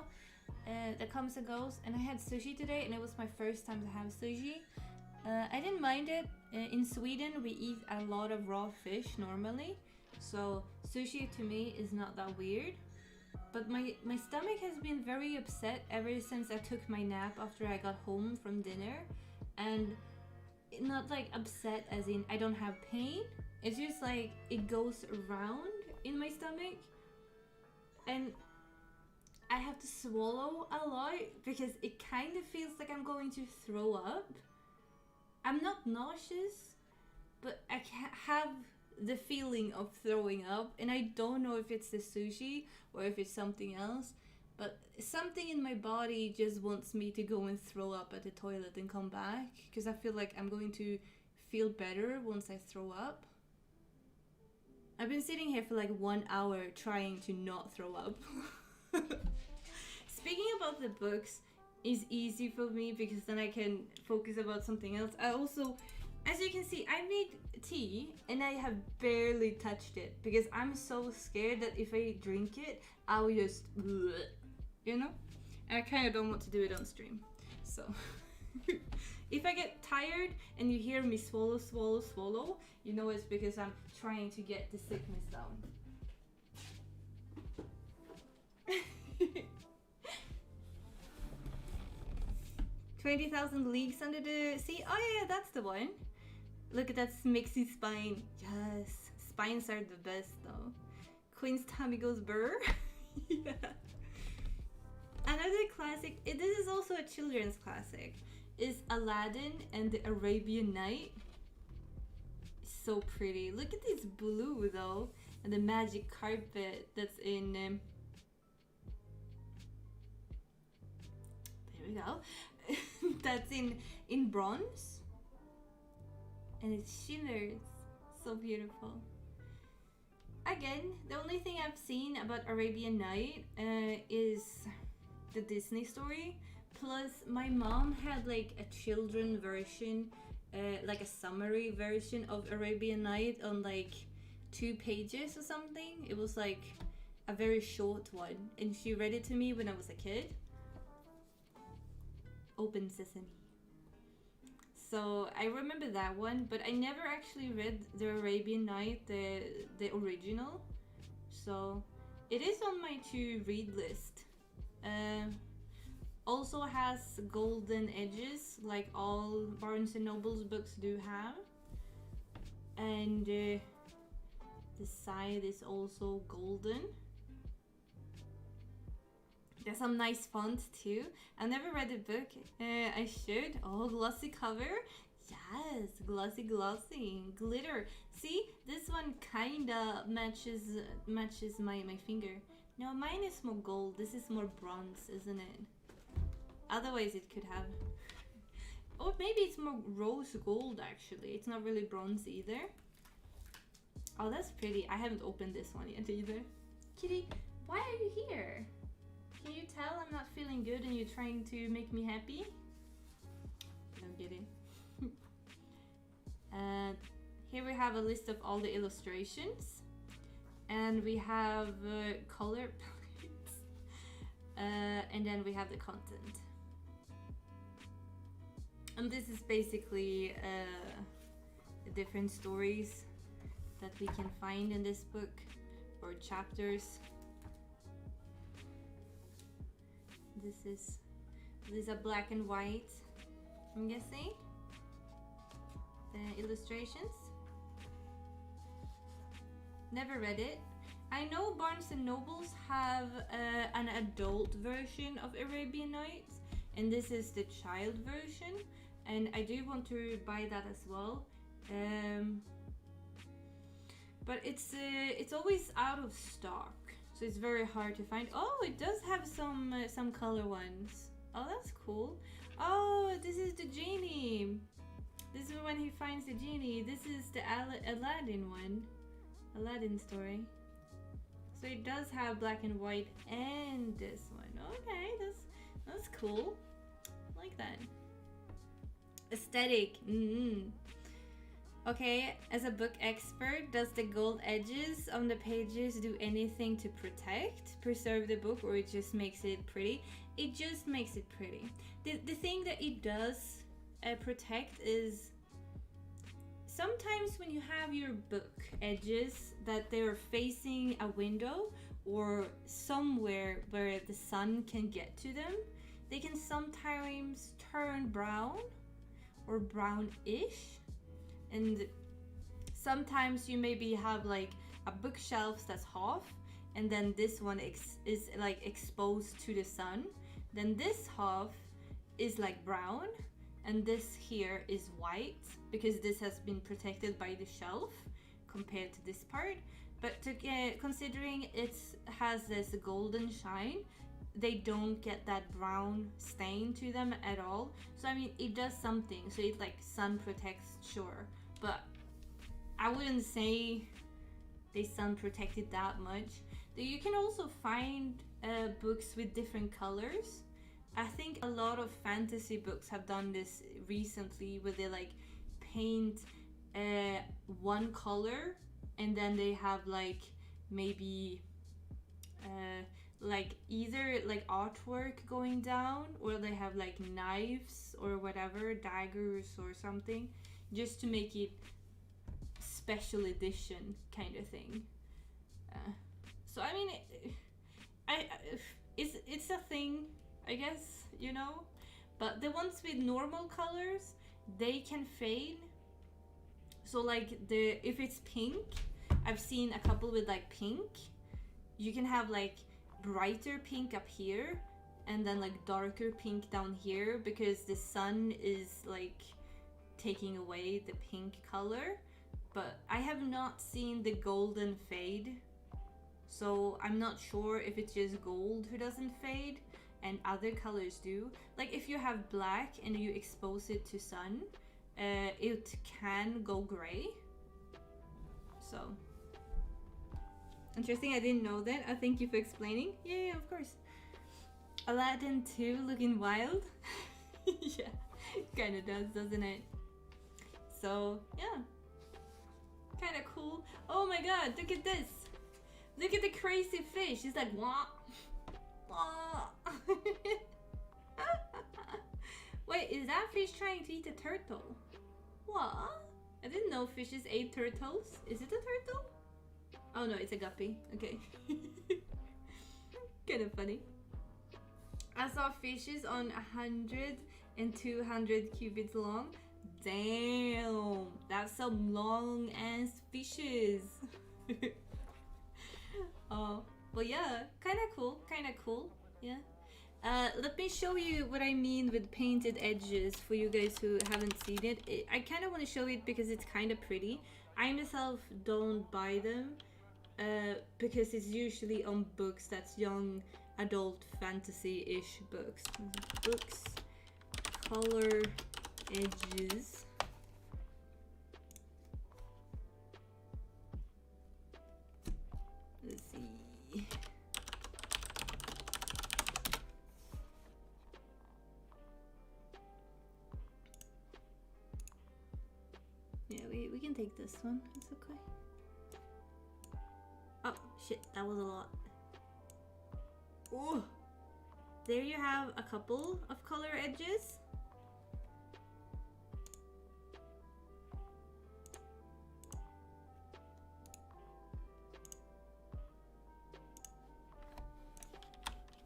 that comes and goes, and I had sushi today, and it was my first time to have sushi. I didn't mind it. In Sweden we eat a lot of raw fish normally, so sushi to me is not that weird. But my stomach has been very upset ever since I took my nap after I got home from dinner. And not like upset as in I don't have pain, it's just like it goes around in my stomach, and I have to swallow a lot because it kind of feels like I'm going to throw up. I'm not nauseous, but I can't have the feeling of throwing up, and I don't know if it's the sushi or if it's something else, but something in my body just wants me to go and throw up at the toilet and come back, because I feel like I'm going to feel better once I throw up. I've been sitting here for like 1 hour trying to not throw up. Speaking about the books is easy for me because then I can focus about something else. I also, as you can see, I made tea and I have barely touched it because I'm so scared that if I drink it, I'll just, you know? And I kind of don't want to do it on stream. So, if I get tired and you hear me swallow, you know it's because I'm trying to get the sickness down. 20,000 Leagues Under the Sea. Oh yeah, that's the one. Look at that smixy spine. Yes, spines are the best though. Queen's tummy goes burr. Yeah. Another classic, this is also a children's classic, is Aladdin and the Arabian Night. It's so pretty. Look at this blue though, and the magic carpet that's in there we go. That's in bronze, and it shimmers. So beautiful. Again, the only thing I've seen about Arabian Night is the Disney story. Plus, my mom had like a children version, like a summary version of Arabian Night on like 2 pages or something. It was like a very short one, and she read it to me when I was a kid. Open Sesame. So I remember that one, but I never actually read the Arabian Night, the original. So it is on my to read list. Also has golden edges, like all Barnes and Noble's books do have. And the side is also golden. There's some nice font too. I've never read the book. I should. Oh, glossy cover. Yes, glossy, glitter. See, this one kinda matches my finger. No, mine is more gold. This is more bronze, isn't it? Otherwise, it could have. Or maybe it's more rose gold. Actually, it's not really bronze either. Oh, that's pretty. I haven't opened this one yet either. Kitty, why are you here? Can you tell I'm not feeling good and you're trying to make me happy? No kidding. Here we have a list of all the illustrations. And we have color palettes. And then we have the content. And this is basically the different stories that we can find in this book, or chapters. These are black and white, I'm guessing. The illustrations. Never read it. I know Barnes and Nobles have an adult version of Arabian Nights, and this is the child version, and I do want to buy that as well. But it's always out of stock, so it's very hard to find. Oh, it does have some color ones. Oh, that's cool. Oh, this is the genie. This is when he finds the genie. This is the Aladdin one. Aladdin story. So it does have black and white and this one. Okay, that's cool. I like that. Aesthetic. Okay, as a book expert, does the gold edges on the pages do anything to preserve the book, or it just makes it pretty? It just makes it pretty. The thing that it does protect is sometimes when you have your book edges that they're facing a window or somewhere where the sun can get to them, they can sometimes turn brown or brownish. And sometimes you maybe have like a bookshelf that's half, and then this one is like exposed to the sun. Then this half is like brown, and this here is white because this has been protected by the shelf compared to this part. But considering it has this golden shine, they don't get that brown stain to them at all. So I mean, it does something. So it like sun protects, sure, but I wouldn't say they sun protected that much. You can also find books with different colors. I think a lot of fantasy books have done this recently, where they like paint one color and then they have like maybe like either like artwork going down, or they have like knives or whatever, daggers or something, just to make it special edition kind of thing. So I mean, it's a thing, I guess, you know. But the ones with normal colors, they can fade. So like if it's pink, I've seen a couple with like pink. You can have like brighter pink up here and then like darker pink down here, because the sun is like taking away the pink color. But I have not seen the golden fade, so I'm not sure if it's just gold who doesn't fade and other colors do. Like if you have black and you expose it to sun, it can go gray. So interesting, I didn't know that. Thank you for explaining. Yeah, of course. Aladdin 2 looking wild. Yeah, kind of does, doesn't it? So yeah, kind of cool. Oh my god, look at this. Look at the crazy fish. He's like, wah, wah. Wait, is that fish trying to eat a turtle? What? I didn't know fishes ate turtles. Is it a turtle? Oh no, it's a guppy. Okay. Kind of funny. I saw fishes on 100 and 200 cubits long. Damn, that's some long ass fishes. Oh, but yeah, kind of cool, yeah. Let me show you what I mean with painted edges for you guys who haven't seen it. I kind of want to show it because it's kind of pretty. I myself don't buy them because it's usually on books that's young adult fantasy-ish books. Books, color edges. Let's see. Yeah, we can take this one. It's okay. Oh shit, that was a lot. Oh, there you have a couple of color edges.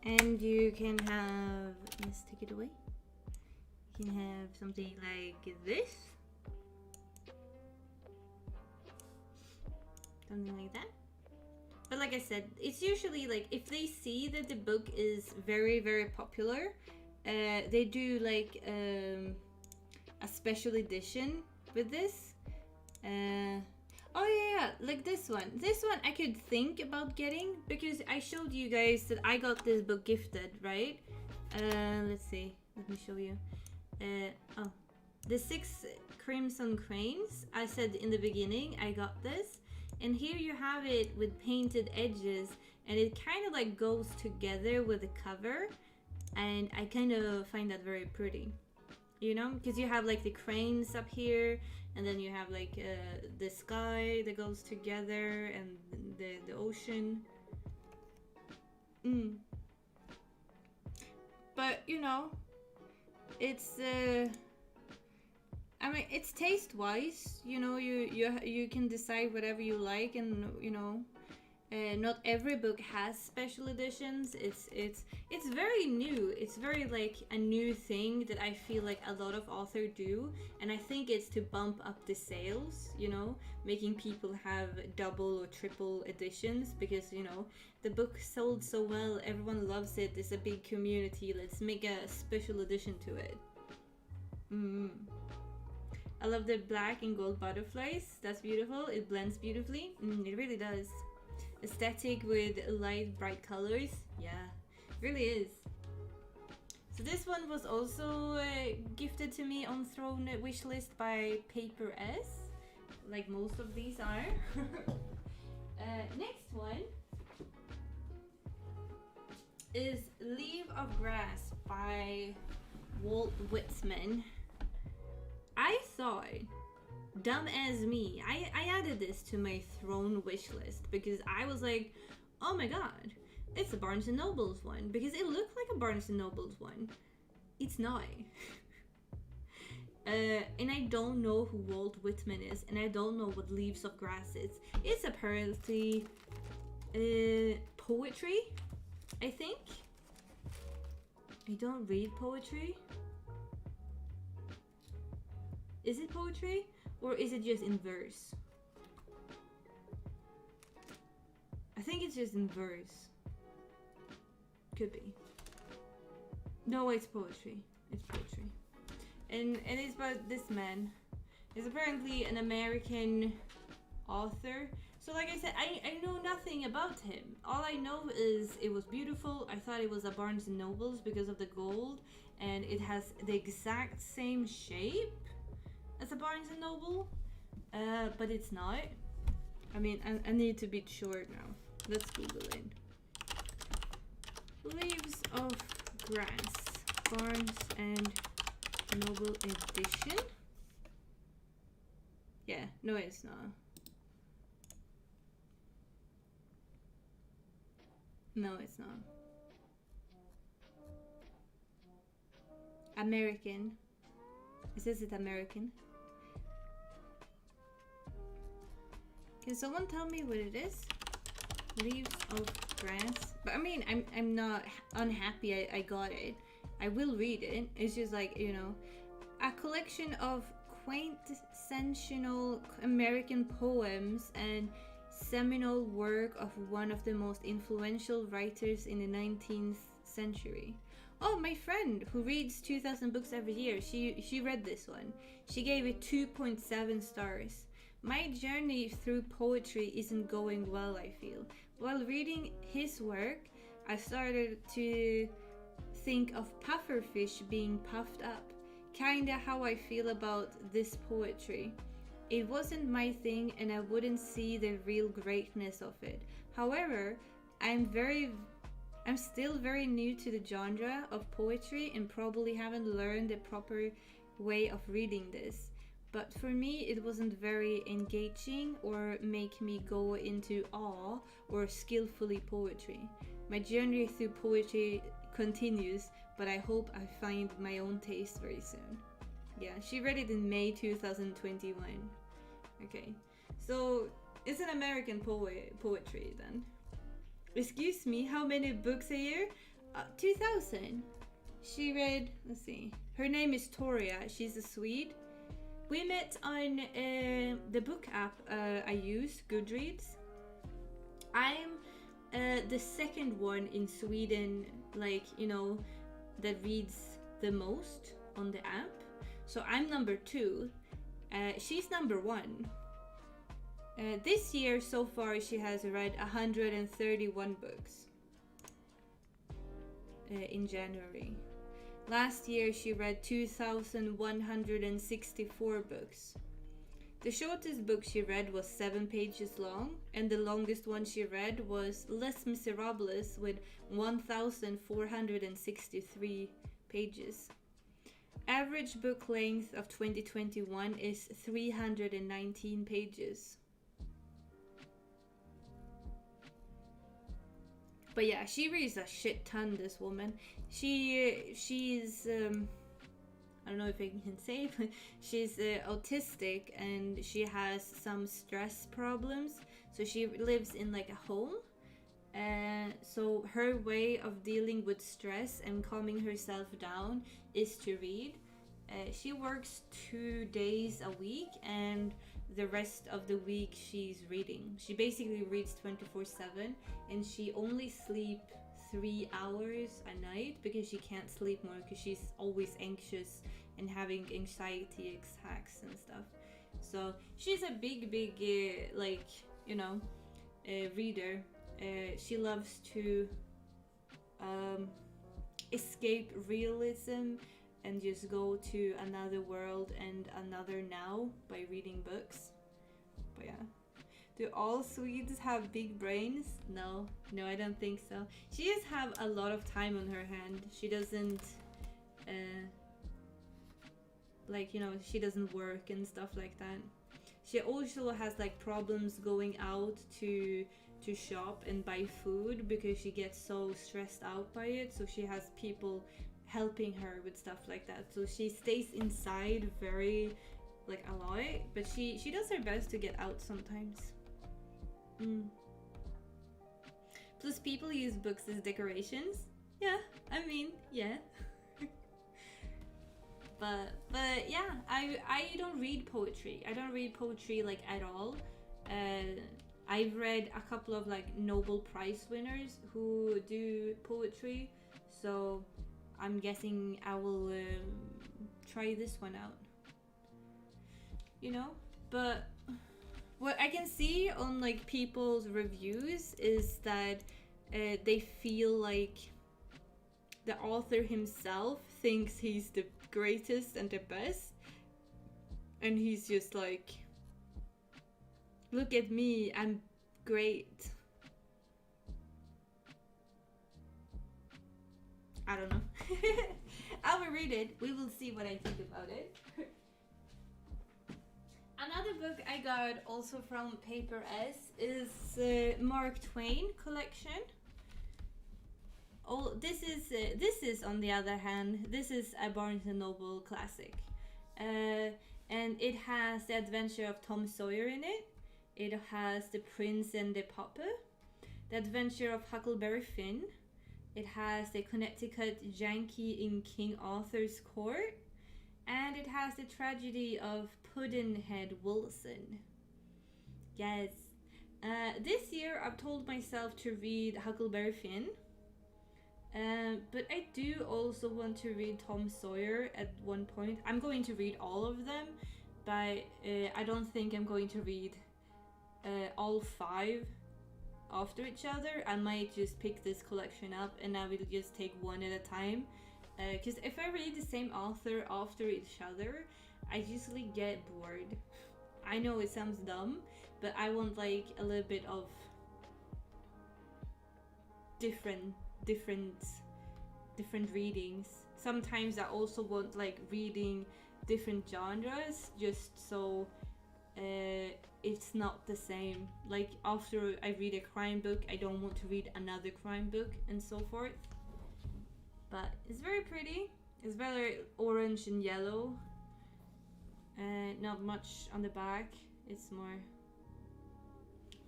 And you can have, let's take it away. You can have something like this. Something like that. But like I said, it's usually like if they see that the book is very, very popular, they do like a special edition with this. Oh yeah, like this one. This one I could think about getting because I showed you guys that I got this book gifted, right? Let's see. Let me show you. Oh, the 6 Crimson Cranes. I said in the beginning I got this. And here you have it with painted edges, and it kind of like goes together with the cover, and I kind of find that very pretty, you know, because you have like the cranes up here, and then you have like the sky that goes together, and the ocean. But you know, it's I mean, it's taste-wise, you know, you can decide whatever you like, and you know, not every book has special editions. It's very new. It's very like a new thing that I feel like a lot of authors do, and I think it's to bump up the sales, you know, making people have double or triple editions because, you know, the book sold so well, everyone loves it. It's a big community. Let's make a special edition to it. I love the black and gold butterflies. That's beautiful. It blends beautifully. It really does. Aesthetic with light, bright colors. Yeah, it really is. So this one was also gifted to me on Throne Wishlist by Paper S, like most of these are. Next one is Leaf of Grass by Walt Whitsman. I thought, dumb as me, I added this to my Throne wish list because I was like, oh my god, it's a Barnes & Noble's one, because it looked like a Barnes & Noble's one. It's not. And I don't know who Walt Whitman is, and I don't know what Leaves of Grass is. It's apparently poetry, I think. I don't read poetry. Is it poetry, or is it just in verse? I think it's just in verse. Could be. No, it's poetry. It's poetry. And it's about this man. He's apparently an American author. So like I said, I know nothing about him. All I know is it was beautiful. I thought it was a Barnes & Noble's because of the gold. And it has the exact same shape as a Barnes & Noble, but it's not. I mean, I need to be sure now. Let's Google it. Leaves of Grass, Barnes & Noble edition. Yeah, no, it's not. No, it's not. American. It says it's American. Can someone tell me what it is? Leaves of trash. But I mean, I'm not unhappy I got it. I will read it. It's just like, you know, a collection of quintessential American poems and seminal work of one of the most influential writers in the 19th century. Oh, my friend who reads 2,000 books every year, she read this one. She gave it 2.7 stars. My journey through poetry isn't going well, I feel. While reading his work, I started to think of pufferfish being puffed up. Kinda how I feel about this poetry. It wasn't my thing and I wouldn't see the real greatness of it. However, I'm still very new to the genre of poetry and probably haven't learned the proper way of reading this. But for me, it wasn't very engaging or make me go into awe or skillfully poetry. My journey through poetry continues, but I hope I find my own taste very soon. Yeah, she read it in May 2021. Okay, so it's an American poetry then. Excuse me, how many books a year? 2,000. She read, let's see, her name is Toria, she's a Swede. We met on the book app I use, Goodreads. I'm the second one in Sweden, like, you know, that reads the most on the app. So I'm number 2. She's number 1. This year so far she has read 131 books in January. Last year she read 2,164 books. The shortest book she read was 7 pages long, and the longest one she read was Les Miserables with 1,463 pages. Average book length of 2021 is 319 pages. But yeah, she reads a shit ton, this woman. She's I don't know if I can say, but she's autistic and she has some stress problems. So she lives in like a home. So her way of dealing with stress and calming herself down is to read. She works 2 days a week and the rest of the week she's reading. She basically reads 24/7 and she only sleeps 3 hours a night because she can't sleep more because she's always anxious and having anxiety attacks and stuff. So she's a big like, you know, reader. She loves to escape realism and just go to another world and another now by reading books. But yeah. Do all Swedes have big brains? No, I don't think so. She just have a lot of time on her hand. She doesn't like, you know, she doesn't work and stuff like that. She also has like problems going out to shop and buy food because she gets so stressed out by it. So she has people helping her with stuff like that. So she stays inside very like a lot, but she does her best to get out sometimes. Plus people use books as decorations. Yeah, I mean, yeah. but yeah, I don't read poetry. I don't read poetry like at all. I've read a couple of like Nobel Prize winners who do poetry, so I'm guessing I will try this one out. You know, but what I can see on like people's reviews is that they feel like the author himself thinks he's the greatest and the best, and he's just like, look at me, I'm great. I don't know. I will read it. We will see what I think about it. Another book I got also from Paper S is Mark Twain collection. Oh, this is on the other hand, this is a Barnes & Noble classic. And it has The Adventure of Tom Sawyer in it. It has The Prince and the Pauper. The Adventure of Huckleberry Finn. It has the Connecticut Yankee in King Arthur's Court. And it has the Tragedy of Puddinhead Wilson. Yes. This year I've told myself to read Huckleberry Finn. But I do also want to read Tom Sawyer at one point. I'm going to read all of them, but I don't think I'm going to read all 5 after each other. I might just pick this collection up and I will just take one at a time. Because if I read the same author after each other, I usually get bored. I know it sounds dumb, but I want like a little bit of different readings. Sometimes I also want like reading different genres just so it's not the same. Like after I read a crime book, I don't want to read another crime book and so forth. But it's very pretty. It's very orange and yellow. Not much on the back. It's more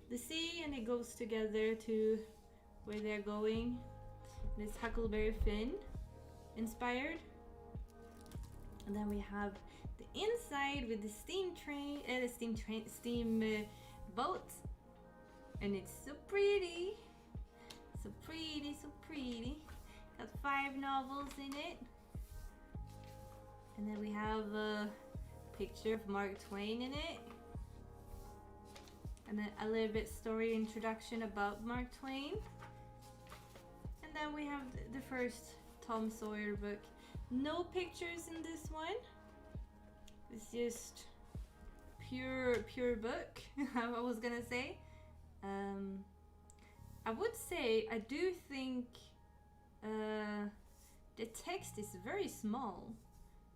the sea, and it goes together to where they're going. This Huckleberry Finn inspired. And then we have the inside with the steam boat. And it's so pretty. So pretty, so pretty. Got 5 novels in it. And then we have a picture of Mark Twain in it. And then a little bit story introduction about Mark Twain. And then we have the first Tom Sawyer book. No pictures in this one. It's just pure book. I was gonna say. I would say I do think the text is very small.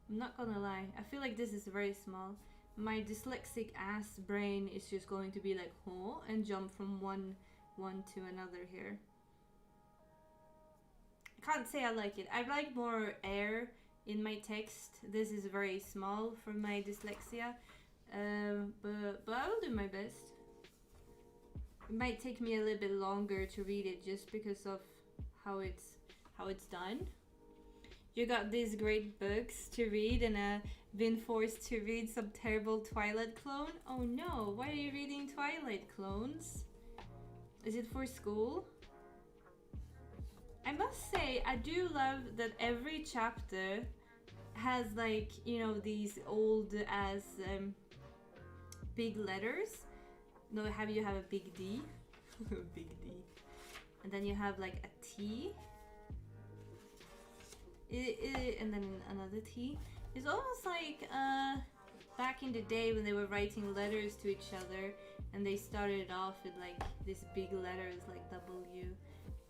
I'm not gonna lie. I feel like this is very small. My dyslexic ass brain is just going to be like, oh, and jump from one to another here. I can't say I like it. I like more air in my text. This is very small for my dyslexia, but I will do my best. It might take me a little bit longer to read it just because of how it's done. You got these great books to read, and I've been forced to read some terrible Twilight clone. Oh no, why are you reading Twilight clones? Is it for school? I must say, I do love that every chapter has like, you know, these old as big letters. No, you have a big D. Big D. And then you have like a T. And then another T. It's almost like back in the day when they were writing letters to each other, and they started off with like these big letters like W,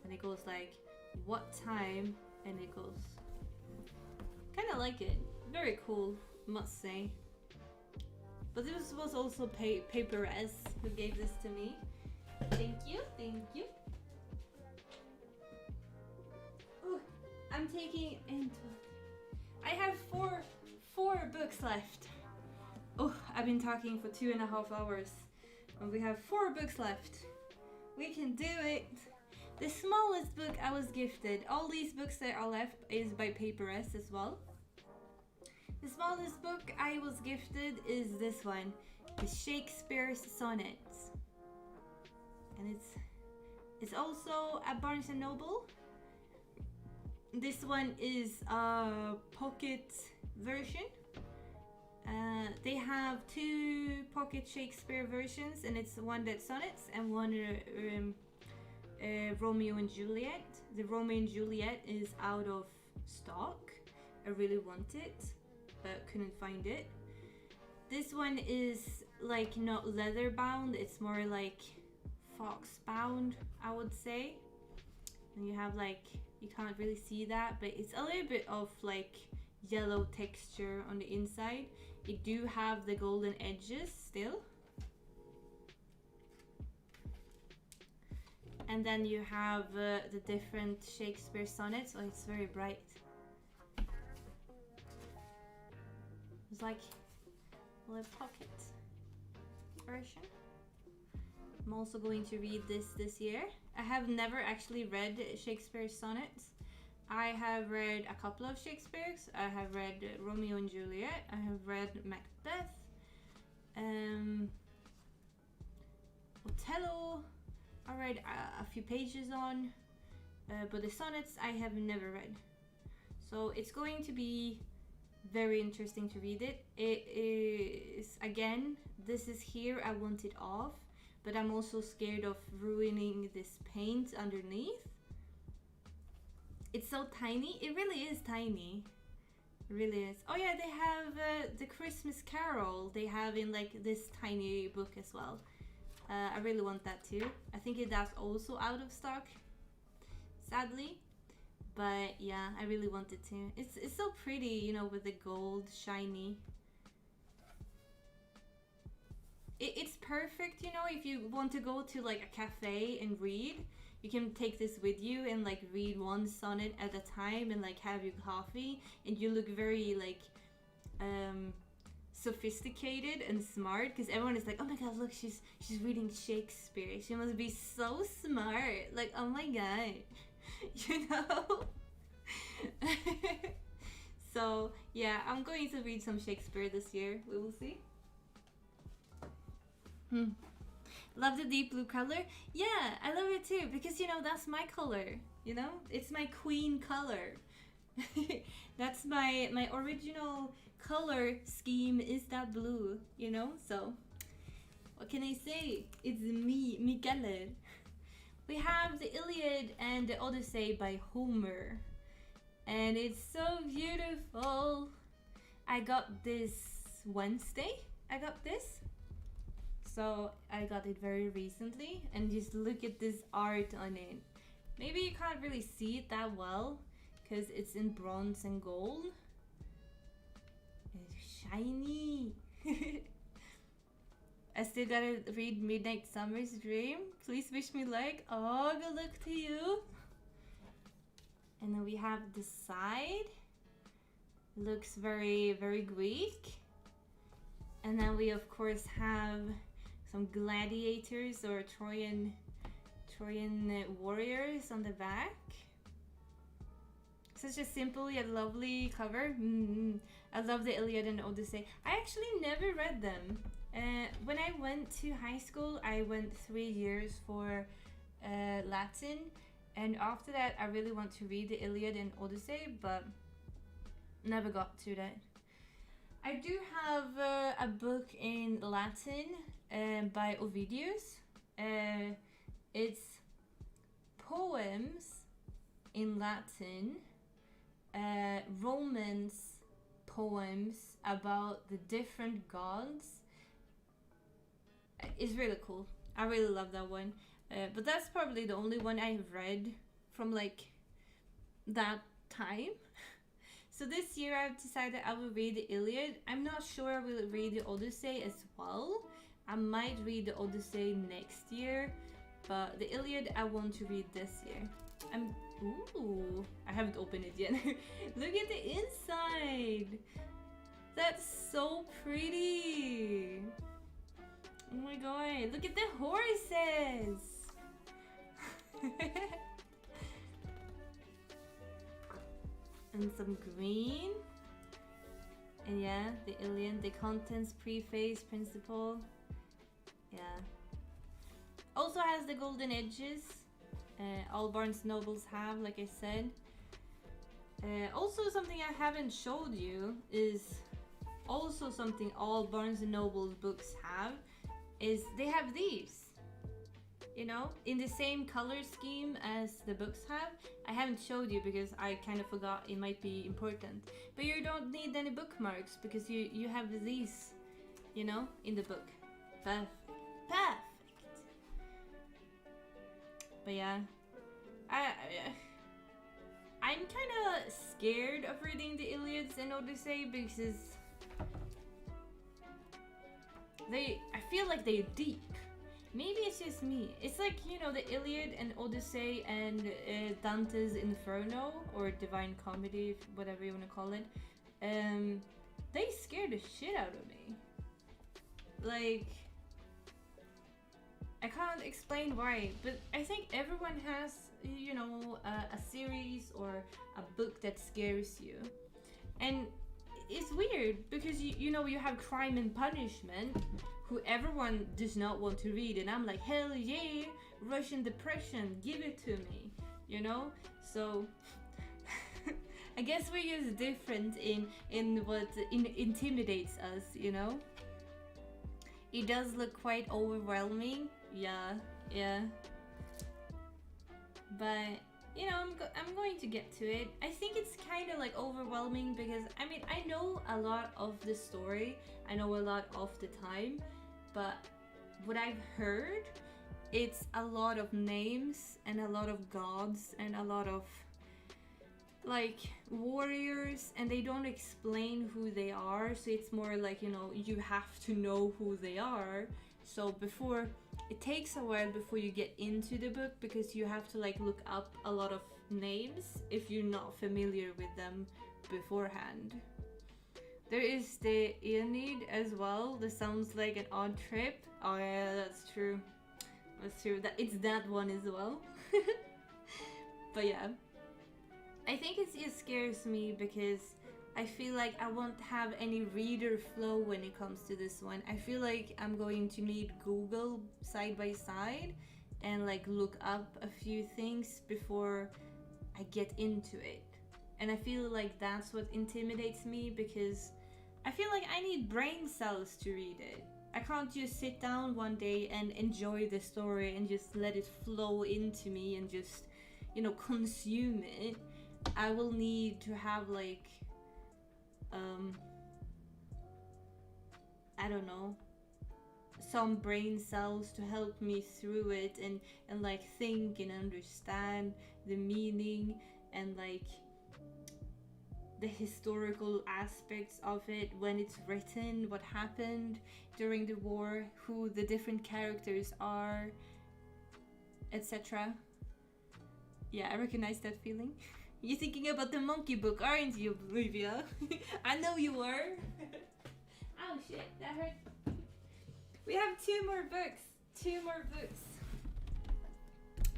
and it goes like what time, and it goes kind of like it. Very cool, must say. But this was also Paper S who gave this to me. Thank you, thank you. Ooh, I'm taking into. I have four books left. Oh, I've been talking for 2.5 hours, and we have 4 books left. We can do it. The smallest book I was gifted. All these books that are left is by Paper S as well. The smallest book I was gifted is this one, the Shakespeare's Sonnets, and it's also a Barnes and Noble. This one is a pocket version. They have 2 pocket Shakespeare versions, and it's one that's sonnets and one Romeo and Juliet. The Romeo and Juliet is out of stock. I really want it, but couldn't find it. This one is like not leather bound, it's more like fox bound, I would say. And you have like, you can't really see that, but it's a little bit of like yellow texture on the inside. It do have the golden edges still. And then you have the different Shakespeare sonnets. Oh, it's very bright. It's like a little pocket version. I'm also going to read this year. I have never actually read Shakespeare's sonnets. I have read a couple of Shakespeare's. I have read Romeo and Juliet. I have read Macbeth. Othello. I read a few pages on. But the sonnets I have never read. So it's going to be very interesting to read it. It is, again, this is here, I want it off. But I'm also scared of ruining this paint underneath. It's so tiny. It really is tiny. It really is. Oh yeah, they have the Christmas Carol. They have in like this tiny book as well. I really want that too. I think that's also out of stock, sadly. But yeah, I really want it too. It's so pretty, you know, with the gold, shiny. It's perfect, you know, if you want to go to like a cafe and read. You can take this with you and like read one sonnet at a time and like have your coffee, and you look very like sophisticated and smart, because everyone is like, oh my god, look, she's reading Shakespeare, she must be so smart, like, oh my god. You know. So yeah, I'm going to read some Shakespeare this year. We will see. Love the deep blue color. Yeah, I love it too, because you know, that's my color, you know, it's my queen color. That's my original color scheme is that blue, you know. So what can I say, it's me color. We have the Iliad and the Odyssey by Homer, and it's so beautiful. I got this Wednesday, I got this. So I got it very recently, and just look at this art on it. Maybe you can't really see it that well because it's in bronze and gold. It's shiny. I still gotta read Midnight Summer's Dream. Please wish me luck. Oh, good luck to you. And then we have the side. Looks very, very Greek. And then we of course have some gladiators or Trojan warriors on the back. Such a simple yet lovely cover. I love the Iliad and Odyssey. I actually never read them. When I went to high school, I went 3 years for Latin, and after that I really want to read the Iliad and Odyssey, but never got to that. I do have a book in Latin by Ovidius. It's poems in Latin, Romance poems about the different gods. It's really cool. I really love that one. But that's probably the only one I've read from like that time. So this year I've decided I will read the Iliad. I'm not sure I will read the Odyssey as well. I might read the Odyssey next year, but the Iliad I want to read this year. Ooh, I haven't opened it yet. Look at the inside. That's so pretty. Oh my god, look at the horses. And some green. And yeah, the Iliad, the contents, preface, principle. Yeah. Also has the golden edges. All Barnes Nobles have, like I said. Also something I haven't showed you is also something all Barnes Nobles books have, is they have these. You know, in the same color scheme as the books have. I haven't showed you because I kind of forgot it might be important. But you don't need any bookmarks because you have these, you know, in the book. Perfect. But yeah, I'm kind of scared of reading the Iliads and Odyssey because I feel like they're deep. Maybe it's just me. It's like, you know, the Iliad and Odyssey and Dante's Inferno or Divine Comedy, whatever you want to call it. They scare the shit out of me. Like, I can't explain why, but I think everyone has, you know, a series or a book that scares you. And it's weird because you know, you have Crime and Punishment, who everyone does not want to read, and I'm like, hell yeah, Russian depression, give it to me, you know? So I guess we're just different in what intimidates us, you know? It does look quite overwhelming, yeah. But you know, I'm going to get to it. I think it's kind of like overwhelming because I mean, I know a lot of the story, I know a lot of the time, but what I've heard, it's a lot of names and a lot of gods and a lot of like warriors, and they don't explain who they are, so it's more like, you know, you have to know who they are. So before, it takes a while before you get into the book because you have to like look up a lot of names if you're not familiar with them beforehand. There is the Iliad as well. That sounds like an odd trip. Oh yeah, that's true. That's true. It's that one as well. But yeah, I think it scares me because I feel like I won't have any reader flow when it comes to this one. I feel like I'm going to need Google side by side and like look up a few things before I get into it. And I feel like that's what intimidates me because I feel like I need brain cells to read it. I can't just sit down one day and enjoy the story and just let it flow into me and just, you know, consume it. I will need to have like I don't know, some brain cells to help me through it and like think and understand the meaning and like the historical aspects of it, when it's written, what happened during the war, who the different characters are, etc. Yeah, I recognize that feeling. You're thinking about the monkey book, aren't you, Olivia? I know you were. Oh shit, that hurt. We have two more books.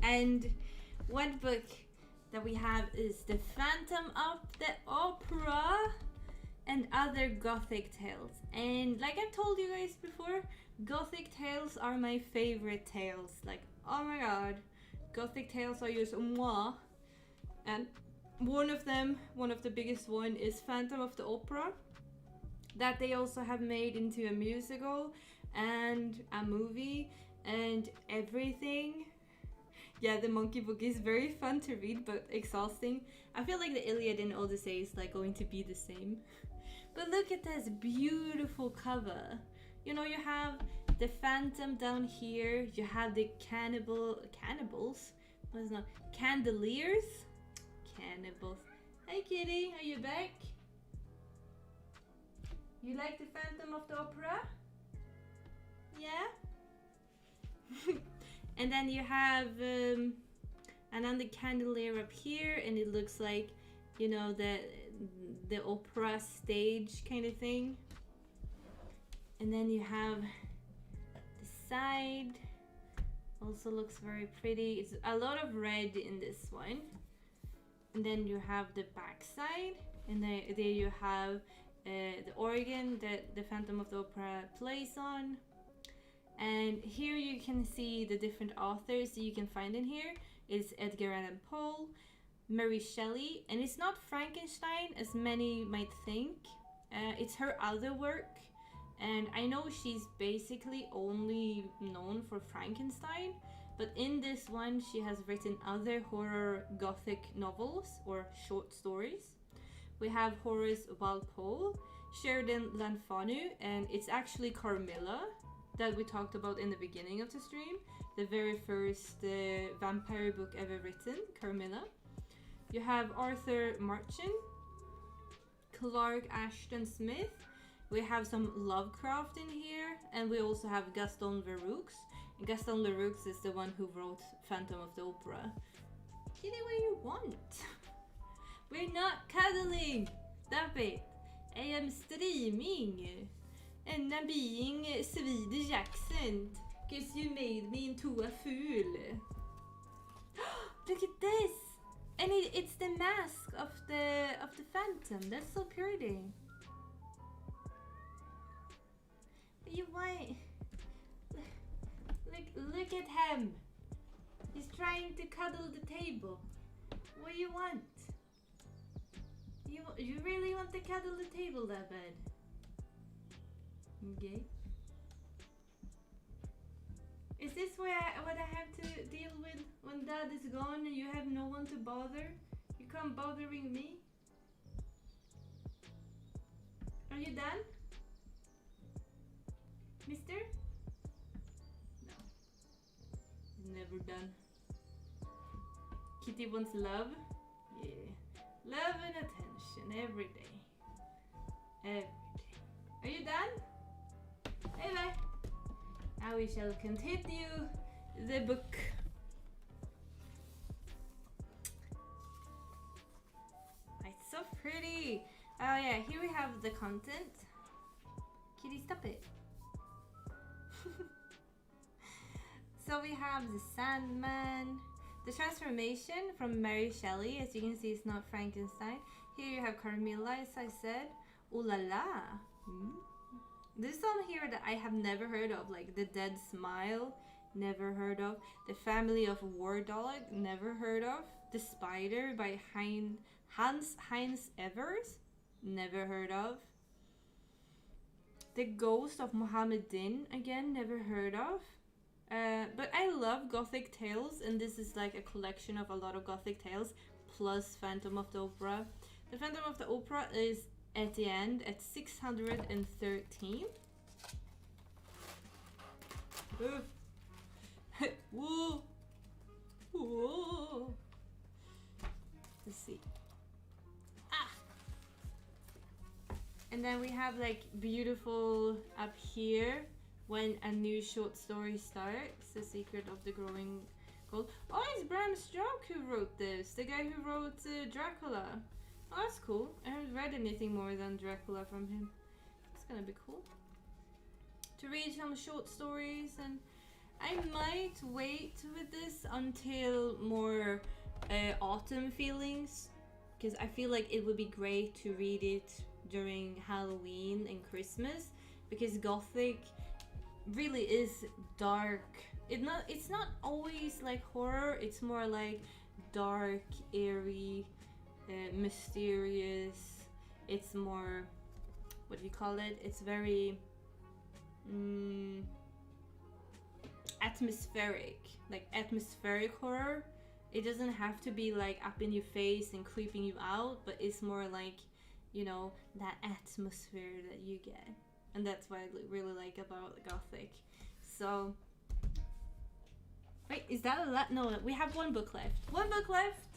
And one book that we have is The Phantom of the Opera and Other Gothic Tales. And like I've told you guys before, Gothic tales are my favorite tales. Like, oh my god, Gothic tales are just mwah. And one of the biggest one is Phantom of the Opera, that they also have made into a musical and a movie and everything. Yeah, the monkey book is very fun to read but exhausting. I feel like the Iliad and Odyssey is like going to be the same. But look at this beautiful cover. You know, you have the Phantom down here, you have the cannibals? What is that? Candeliers? Cannibals. Hi kitty, are you back? You like the Phantom of the Opera? Yeah? And then you have another candelier up here, and it looks like, you know, the opera stage kind of thing. And then you have the side, also looks very pretty. It's a lot of red in this one. And then you have the back side, and there you have the organ that the Phantom of the Opera plays on. And here you can see the different authors that you can find in here. It's Edgar Allan Poe, Mary Shelley, and it's not Frankenstein as many might think. It's her other work, and I know she's basically only known for Frankenstein, but in this one she has written other horror Gothic novels or short stories. We have Horace Walpole, Sheridan Lefanu, and it's actually Carmilla that we talked about in the beginning of the stream, the very first vampire book ever written, Carmilla. You have Arthur Marchand, Clark Ashton Smith. We have some Lovecraft in here, and we also have Gaston Leroux. And Gaston Leroux is the one who wrote Phantom of the Opera. Get it where you want. We're not cuddling. Stop it. I am streaming. And I'm being Swedish accent. 'Cause you made me into a fool. Look at this! And it's the mask of the phantom. That's so pretty. You want... Look at him. He's trying to cuddle the table. What do you want? You really want to cuddle the table that bad? Okay. Is this what I have to deal with when Dad is gone and you have no one to bother? You come bothering me? Are you done? Mister? No. He's never done. Kitty wants love? Yeah. Love and attention every day. Every day. Are you done? Bye-bye. Now we shall continue the book. It's so pretty. Oh yeah, here we have the content. Kitty, stop it. So we have the Sandman. The transformation from Mary Shelley, as you can see, is not Frankenstein. Here you have Carmilla, as I said. Ooh la la. This song here that I have never heard of, like The Dead Smile, never heard of. The Family of War Dog, never heard of. The Spider by Hans Heinz Evers, never heard of. The Ghost of Mohammedan, again, never heard of. But I love Gothic tales, and this is like a collection of a lot of Gothic tales, plus Phantom of the Opera. The Phantom of the Opera is at the end at 613. Whoa. Whoa. Let's see. And then we have like beautiful up here when a new short story starts, The Secret of the Growing Gold. Oh, it's Bram Stoker who wrote this, the guy who wrote Dracula. Oh, that's cool. I haven't read anything more than Dracula from him. It's gonna be cool to read some short stories, and I might wait with this until more autumn feelings, because I feel like it would be great to read it during Halloween and Christmas, because Gothic really is dark. It's not always like horror, it's more like dark, airy, mysterious. It's more, what do you call it? It's very atmospheric, like atmospheric horror. It doesn't have to be like up in your face and creeping you out, but it's more like, you know, that atmosphere that you get. And that's what I really like about Gothic. So, wait, is that a lot? No, we have one book left. One book left.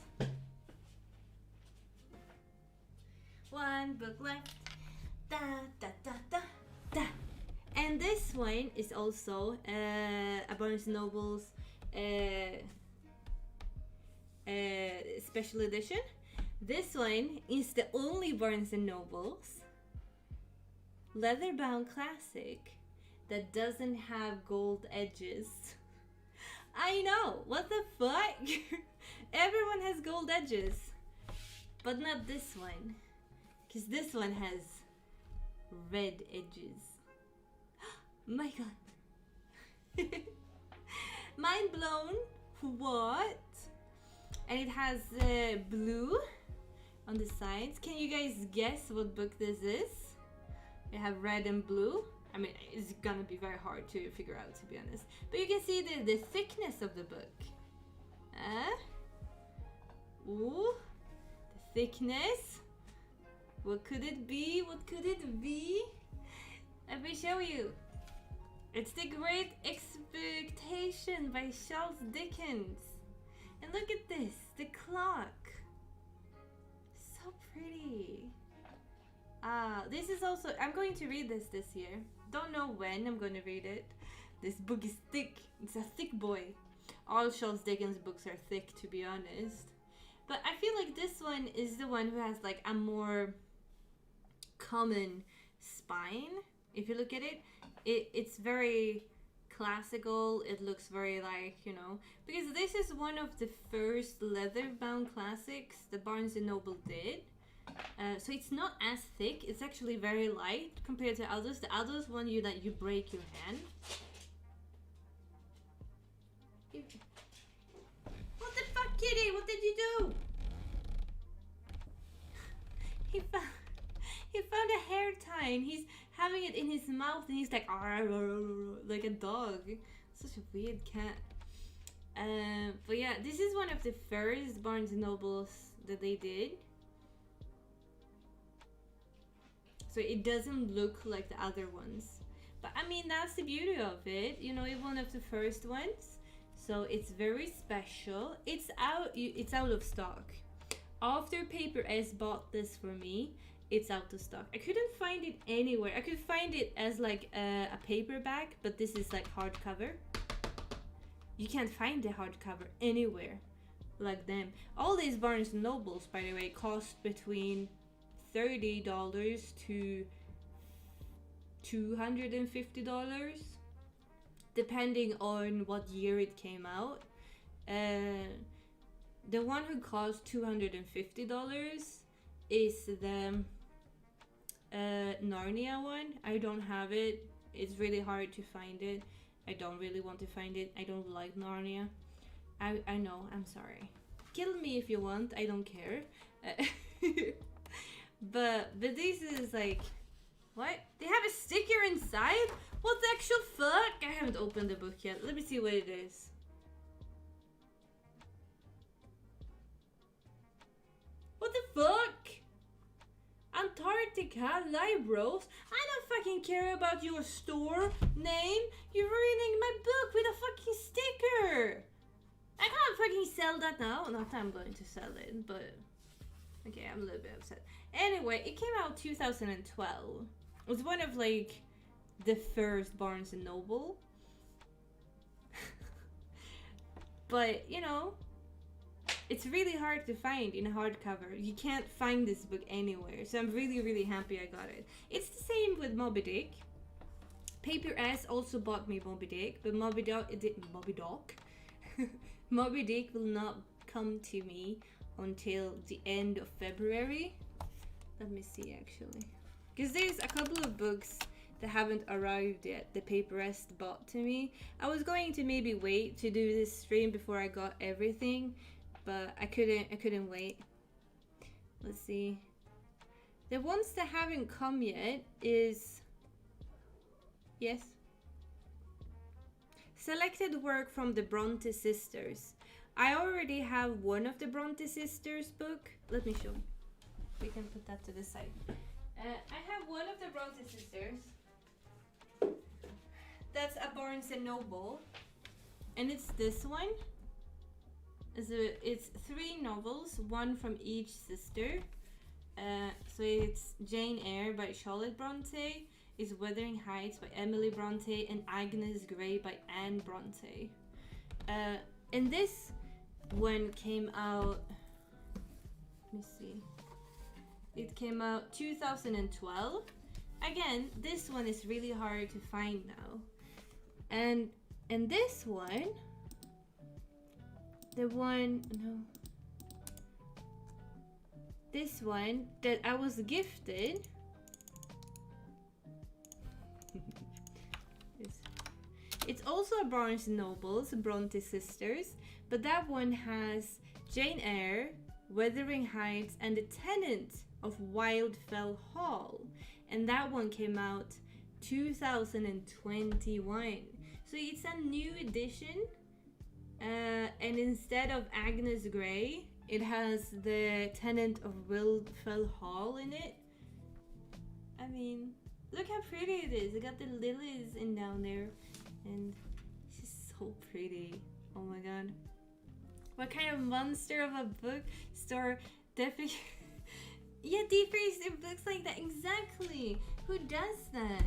One book left. Da da da da da. And this one is also a Barnes Nobles special edition. This one is the only Barnes & Nobles leather-bound classic that doesn't have gold edges. I know, what the fuck? Everyone has gold edges, but not this one, because this one has red edges. My god. Mind blown. What? And it has blue on the sides. Can you guys guess what book this is? We have red and blue. I mean, it's gonna be very hard to figure out, to be honest. But you can see the thickness of the book. Ooh, the thickness. What could it be? What could it be? Let me show you. It's The Great Expectation by Charles Dickens. And look at this, the clock. So pretty. This is also, I'm going to read this year. Don't know when I'm going to read it. This book is thick. It's a thick boy. All Charles Dickens books are thick, to be honest. But I feel like this one is the one who has like a more common spine. If you look at it, it's very classical. It looks very like, you know, because this is one of the first leather-bound classics that Barnes & Noble did. So it's not as thick. It's actually very light compared to others. The others one you that you break your hand. What the fuck, kitty? What did you do? He found a hair tie and he's having it in his mouth and he's like like a dog. Such a weird cat. But yeah, this is one of the first Barnes & Nobles that they did. So it doesn't look like the other ones. But I mean, that's the beauty of it. You know, it's one of the first ones. So it's very special. It's out of stock. After Paper S bought this for me, it's out of stock. I couldn't find it anywhere. I could find it as like a paperback, but this is like hardcover. You can't find the hardcover anywhere like them. All these Barnes & Nobles, by the way, cost between $30 to $250, depending on what year it came out. The one who cost $250 is the Narnia one. I don't have it. It's really hard to find it. I don't really want to find it. I don't like Narnia. I know, I'm sorry. Kill me if you want, I don't care. But this is like, what? They have a sticker inside? What the actual fuck? I haven't opened the book yet. Let me see what it is. What the fuck? Antarctica, Libros. I don't fucking care about your store name. You're ruining my book with a fucking sticker. I can't fucking sell that now. Not that I'm going to sell it, but okay, I'm a little bit upset. Anyway, it came out 2012. It was one of like the first Barnes & Noble. But, you know, it's really hard to find in a hardcover. You can't find this book anywhere. So I'm really, really happy I got it. It's the same with Moby Dick. Paper S also bought me Moby Dick, but Moby Dick will not come to me until the end of February. Let me see actually. Because there's a couple of books that haven't arrived yet. The Paper S bought to me. I was going to maybe wait to do this stream before I got everything, but I couldn't wait. Let's see. The ones that haven't come yet is, yes, selected work from the Bronte sisters. I already have one of the Bronte sisters book. Let me show. We can put that to the side. I have one of the Bronte sisters. That's a Barnes & Noble, and it's this one. It's 3 novels, one from each sister. So it's Jane Eyre by Charlotte Bronte, it's Wuthering Heights by Emily Bronte, and Agnes Grey by Anne Bronte. And this one came out, let me see, it came out 2012. Again, this one is really hard to find now. And this one, this one that I was gifted, it's also a Barnes & Noble's Bronte Sisters, but that one has Jane Eyre, Wuthering Heights, and The Tenant of Wildfell Hall, and that one came out 2021. So it's a new edition, and instead of Agnes Grey, it has The Tenant of Wildfell Hall in it. I mean, look how pretty it is. I got the lilies in down there, and it's just so pretty. Oh my god. What kind of monster of a bookstore definition? Yeah, defaced in books like that. Exactly. Who does that?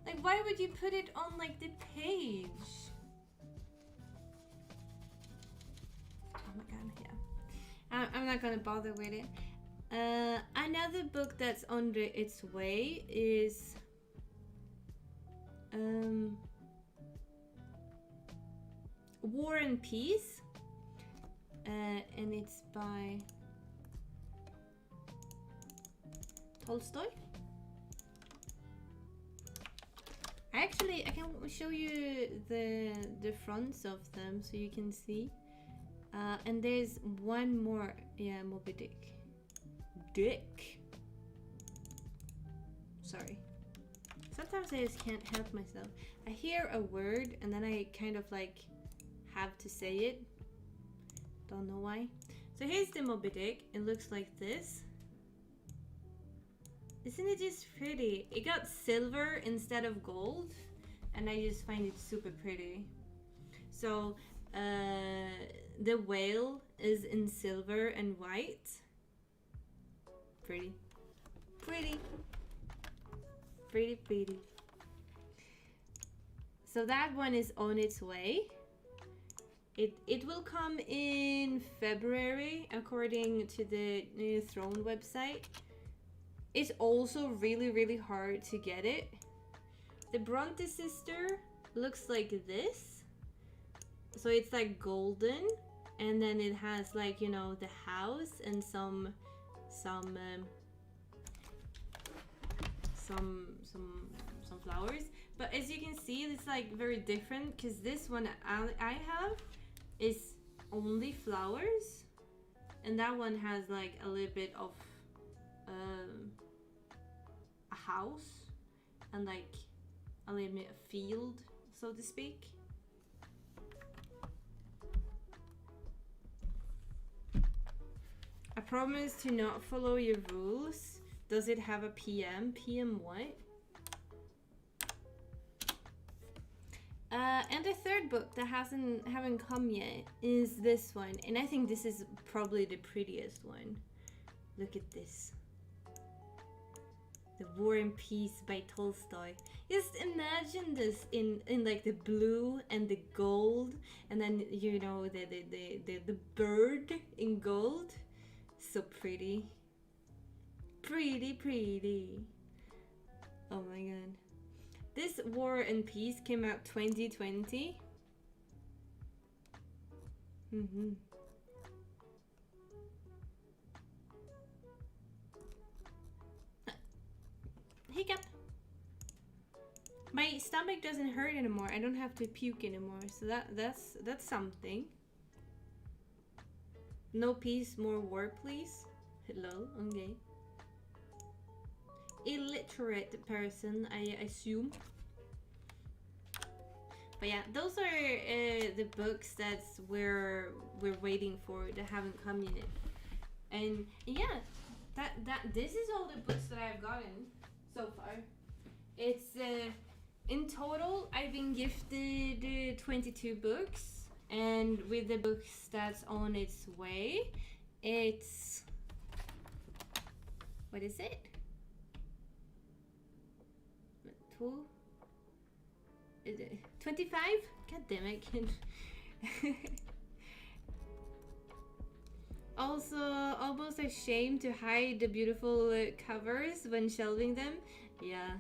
Like, why would you put it on like the page? Oh my god, yeah. I'm not gonna bother with it. Another book that's under its way is War and Peace, and it's by Tolstoy. I can show you the fronts of them so you can see. And there's one more. Yeah, Moby Dick. Dick. Sorry. Sometimes I just can't help myself. I hear a word and then I kind of like have to say it. Don't know why. So here's the Moby Dick. It looks like this. Isn't it just pretty? It got silver instead of gold, and I just find it super pretty. So the whale is in silver and white. Pretty. Pretty. Pretty, pretty. So that one is on its way. It will come in February according to the New Throne website. It's also really, really hard to get it. The Bronte sister looks like this. So it's like golden, and then it has like, you know, the house and some flowers. But as you can see, it's like very different because this one I have is only flowers, and that one has like a little bit of a house and like a little bit of field, so to speak. I promise to not follow your rules. Does it have a PM? PM what? And the third book that haven't come yet is this one, and I think this is probably the prettiest one. Look at this. The War and Peace by Tolstoy. Just imagine this in like the blue and the gold, and then, you know, the bird in gold. So pretty. Pretty, pretty. Oh my god. This War and Peace came out 2020. Hiccup. My stomach doesn't hurt anymore. I don't have to puke anymore. So that's something. No peace, more war, please. Hello, okay. Illiterate person, I assume. But yeah, those are the books that's we're waiting for that haven't come yet. And yeah, this is all the books that I've gotten so far. It's in total I've been gifted 22 books, and with the books that's on its way, it's, what is it? 25? God damn it. Also, almost ashamed to hide the beautiful covers when shelving them. Yeah.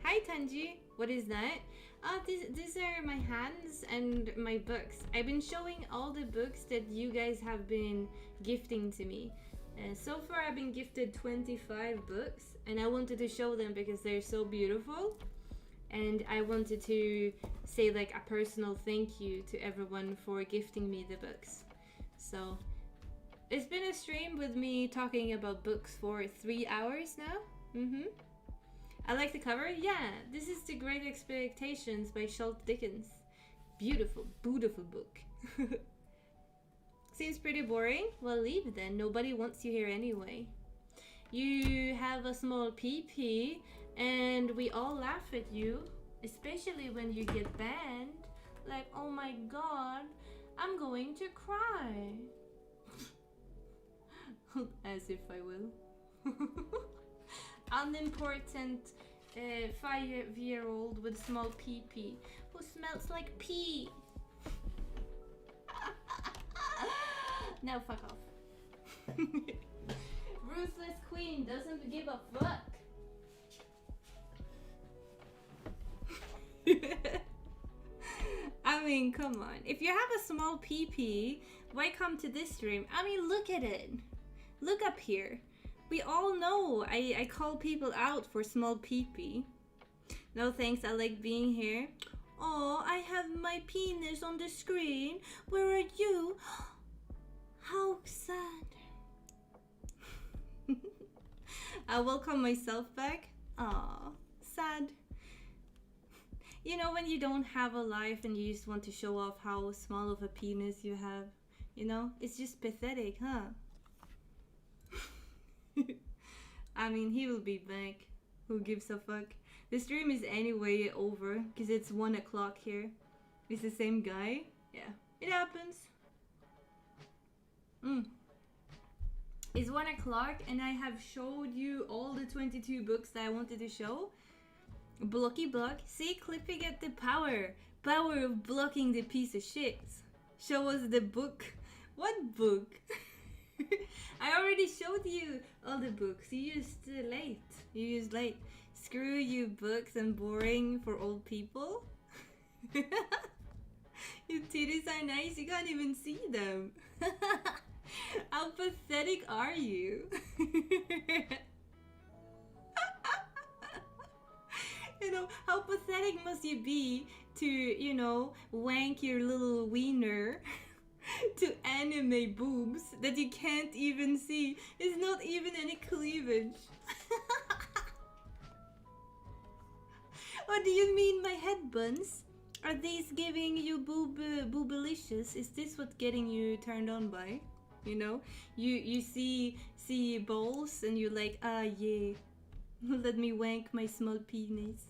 Hi Tanji, what is that? These are my hands and my books. I've been showing all the books that you guys have been gifting to me. So far I've been gifted 25 books, and I wanted to show them because they're so beautiful. And I wanted to say like a personal thank you to everyone for gifting me the books. So it's been a stream with me talking about books for 3 hours now. I like the cover. Yeah, this is The Great Expectations by Dickens. Beautiful, beautiful book. Seems pretty boring? Well, leave then. Nobody wants you here anyway. You have a small PP, and we all laugh at you, especially when you get banned. Like, oh my god, I'm going to cry. As if I will. Unimportant 5-year-old with small pee-pee who smells like pee. Now fuck off. Ruthless queen doesn't give a fuck. I'm mean, come on. If you have a small pee-pee, why come to this stream? I mean, look at it. Look up here. We all know I call people out for small pee-pee. No thanks, I like being here. Oh, I have my penis on the screen. Where are you? How sad. I welcome myself back. Aw, sad. You know when you don't have a life and you just want to show off how small of a penis you have? You know? It's just pathetic, huh? I mean, he will be back. Who gives a fuck? The stream is anyway over because it's 1 o'clock here. It's the same guy. Yeah, it happens. It's 1 o'clock and I have showed you all the 22 books that I wanted to show. Blocky block. See, clipping at the power. Power of blocking the piece of shit. Show us the book. What book? I already showed you all the books. You used late. You used late. Screw you books and boring for old people. Your titties are nice. You can't even see them. How pathetic are you? You know, how pathetic must you be to, you know, wank your little wiener to anime boobs that you can't even see? It's not even any cleavage. What do you mean my head buns? Are these giving you boobalicious? Is this what getting you turned on by? You know, you see balls and you're like, ah yeah, let me wank my small penis.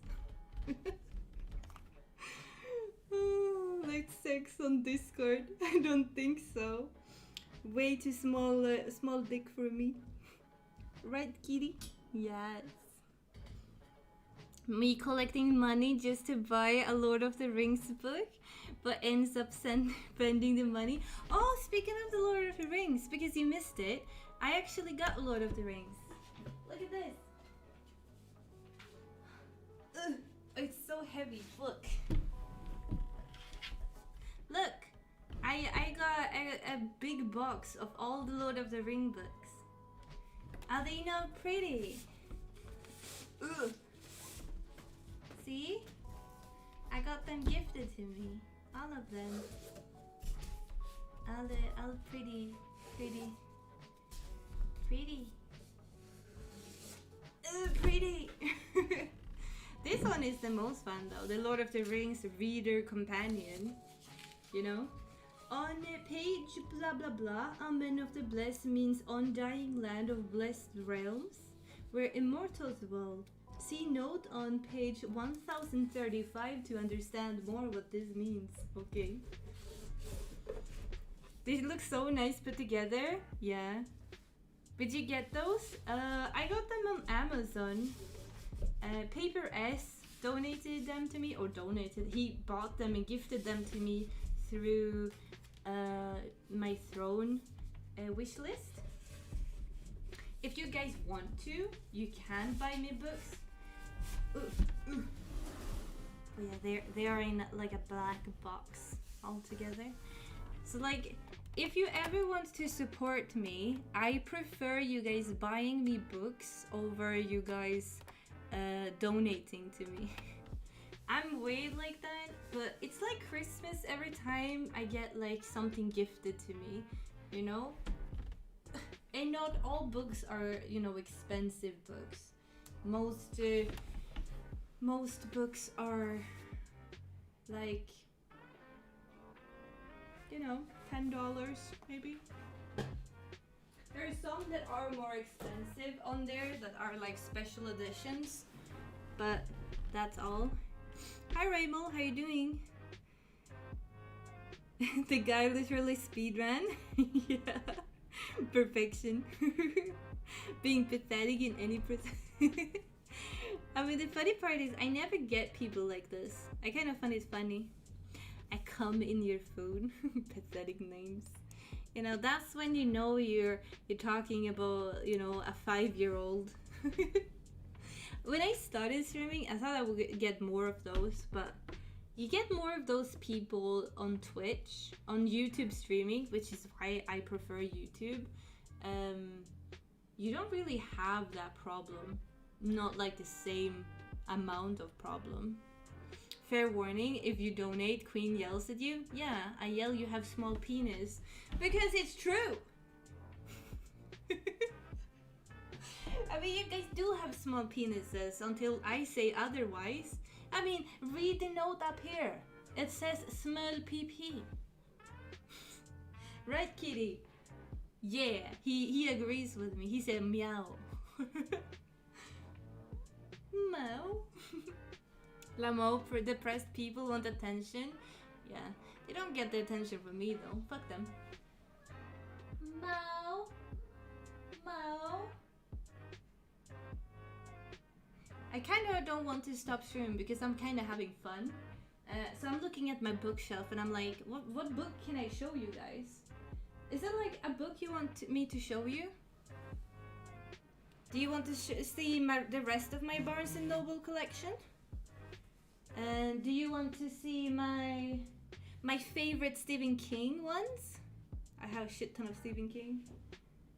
Like sex on Discord? I don't think so. Way too small dick for me. Right, kitty? Yes. Me collecting money just to buy a Lord of the Rings book, but ends up spending the money. Oh, speaking of the Lord of the Rings, because you missed it, I actually got Lord of the Rings. Look at this. Ugh, it's so heavy. Look. Look. I got a big box of all the Lord of the Ring books. Are they not pretty? Ugh. See? I got them gifted to me. All of them. All pretty. Pretty. This one is the most fun though. The Lord of the Rings Reader Companion. You know? On page blah blah blah, Amen of the Blessed means undying land of blessed realms where immortals dwell. See note on page 1035 to understand more what this means. Okay. They look so nice put together. Yeah. Did you get those? I got them on Amazon. Paper S donated them to me, or donated. He bought them and gifted them to me through my Throne wish list. If you guys want to, you can buy me books. Ooh. Oh yeah, they are in like a black box all together. So like, if you ever want to support me, I prefer you guys buying me books over you guys donating to me. I'm weird like that, but it's like Christmas every time I get like something gifted to me, you know? And not all books are, you know, expensive books. Most books are like, you know, $10 maybe. There are some that are more expensive on there that are like special editions, but that's all. Hi Raymond, how you doing? The guy literally speedran. Yeah. Perfection. Being pathetic in any I mean, the funny part is I never get people like this. I kind of find it funny. I come in your food. Pathetic names. You know, that's when you know you're talking about, you know, a 5-year-old. When I started streaming, I thought I would get more of those, but you get more of those people on Twitch, on YouTube streaming, which is why I prefer YouTube. You don't really have that problem. Not like the same amount of problem. Fair warning, if you donate, Queen yells at you. Yeah, I yell you have small penis. Because it's true! I mean, you guys do have small penises until I say otherwise. I mean, read the note up here. It says small PP. Right, kitty? Yeah, he agrees with me. He said meow. Meow. Lamo, for depressed people want attention. Yeah, they don't get the attention from me though. Fuck them. Meow. Meow. I kind of don't want to stop streaming because I'm kind of having fun. So I'm looking at my bookshelf and I'm like, what book can I show you guys? Is there like a book you want me to show you? Do you want to see the rest of my Barnes & Noble collection? And do you want to see my favorite Stephen King ones? I have a shit ton of Stephen King.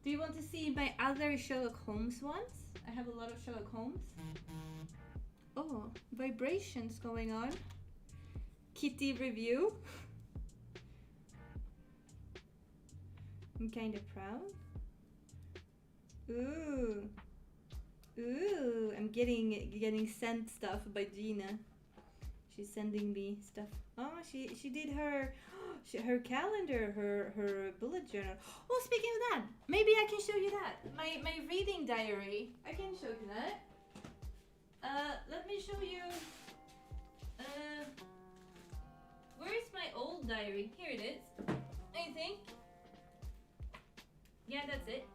Do you want to see my other Sherlock Holmes ones? I have a lot of Sherlock Holmes. Oh, vibrations going on. Kitty review. I'm kind of proud. Ooh. Ooh, I'm getting sent stuff by Gina. She's sending me stuff. Oh, she did her calendar, her bullet journal. Oh, speaking of that, maybe I can show you that. My reading diary. I can show you that. Let me show you. Where is my old diary? Here it is. I think. Yeah, that's it.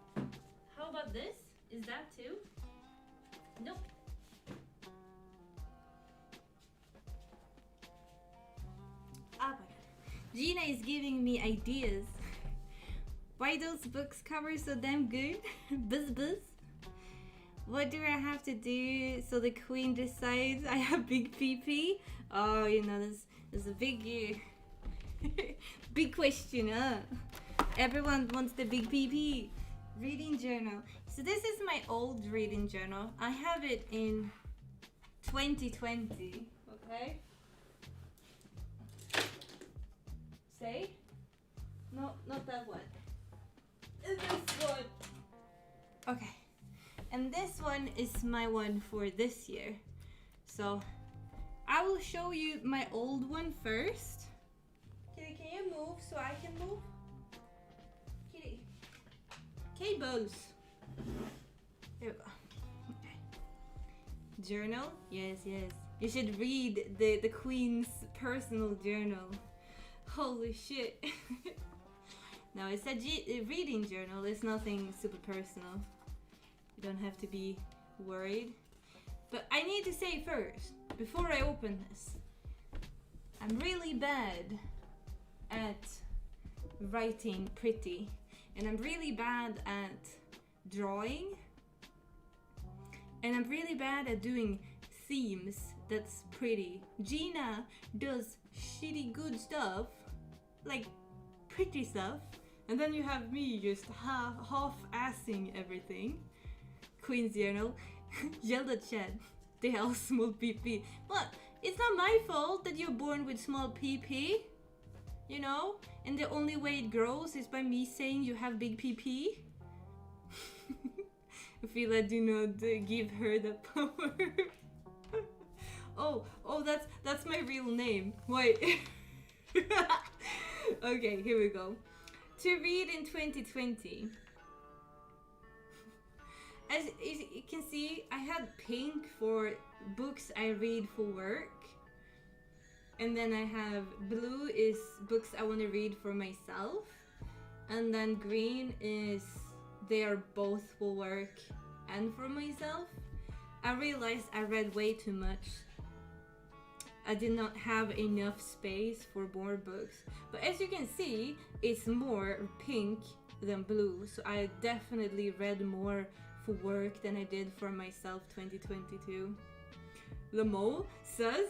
How about this? Is that too? Nope. Oh my god. Gina is giving me ideas. Why those books cover so damn good? Buzz buzz. What do I have to do so the queen decides I have big PP? Oh, you know, there's a big big question, huh? Everyone wants the big PP. Reading journal. So this is my old reading journal. I have it in 2020, okay? Say? No, not that one. This one. Okay. And this one is my one for this year. So I will show you my old one first. Kitty, can you move so I can move? Kitty. Cables. There we go. Okay. Journal? Yes, yes. You should read the Queen's personal journal. Holy shit. No, it's a reading journal. It's nothing super personal. You don't have to be worried. But I need to say first, before I open this, I'm really bad at writing pretty. And I'm really bad at drawing. And I'm really bad at doing themes that's pretty. Gina does shitty good stuff, like pretty stuff. And then you have me just half-assing everything. Queen's journal. Yelled at chat. They have small PP. But it's not my fault that you're born with small PP. You know? And the only way it grows is by me saying you have big PP. I feel I do not give her the power. oh, that's my real name. Wait. Okay, here we go. To read in 2020. As you can see, I had pink for books I read for work. And then I have blue is books I want to read for myself. And then green is they are both for work and for myself. I realized I read way too much. I did not have enough space for more books. But as you can see, it's more pink than blue. So I definitely read more for work than I did for myself 2022. Lamo says,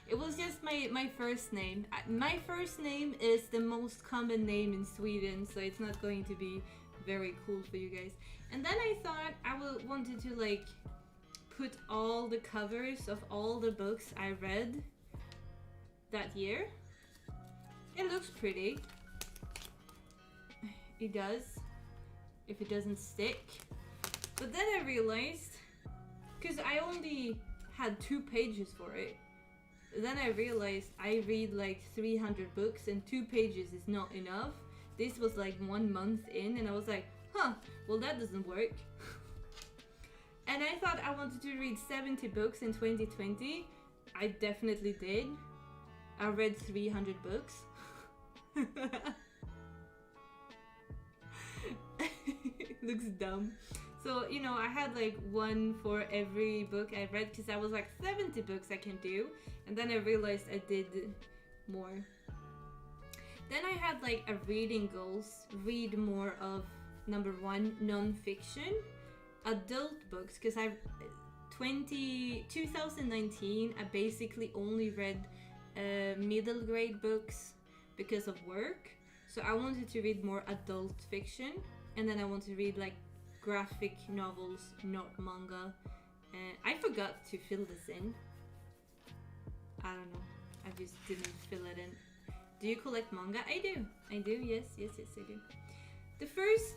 It was just my first name. My first name is the most common name in Sweden, so it's not going to be very cool for you guys. And then I thought wanted to like put all the covers of all the books I read that year. It looks pretty. It does, if it doesn't stick. But then I realized, because I only had 2 pages for it, then I realized I read like 300 books and 2 pages is not enough. This was like 1 month in and I was like, huh, well that doesn't work. And I thought I wanted to read 70 books in 2020. I definitely did. I read 300 books. Looks dumb. So, you know, I had like 1 for every book I read because I was like 70 books I can do. And then I realized I did more. Then I had like a reading goals. Read more of, number 1, non-fiction. Adult books. Because 2019 I basically only read middle grade books because of work. So I wanted to read more adult fiction. And then I want to read like graphic novels, not manga. I forgot to fill this in. I don't know. I just didn't fill it in. Do you collect manga? I do. I do. Yes, I do. The first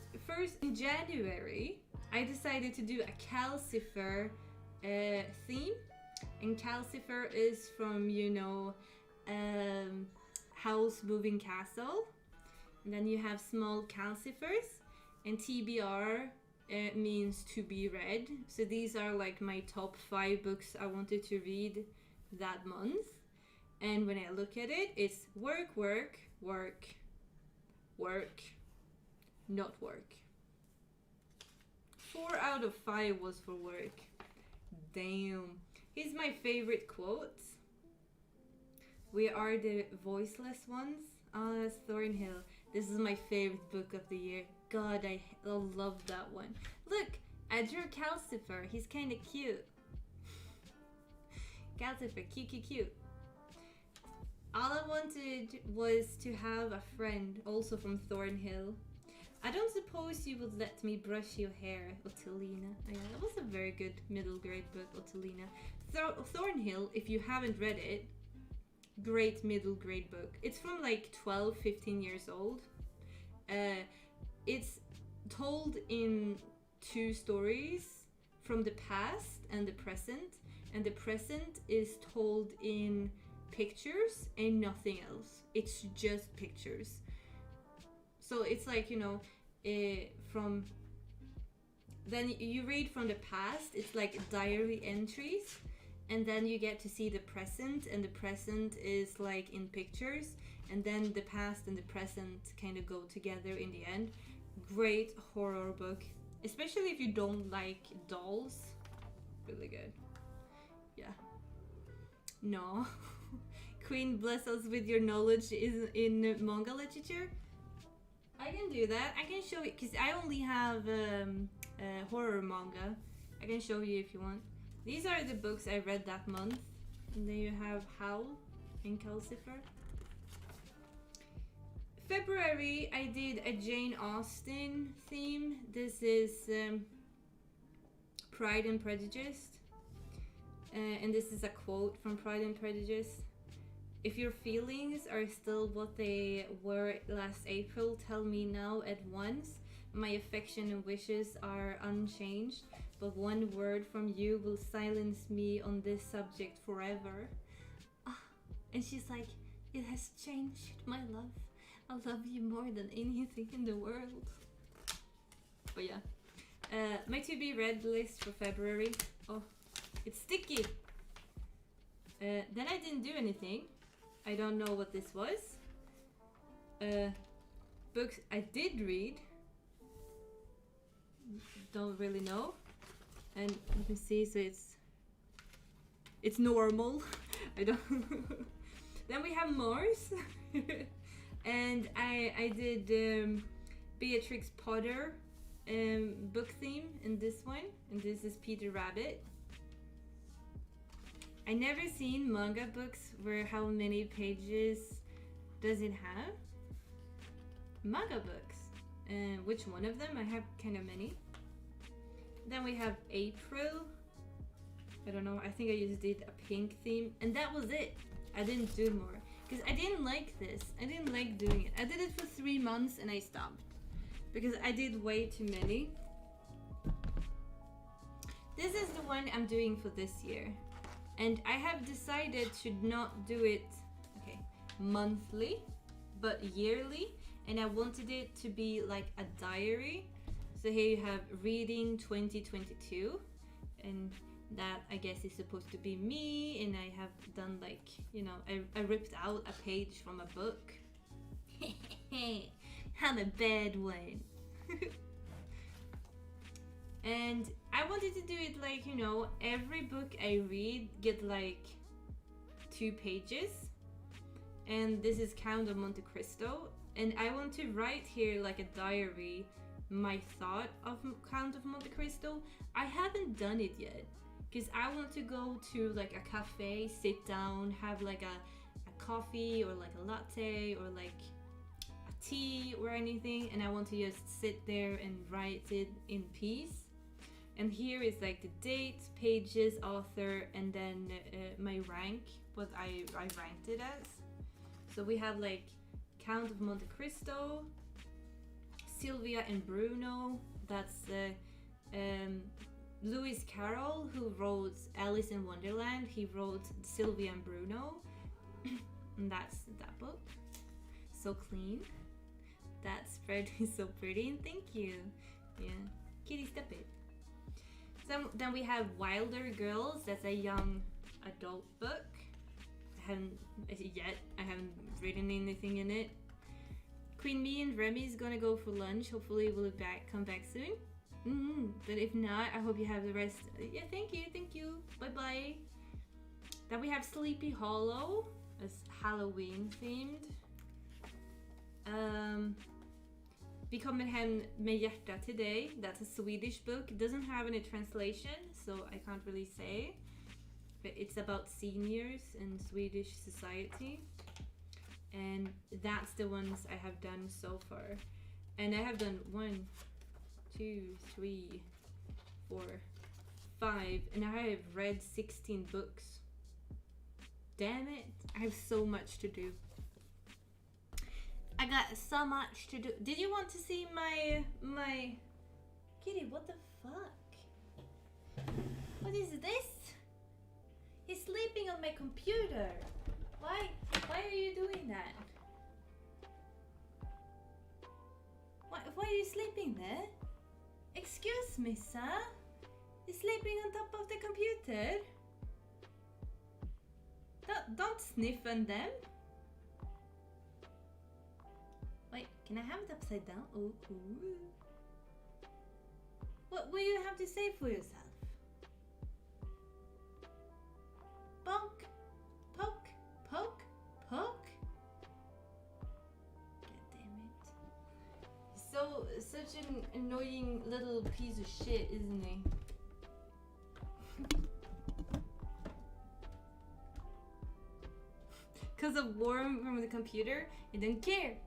in January, I decided to do a Calcifer theme. And Calcifer is from, you know, House Moving Castle. And then you have small calcifers. And TBR means to be read. So these are like my top 5 books I wanted to read that month. And when I look at it, it's work, work, work, work, not work. 4 out of 5 was for work. Damn. Here's my favorite quote. We are the voiceless ones. Oh, that's Thornhill. This is my favorite book of the year. God, I love that one. Look, I drew Calcifer. He's kind of cute. Calcifer, cute. All I wanted was to have a friend, also from Thornhill. I don't suppose you would let me brush your hair, Ottilina. Oh, yeah, that was a very good middle grade book, Ottilina. Thornhill, if you haven't read it, great middle grade book. It's from like 12, 15 years old. It's told in 2 stories from the past and the present. And the present is told in pictures and nothing else. It's just pictures. So it's like, you know, from... Then you read from the past, it's like diary entries. And then you get to see the present, and the present is like in pictures. And then the past and the present kind of go together in the end. Great horror book. Especially if you don't like dolls. Really good. Yeah. No. Queen, bless us with your knowledge in manga literature. I can do that. I can show you, because I only have horror manga. I can show you if you want. These are the books I read that month. And then you have Howl and Calcifer. February, I did a Jane Austen theme. This is Pride and Prejudice. And this is a quote from Pride and Prejudice. If your feelings are still what they were last April, tell me now at once. My affection and wishes are unchanged, but one word from you will silence me on this subject forever. And she's like, it has changed, my love. I love you more than anything in the world. But yeah. My to be read list for February. Oh, it's sticky. Then I didn't do anything. I don't know what this was. Books I did read. Don't really know. And you can see, so it's normal. I don't. Then we have Mars. And I did Beatrix Potter book theme in this one. And this is Peter Rabbit. I never seen manga books where how many pages does it have? Manga books. Which one of them? I have kind of many. Then we have April. I don't know, I think I just did a pink theme. And that was it. I didn't do more. Because I didn't like this. I didn't like doing it. I did it for 3 months and I stopped. Because I did way too many. This is the one I'm doing for this year. And I have decided to not do it monthly, but yearly. And I wanted it to be like a diary. So here you have reading 2022. And that I guess is supposed to be me. And I have done like, you know, I ripped out a page from a book. I'm a bad one. And I wanted to do it like, you know, every book I read get like 2 pages. And this is Count of Monte Cristo. And I want to write here like a diary, my thought of Count of Monte Cristo. I haven't done it yet. Because I want to go to like a cafe, sit down, have like a coffee or like a latte or like a tea or anything. And I want to just sit there and write it in peace. And here is like the date, pages, author, and then my rank, what I ranked it as. So we have like Count of Monte Cristo, Sylvia and Bruno. That's Lewis Carroll, who wrote Alice in Wonderland. He wrote Sylvia and Bruno. And that's that book. So clean. That spread is so pretty, and thank you. Yeah. Kitty, step it. So then we have Wilder Girls. That's a young adult book. I haven't written anything in it. Queen Bee and Remy is gonna go for lunch. Hopefully we'll come back soon. But if not, I hope you have the rest. Yeah, thank you. Bye. Then we have Sleepy Hollow. It's Halloween themed. Vi kommer hem med hjärta today. That's a Swedish book. It doesn't have any translation, so I can't really say. But it's about seniors in Swedish society. And that's the ones I have done so far. And I have done 1, 2, 3, 4, 5. And I have read 16 books. Damn it. I have so much to do. I got so much to do. Did you want to see my Kitty, what the fuck? What is this? He's sleeping on my computer. Why are you doing that? Why are you sleeping there? Excuse me, sir. You're sleeping on top of the computer. Don't sniff on them. Wait, can I have it upside down? Ooh. What will you have to say for yourself? Poke, poke, poke, poke. God damn it. Such an annoying little piece of shit, isn't he? Cause of worm from the computer, I don't care.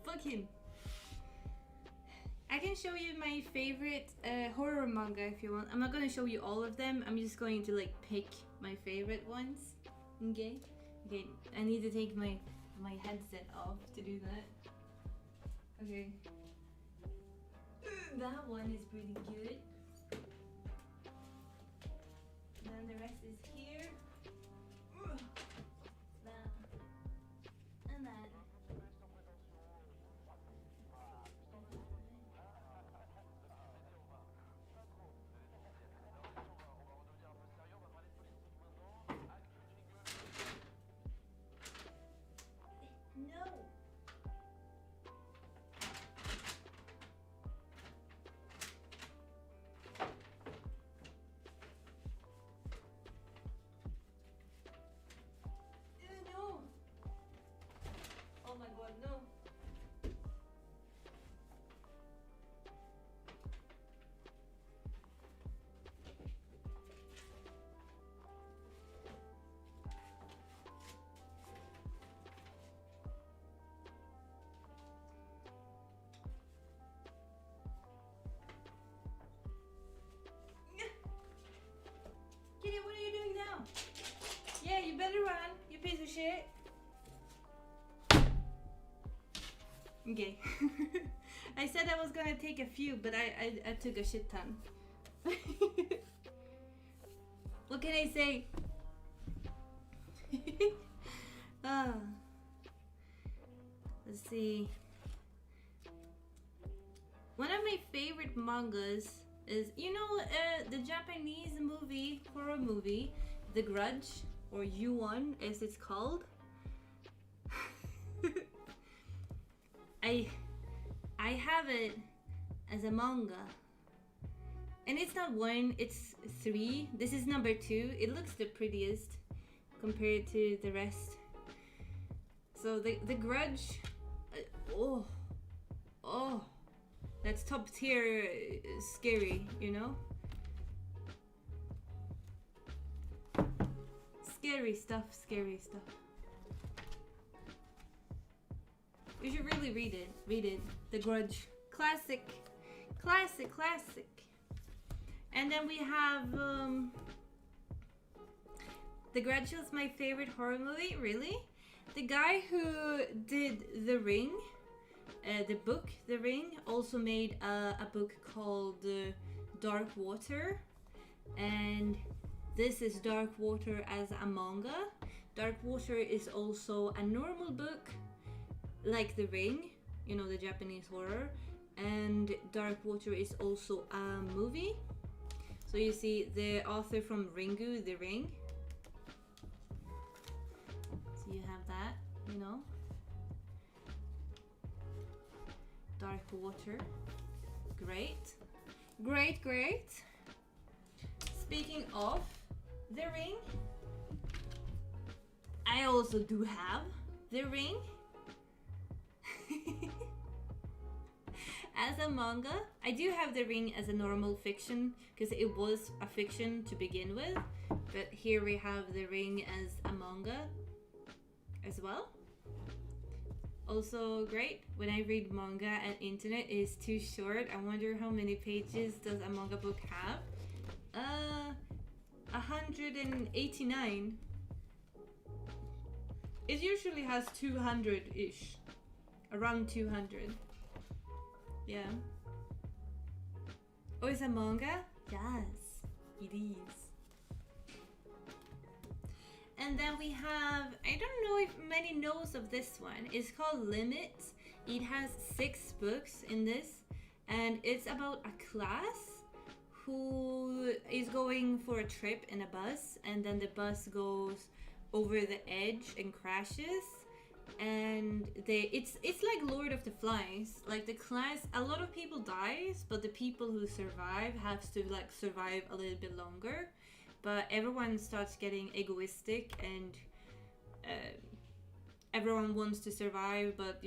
Fuck him. I can show you my favorite horror manga if you want. I'm not gonna show you all of them. I'm just going to like pick my favorite ones. Okay. I need to take my headset off to do that. Okay. That one is pretty good. Then the rest is here. That and that. No. piece of shit. Okay. I said I was gonna take a few, but I took a shit ton. What can I say? Let's see. One of my favorite mangas is, the Japanese horror movie, The Grudge, or Yuan as it's called. I have it as a manga. And it's not one, it's 3. This is number 2. It looks the prettiest compared to the rest. So the Grudge, that's top tier scary, Scary stuff. You should really read it. The Grudge. Classic. And then we have The Grudge is my favorite horror movie, really. The guy who did The Ring, the book The Ring, also made a book called Dark Water, and this is Dark Water as a manga. Dark Water is also a normal book like The Ring, the Japanese horror, and Dark Water is also a movie. So you see the author from Ringu, The Ring. So you have that, Dark Water. Great. Speaking of The Ring, I also do have The Ring. As a manga, I do have The Ring as a normal fiction because it was a fiction to begin with, but here we have The Ring as a manga as well. Also great. When I read manga and internet is too short, I wonder how many pages does a manga book have? 189. It usually has 200-ish. Around 200. Yeah. Oh, it's a manga? Yes, it is. And then we have, I don't know if many knows of this one. It's called Limit. It has 6 books in this, and it's about a class who is going for a trip in a bus, and then the bus goes over the edge and crashes. And it's like Lord of the Flies. Like the class, a lot of people dies, but the people who survive have to survive a little bit longer. But everyone starts getting egoistic, and everyone wants to survive, but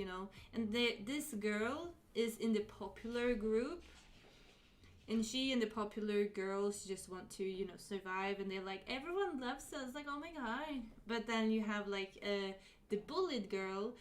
and this girl is in the popular group, and she and the popular girls just want to survive, and they're like, everyone loves us, like, oh my god. But then you have the bullied girl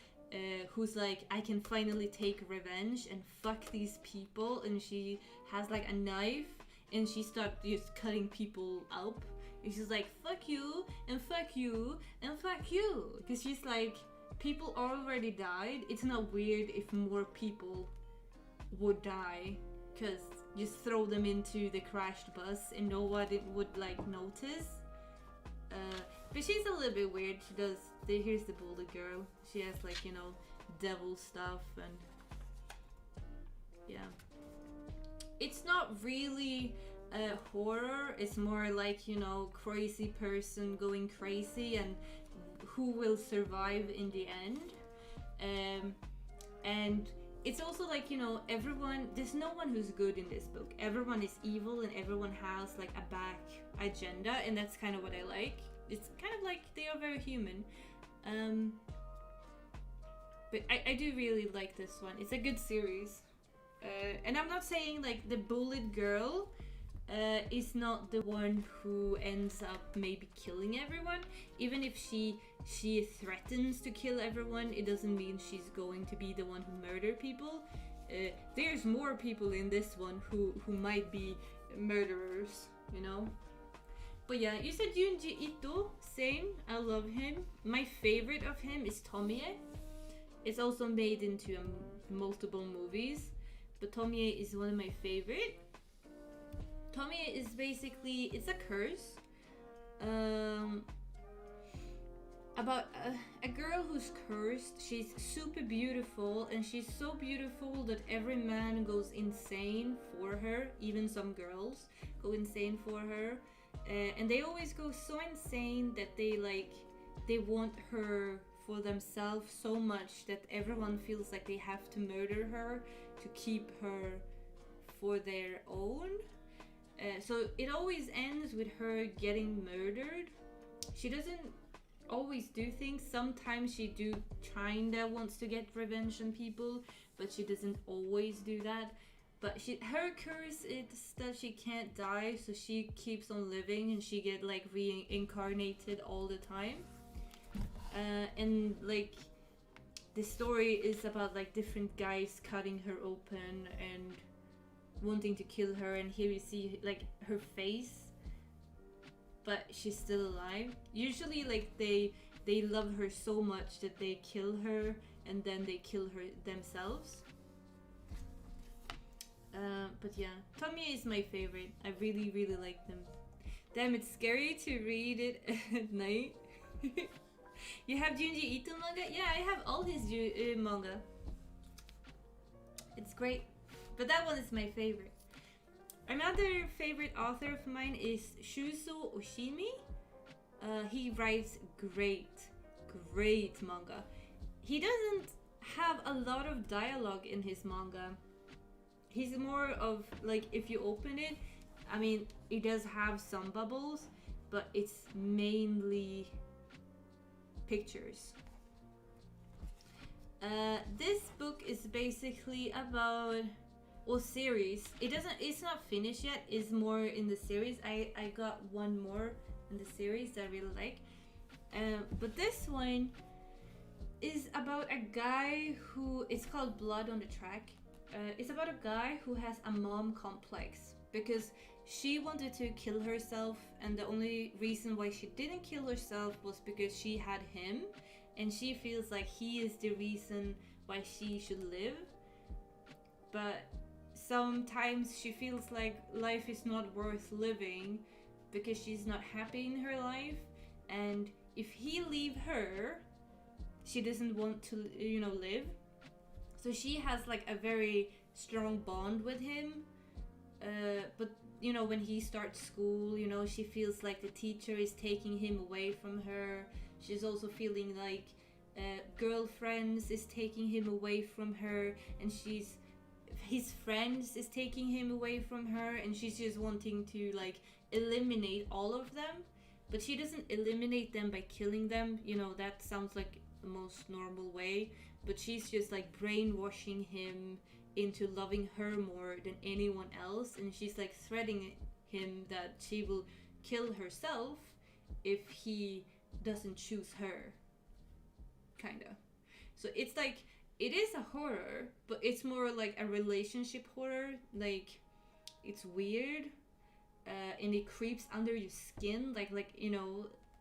who's like, I can finally take revenge and fuck these people, and she has a knife, and she starts just cutting people up, and she's like, fuck you and fuck you and fuck you, because she's like, people already died, it's not weird if more people would die, because just throw them into the crashed bus and nobody would notice. But she's a little bit weird. She does. Here's the bullet girl. She has devil stuff, and yeah. It's not really horror. It's more crazy person going crazy and who will survive in the end. And it's also everyone. There's no one who's good in this book. Everyone is evil, and everyone has a back agenda, and that's kind of what I like. It's kind of they are very human. But I do really like this one. It's a good series. And I'm not saying the bullet girl is not the one who ends up maybe killing everyone. Even if she threatens to kill everyone, it doesn't mean she's going to be the one who murder people. There's more people in this one who might be murderers, But yeah, you said Junji Ito. Same. I love him. My favorite of him is Tomie. It's also made into multiple movies, but Tomie is one of my favorite. Tomie is basically, it's a curse about a girl who's cursed. She's super beautiful, and she's so beautiful that every man goes insane for her. Even some girls go insane for her, and they always go so insane that they want her for themselves so much that everyone feels like they have to murder her to keep her for their own. So it always ends with her getting murdered. She doesn't always do things. Sometimes she kinda wants to get revenge on people, but she doesn't always do that. But her curse is that she can't die, so she keeps on living, and she get like reincarnated all the time. And like the story is about like different guys cutting her open and wanting to kill her, and here you see like her face, but she's still alive. Usually like they love her so much that they kill her, and then they kill her themselves. But yeah, Tomie is my favorite. I really like them. Damn, it's scary to read it at night. You have Junji Ito manga? Yeah, I have all his manga. It's great. But that one is my favorite. Another favorite author of mine is Shuzo Oshimi. He writes great manga. He doesn't have a lot of dialogue in his manga. He's more of like, if you open it, I mean, it does have some bubbles, but it's mainly pictures. This book is basically about, or series. It's not finished yet. It's more in the series. I got one more in the series that I really like. But this one is about a guy who, it's called Blood on the Track. It's about a guy who has a mom complex because she wanted to kill herself, and the only reason why she didn't kill herself was because she had him, and she feels like he is the reason why she should live. But sometimes she feels like life is not worth living because she's not happy in her life, and if he leave her, she doesn't want to, live. So she has like a very strong bond with him, but when he starts school, she feels like the teacher is taking him away from her. She's also feeling like girlfriends is taking him away from her, and his friends is taking him away from her, and she's just wanting to like eliminate all of them. But she doesn't eliminate them by killing them, that sounds like the most normal way, but she's just like brainwashing him into loving her more than anyone else, and she's like threatening him that she will kill herself if he doesn't choose her, kinda. So it's like, it is a horror, but it's more like a relationship horror. Like, it's weird, and it creeps under your skin, like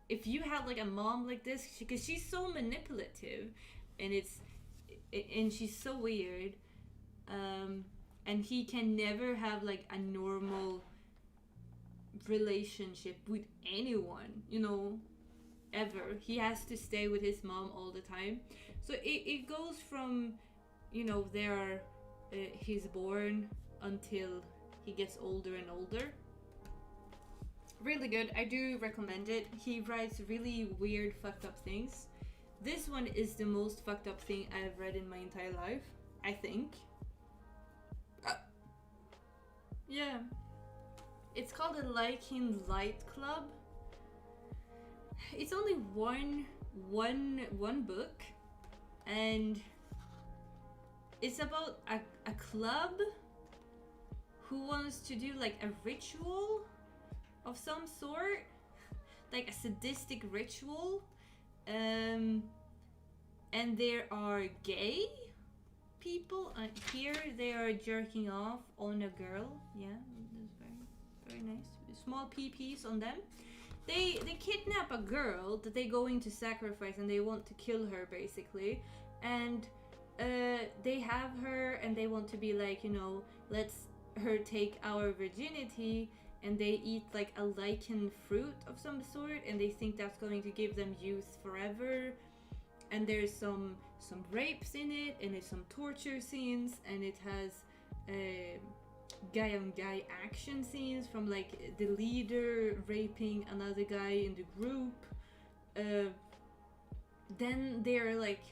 if you had like a mom like this, because she's so manipulative, and she's so weird, and he can never have like a normal relationship with anyone, ever. He has to stay with his mom all the time. So it goes from, he's born until he gets older and older. Really good. I do recommend it. He writes really weird, fucked up things. This one is the most fucked up thing I've read in my entire life, I think. Yeah. It's called the Lycan Light Club. It's only one book, and it's about a club who wants to do like a ritual of some sort, like a sadistic ritual, and there are gay people here. They are jerking off on a girl. Yeah, that's very, very nice. Small pee-pees on them. they kidnap a girl that they're going to sacrifice, and they want to kill her basically, and they have her, and they want to be like, you know, let's her take our virginity, and they eat like a lichen fruit of some sort, and they think that's going to give them youth forever. And there's some rapes in it, and there's some torture scenes, and it has guy on guy action scenes from like the leader raping another guy in the group. Then they're like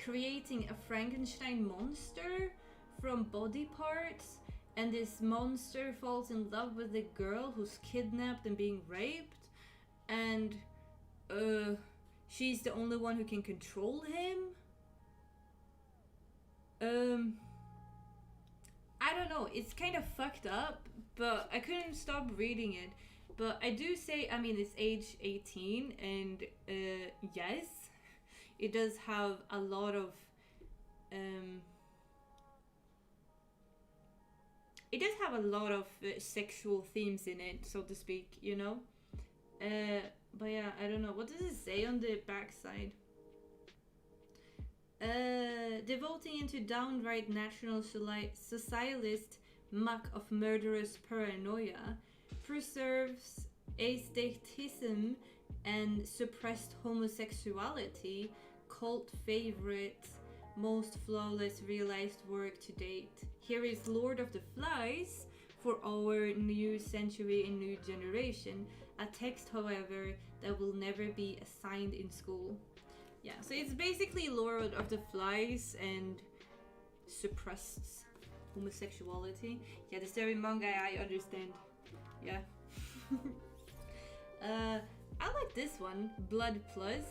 creating a Frankenstein monster from body parts, and this monster falls in love with the girl who's kidnapped and being raped, and she's the only one who can control him. I don't know, it's kind of fucked up, but I couldn't stop reading it. But I do say, I mean, it's age 18, and yes, it does have a lot of sexual themes in it, so to speak, you know. But yeah, I don't know. What does it say on the backside? Devoting into downright national socialist muck of murderous paranoia, preserves aestheticism and suppressed homosexuality, cult favorite, most flawless realized work to date. Here is Lord of the Flies for our new century and new generation, a text, however, that will never be assigned in school. Yeah, so it's basically Lord of the Flies and suppressed homosexuality. Yeah, the story manga, I understand. Yeah. I like this one, Blood Plus.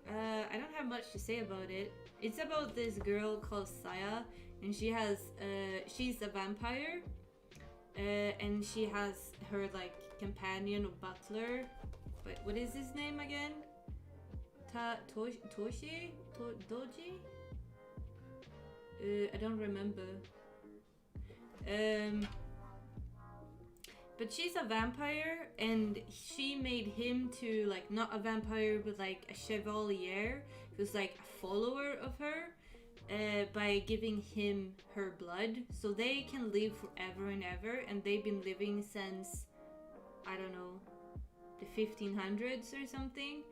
I don't have much to say about it. It's about this girl called Saya, and she's a vampire, and she has her like companion or butler. But what is his name again? Doji? I don't remember. But she's a vampire, and she made him to like not a vampire but like a chevalier who's like a follower of her, by giving him her blood so they can live forever and ever. And they've been living since, I don't know, the 1500s or something.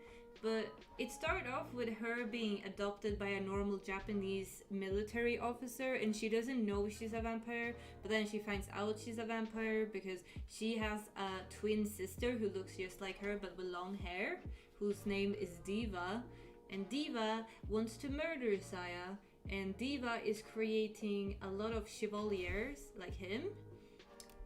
But it started off with her being adopted by a normal Japanese military officer, and she doesn't know she's a vampire, but then she finds out she's a vampire because she has a twin sister who looks just like her but with long hair, whose name is Diva, and Diva wants to murder Saya, and Diva is creating a lot of chevaliers like him,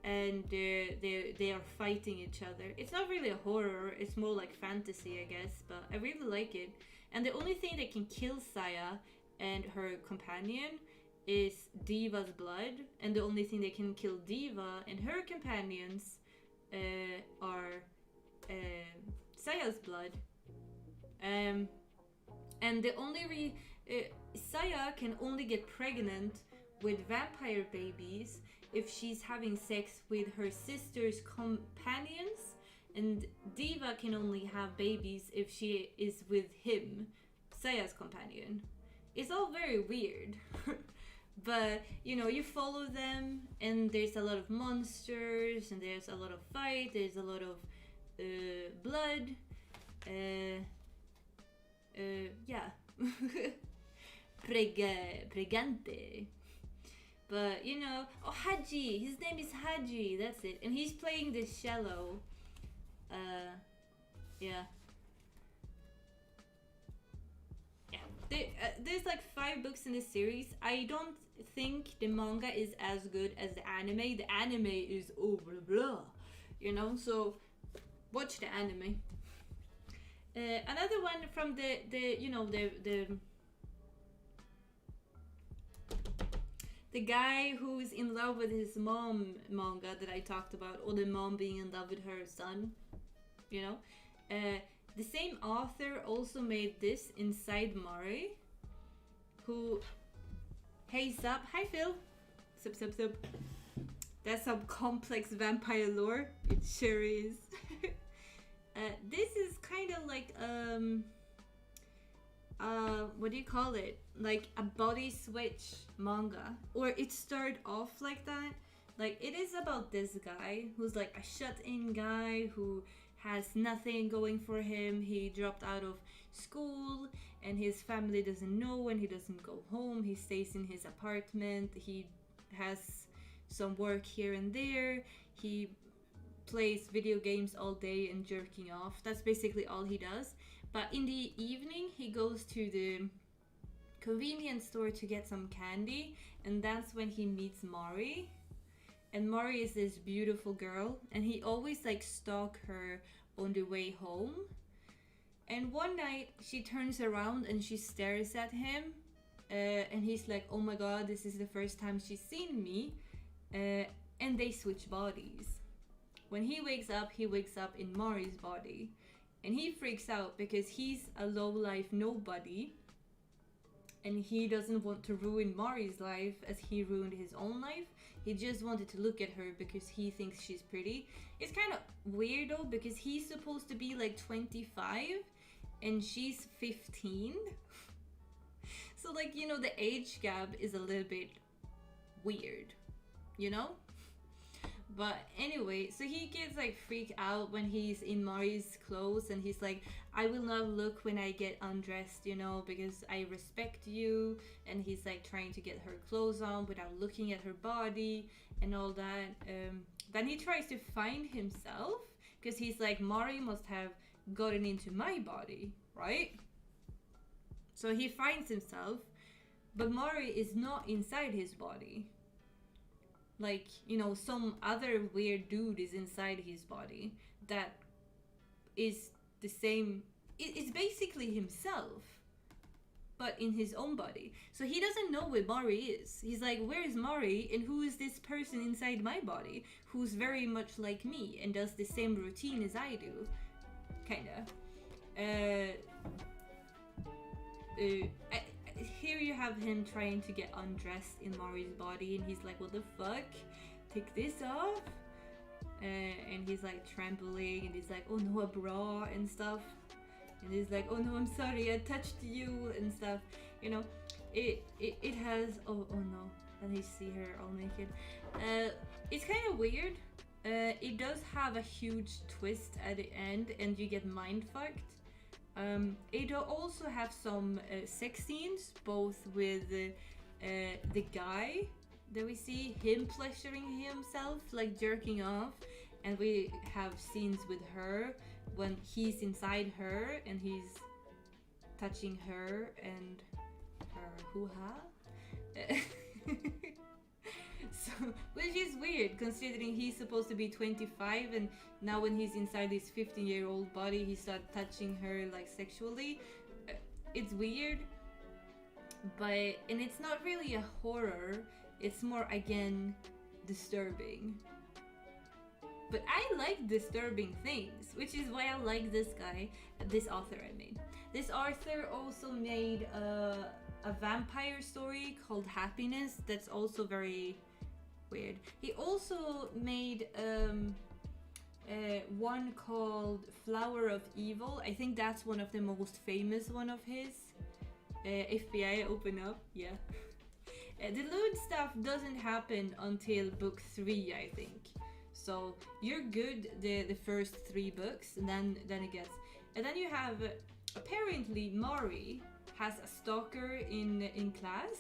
and they are fighting each other. It's not really a horror, it's more like fantasy, I guess, but I really like it. And the only thing that can kill Saya and her companion is Diva's blood, and the only thing that can kill Diva and her companions are Saya's blood. And the only Saya can only get pregnant with vampire babies if she's having sex with her sister's companions, and Diva can only have babies if she is with him, Saya's companion. It's all very weird. But, you know, you follow them, and there's a lot of monsters, and there's a lot of fight, there's a lot of blood. Yeah. Pregante. But, you know, oh, Haji, his name is Haji, that's it. And he's playing the cello. Yeah. There's like 5 books in this series. I don't think the manga is as good as the anime. The anime is oh blah blah, you know, so watch the anime. Another one from the guy who's in love with his mom manga that I talked about, or the mom being in love with her son, you know. The same author also made this Inside Mari, who, hey sup, hi Phil, sup. That's some complex vampire lore. It sure is. This is kind of like what do you call it? Like a body switch manga, or it started off like that. Like it is about this guy who's like a shut-in guy who has nothing going for him. He dropped out of school and his family doesn't know, and he doesn't go home. He stays in his apartment. He has some work here and there. He plays video games all day and jerking off. That's basically all he does. But in the evening, he goes to the convenience store to get some candy, and that's when he meets Mari. And Mari is this beautiful girl, and he always like stalk her on the way home. And one night she turns around and she stares at him, and he's like, oh my god, this is the first time she's seen me. And they switch bodies. When he wakes up in Mari's body, and he freaks out because he's a low-life nobody, and he doesn't want to ruin Mari's life as he ruined his own life. He just wanted to look at her because he thinks she's pretty. It's kind of weird though, because he's supposed to be like 25 and she's 15. So like, you know, the age gap is a little bit weird, you know? But anyway, so he gets like freaked out when he's in Mari's clothes, and he's like, I will not look when I get undressed, you know, because I respect you. And he's like trying to get her clothes on without looking at her body and all that. Then he tries to find himself because he's like, Mari must have gotten into my body, right? So he finds himself, but Mari is not inside his body. Like, you know, some other weird dude is inside his body that is the same. It's basically himself, but in his own body. So he doesn't know where Mari is. He's like, where is Mari, and who is this person inside my body who's very much like me and does the same routine as I do? Kinda. Here you have him trying to get undressed in Mari's body, and he's like, what the fuck? Take this off? And he's like trembling, and he's like, oh no, a bra and stuff. And he's like, oh no, I'm sorry, I touched you and stuff. You know, it has, oh no, and you see her all naked. It's kind of weird. It does have a huge twist at the end, and you get mind fucked. It also have some sex scenes, both with the guy that we see, him pleasuring himself, like jerking off, and we have scenes with her when he's inside her and he's touching her and her hoo-ha. So, which is weird considering he's supposed to be 25, and now when he's inside his 15-year-old body, he starts touching her like sexually. It's weird, and it's not really a horror. It's more, again, disturbing. But I like disturbing things, which is why I like this guy, this author I mean. This author also made a vampire story called Happiness that's also very weird. He also made one called Flower of Evil. I think that's one of the most famous one of his. FBI, open up, yeah. The lewd stuff doesn't happen until book 3, I think. So you're good the first 3 books, and then it gets, and then you have apparently Mari has a stalker in class,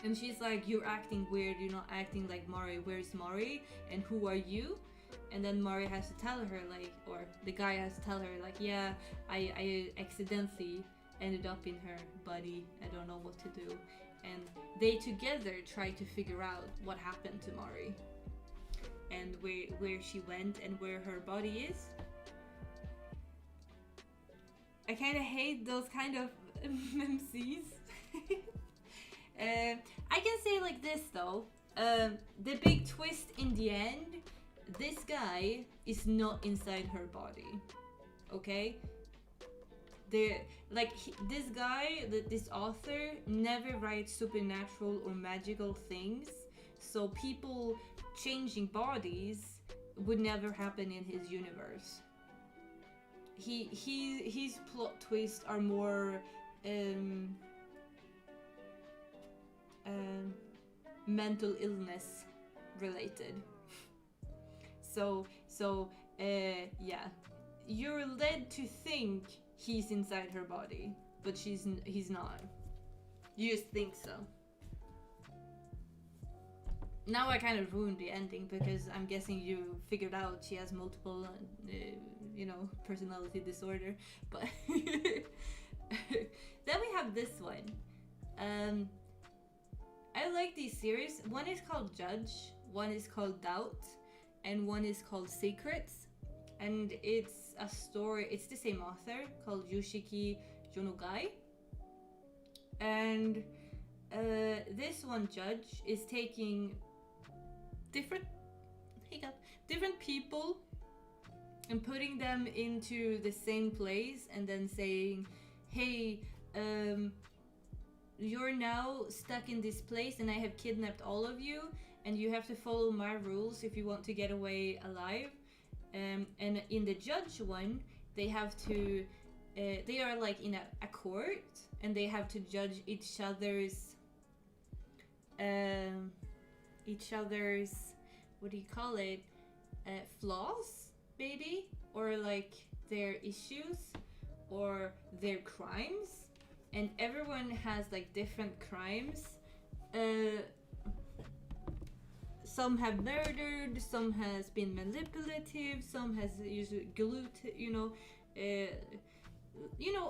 and she's like, you're acting weird, you're not acting like Mari, where's Mari, and who are you? And then Mari has to tell her, like, or the guy has to tell her, like, yeah, I accidentally ended up in her body, I don't know what to do. And they together try to figure out what happened to Mari and where she went and where her body is. I kind of hate those kind of MCs. I can say like this though, the big twist in the end, this guy is not inside her body, okay? This guy, this author, never writes supernatural or magical things, so people changing bodies would never happen in his universe. His plot twists are more mental illness related. So yeah, you're led to think he's inside her body, but he's not. You just think so. Now I kind of ruined the ending because I'm guessing you figured out she has multiple, personality disorder. But then we have this one. I like these series. One is called Judge, one is called Doubt, and one is called Secrets. And it's a story, it's the same author called Yoshiki Jonogai. And this one, Judge, is taking different people and putting them into the same place and then saying, hey, you're now stuck in this place and I have kidnapped all of you and you have to follow my rules if you want to get away alive. And in the Judge one, they have to they are like in a court and they have to judge each other's what do you call it, flaws maybe, or like their issues or their crimes, and everyone has like different crimes. Some have murdered, some has been manipulative, some has used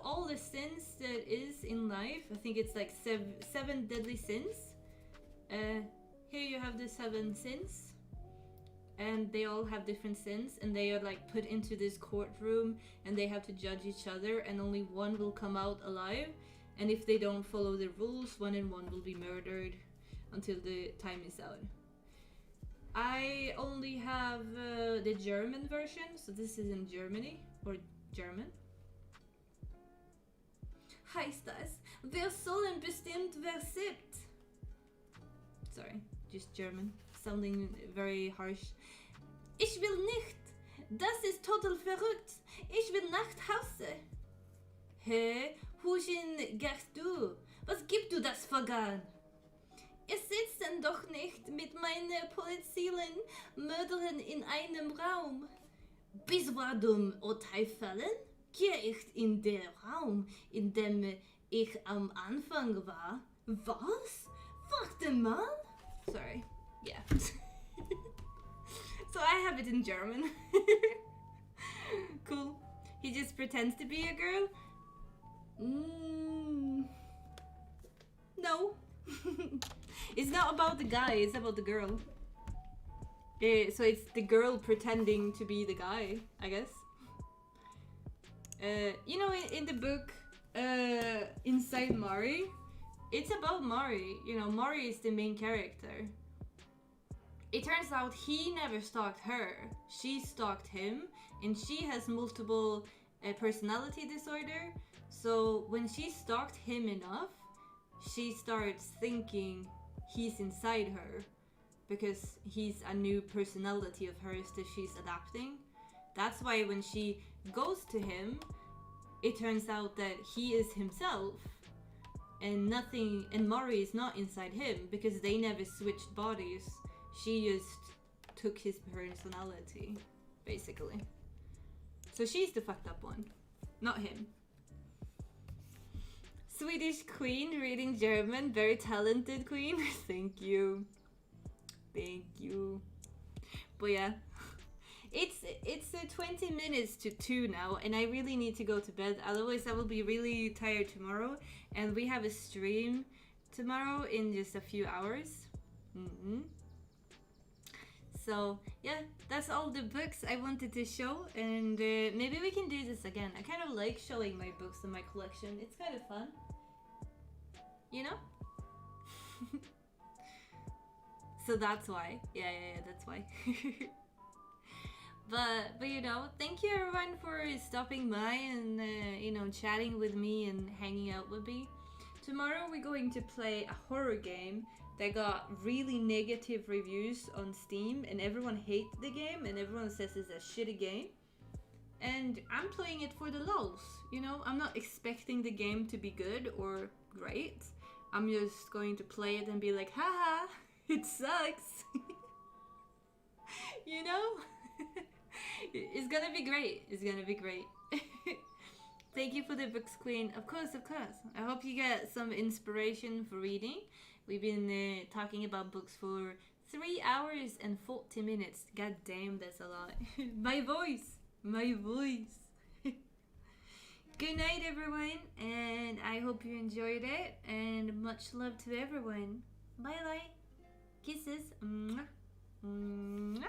all the sins that is in life. I think it's like seven deadly sins. Here you have the 7 sins, and they all have different sins, and they are like put into this courtroom, and they have to judge each other, and only one will come out alive. And if they don't follow the rules, 1 and 1 will be murdered until the time is out. I only have the German version, so this is in Germany, or German. Heißt das, wer sollen bestimmt wer siebt? Sorry, just German, sounding very harsh. Ich will nicht, das ist total verrückt, ich will nach Hause. Hä, wohin gehst du? Was gibt du das Vergan? Ihr sitzt denn doch nicht mit meinen potenziellen Mördern in einem Raum. Bis warum, o Teufelen, gehe ich in den Raum, in dem ich am Anfang war? Was? Warte mal? Sorry, yeah. So I have it in German. Cool. He just pretends to be a girl? No. It's not about the guy, it's about the girl. So it's the girl pretending to be the guy, I guess. In the book, Inside Mari, it's about Mari. Mari is the main character. It turns out he never stalked her. She stalked him, and she has multiple personality disorder. So when she stalked him enough, she starts thinking he's inside her because he's a new personality of hers that she's adapting. That's why when she goes to him, it turns out that he is himself and Mari is not inside him because they never switched bodies. She just took his personality, basically. So she's the fucked up one, not him. Swedish queen reading German, very talented queen. Thank you. But yeah, it's 20 minutes to 2 now, and I really need to go to bed. Otherwise, I will be really tired tomorrow. And we have a stream tomorrow in just a few hours. So yeah, that's all the books I wanted to show, and maybe we can do this again. I kind of like showing my books in my collection. It's kind of fun, So that's why. Yeah, that's why. But thank you everyone for stopping by and chatting with me and hanging out with me. Tomorrow we're going to play a horror game that got really negative reviews on Steam, and everyone hates the game, and everyone says it's a shitty game. And I'm playing it for the lulz, you know? I'm not expecting the game to be good or great. I'm just going to play it and be like, haha, it sucks. You know? It's gonna be great. It's gonna be great. Thank you for the books, Queen. Of course, of course. I hope you get some inspiration for reading. We've been talking about books for 3 hours and 40 minutes. God damn, that's a lot. My voice. My voice. Good night, everyone. And I hope you enjoyed it. And much love to everyone. Bye-bye. Kisses. Mwah. Mwah.